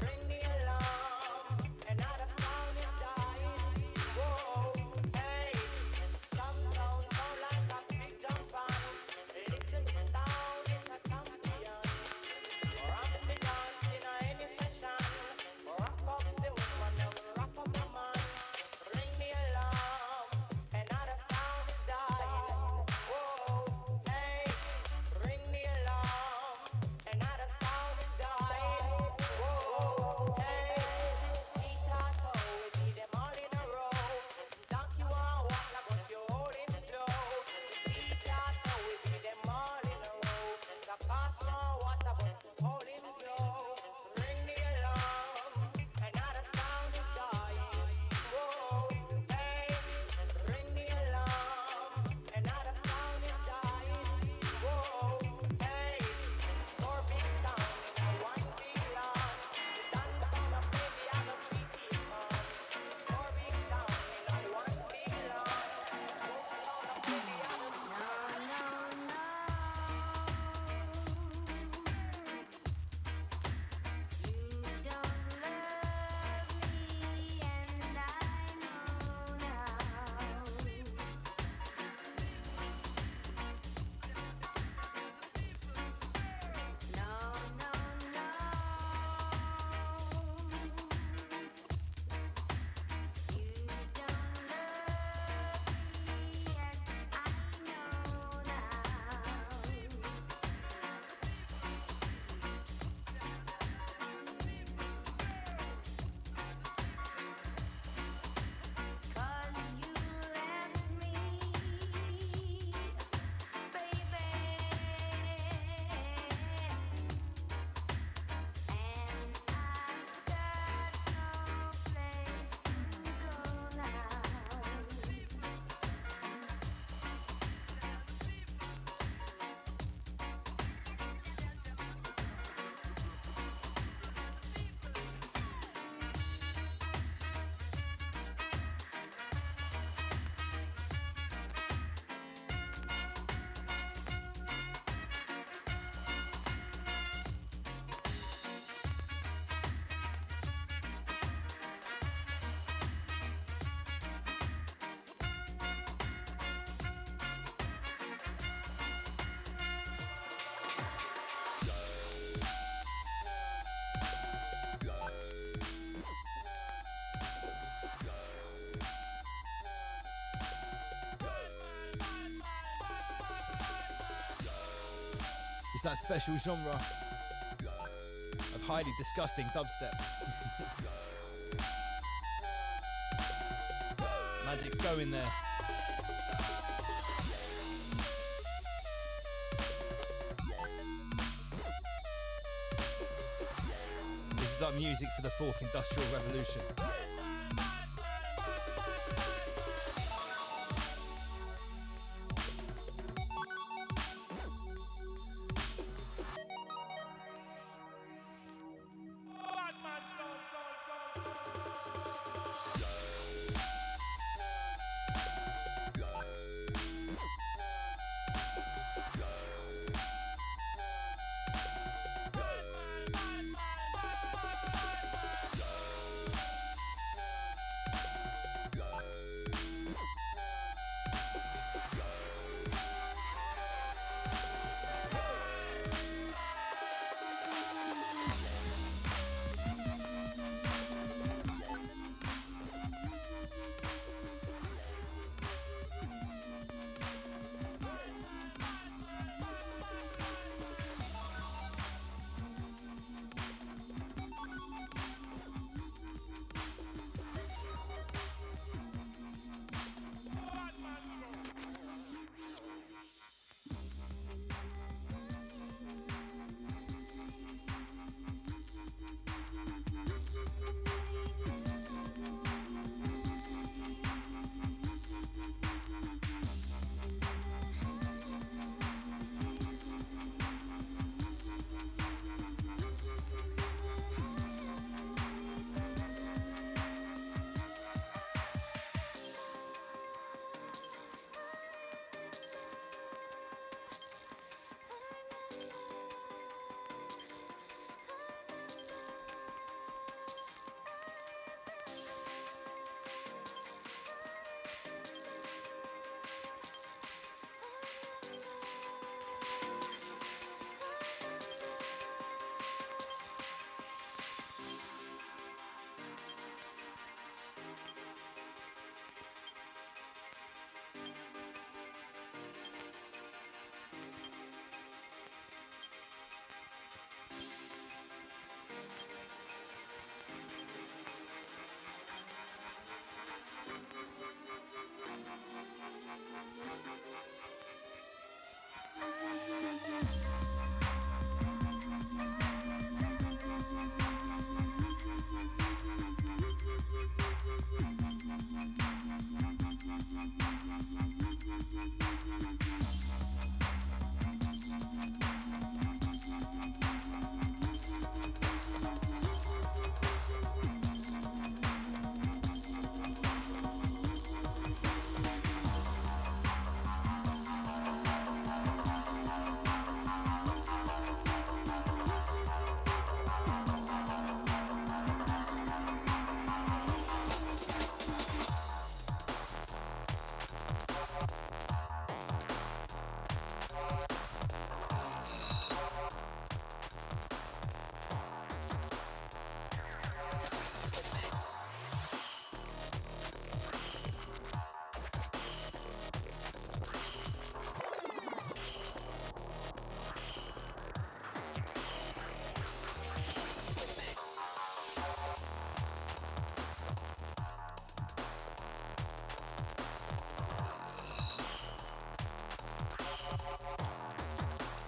That special genre of highly disgusting dubstep. Magic's going there. This is like music for the fourth industrial revolution.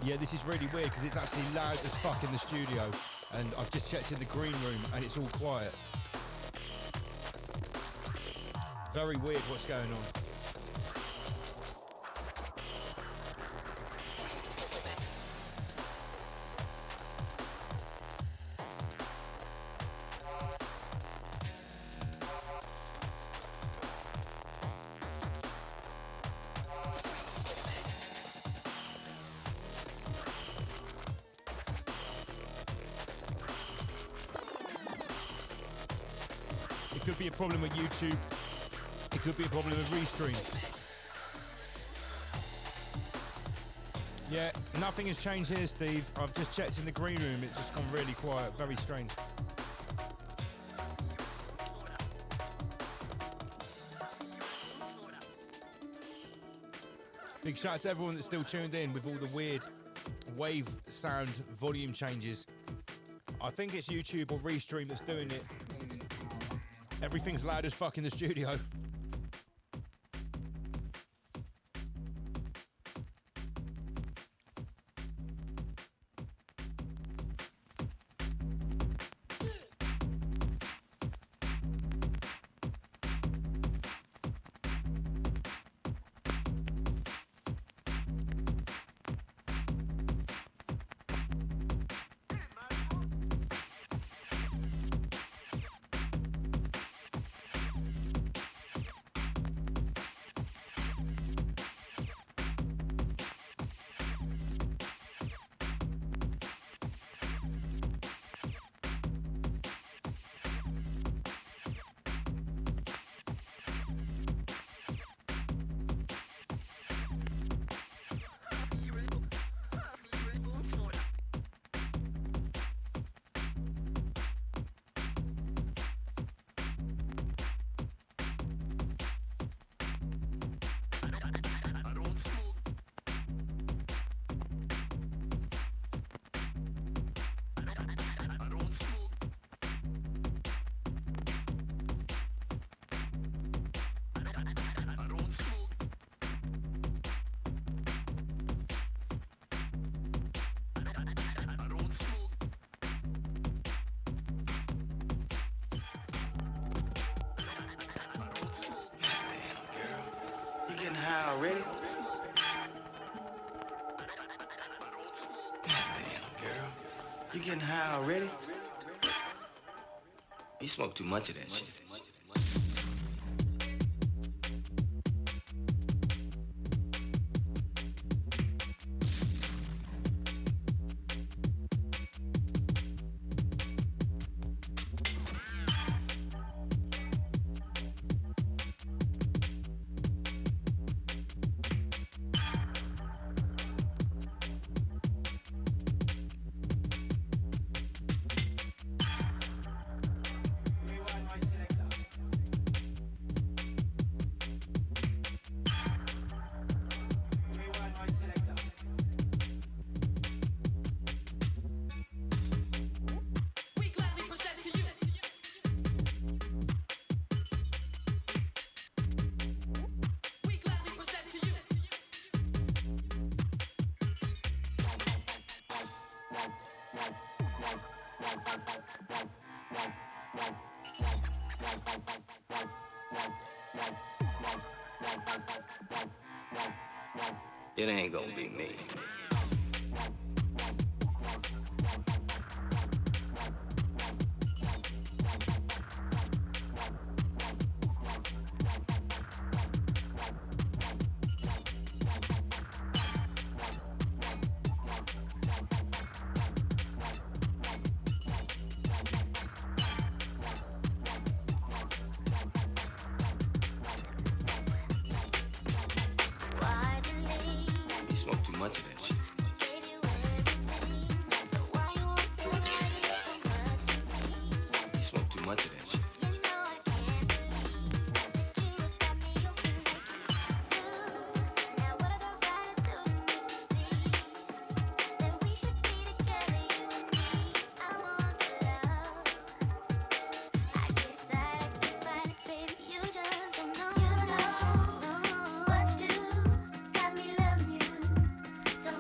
Yeah, this is really weird because it's actually loud as fuck in the studio, and I've just checked in the green room and it's all quiet. Very weird what's going on. It could be a problem with YouTube. It could be a problem with Restream. Yeah, nothing has changed here, Steve. I've just checked in the green room. It's just gone really quiet. Very strange. Big shout out to everyone that's still tuned in with all the weird wave sound volume changes. I think it's YouTube or Restream that's doing it. Everything's loud as fuck in the studio. Already? Damn, girl. You getting high already? You smoke too much of that shit. It ain't gonna be me. Much of that shit. You smoke too much of that shit. So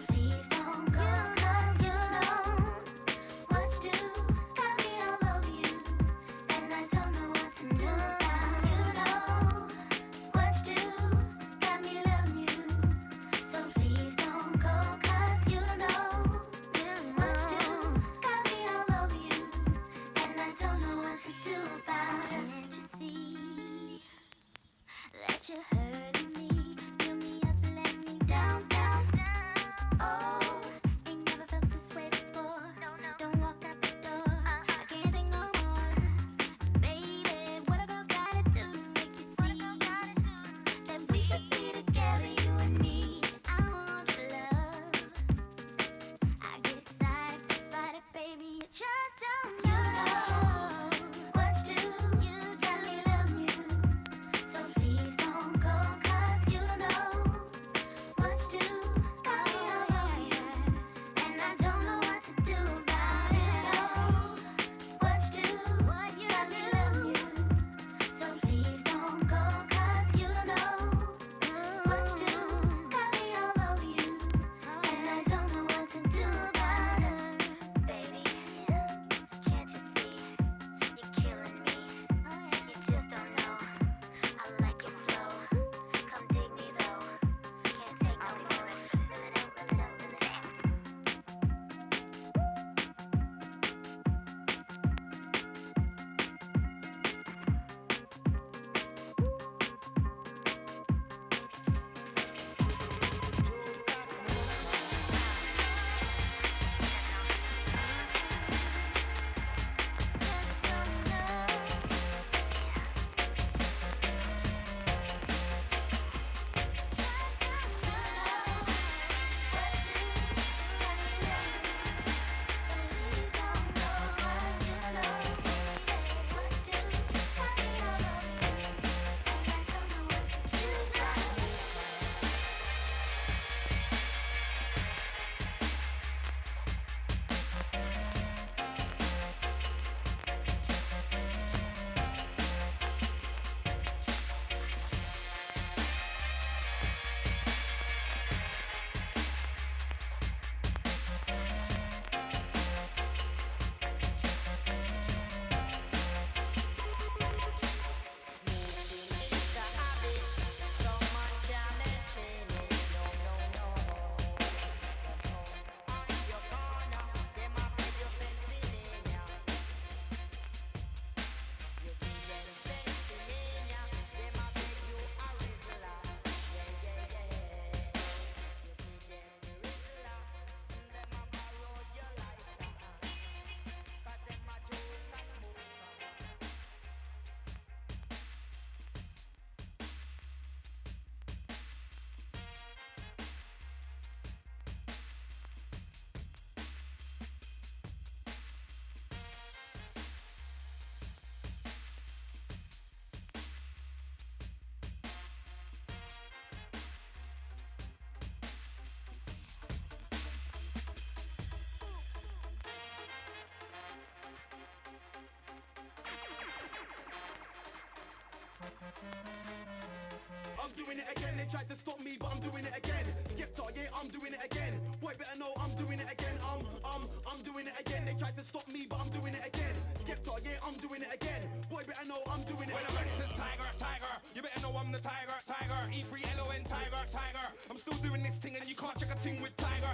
I'm doing it again. They tried to stop me, but I'm doing it again. Skepta, yeah, I'm doing it again. Boy, better know I'm doing it again. I'm doing it again. They tried to stop me, but I'm doing it again. Skepta, yeah, I'm doing it again. Boy, better know I'm doing it when again. When the man says tiger, you better know I'm the tiger. E3LON, tiger. I'm still doing this thing and you can't check a thing with tiger.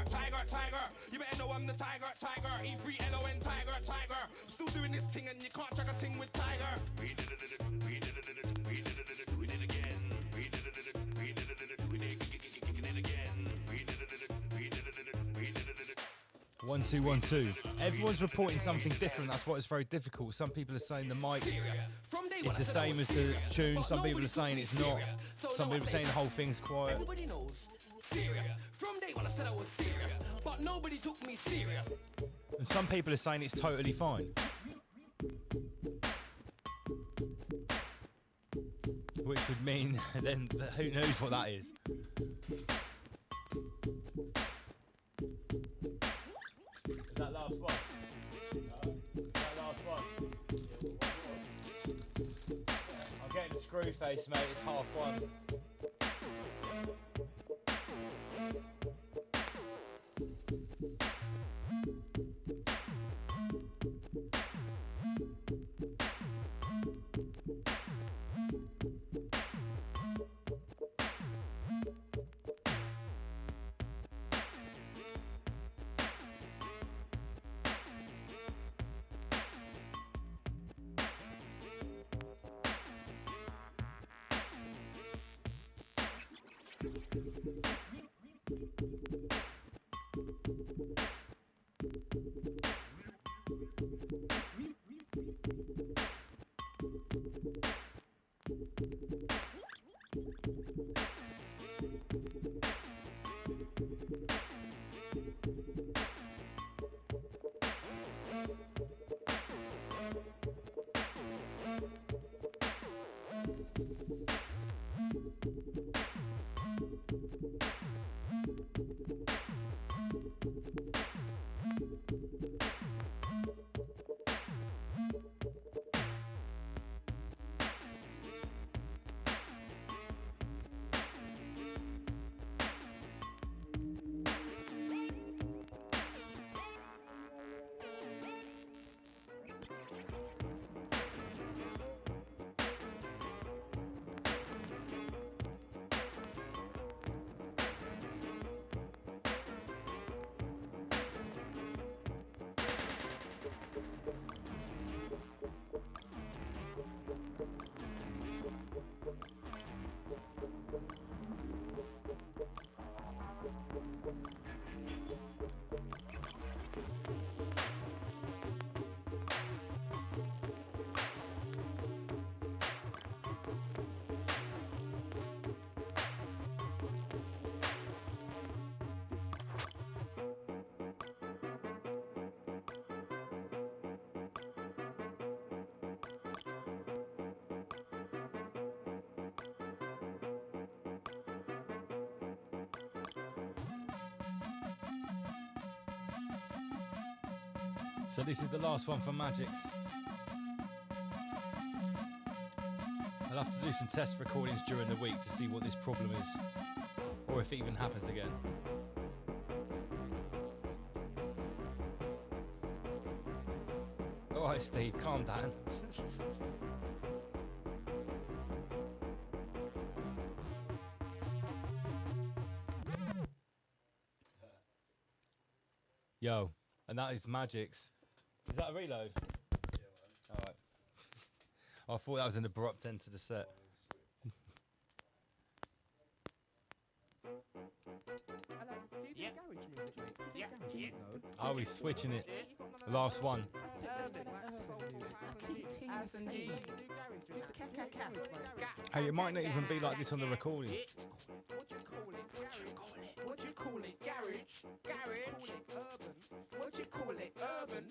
You better know I'm the tiger. E3LON, tiger. I'm still doing this thing and you can't check a thing with tiger. We did it again. We did it again. We did it again. One, two, 1, 2. Everyone's reporting something different. That's why it's very difficult. Some people are saying the mic is the same as the tune. Some people are saying it's not. Some people are saying the whole thing's quiet. Everybody knows. Serious. From day one I said I was serious, but nobody took me serious. And some people are saying it's totally fine. Which would mean then who knows what that is. Is that last one? Is that last one? I'm getting screw face, mate. It's half one. So this is the last one for Magix. I'll have to do some test recordings during the week to see what this problem is, or if it even happens again. Alright Steve, calm down. Yo, and that is Magix. Is that a reload? Yeah, man. Alright. I thought that was an abrupt end to the set. Oh, he's switching it. Last one. Hey, it might not even be like this on the recording. What you call it? What you call it? Garage. Urban. What you call it? Urban.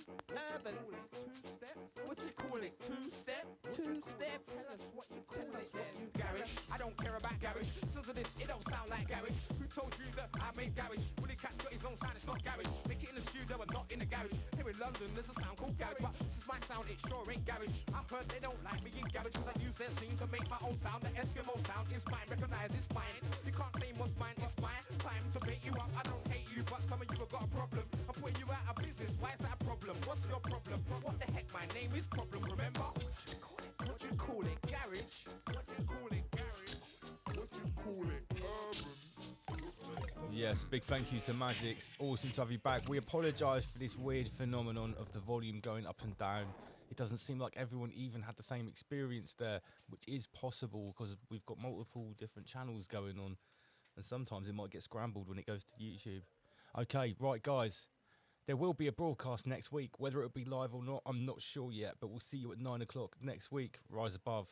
Two-step. What you call it? Two-step. Tell us what you call it then. Garage. I don't care about garage. Listen to this, it don't sound like garage. Who told you that I made garage? Willie Cat's got his own sound, it's not garage. Make it in the studio and not in the garage. Here in London, there's a sound called garage, but this might sound sound, it sure ain't garage. I've heard they don't like me in garage, cause I use their scene to make my own sound. The Eskimo sound is mine, recognize it's mine. You can't claim what's mine, it's mine. Time to bait you up, I don't hate you, but some of you have got a problem. I'm putting you out of business, why is that a problem? What's your problem? What the heck, my name is Problem, remember? What you call it, garage? What you call it, garage? What you call it, urban? Yes, big thank you to Magix. Awesome to have you back. We apologise for this weird phenomenon of the volume going up and down. It doesn't seem like everyone even had the same experience there, which is possible because we've got multiple different channels going on, and sometimes it might get scrambled when it goes to YouTube. Okay, right guys, there will be a broadcast next week. Whether it'll be live or not, I'm not sure yet, but we'll see you at 9 o'clock next week. Rise above.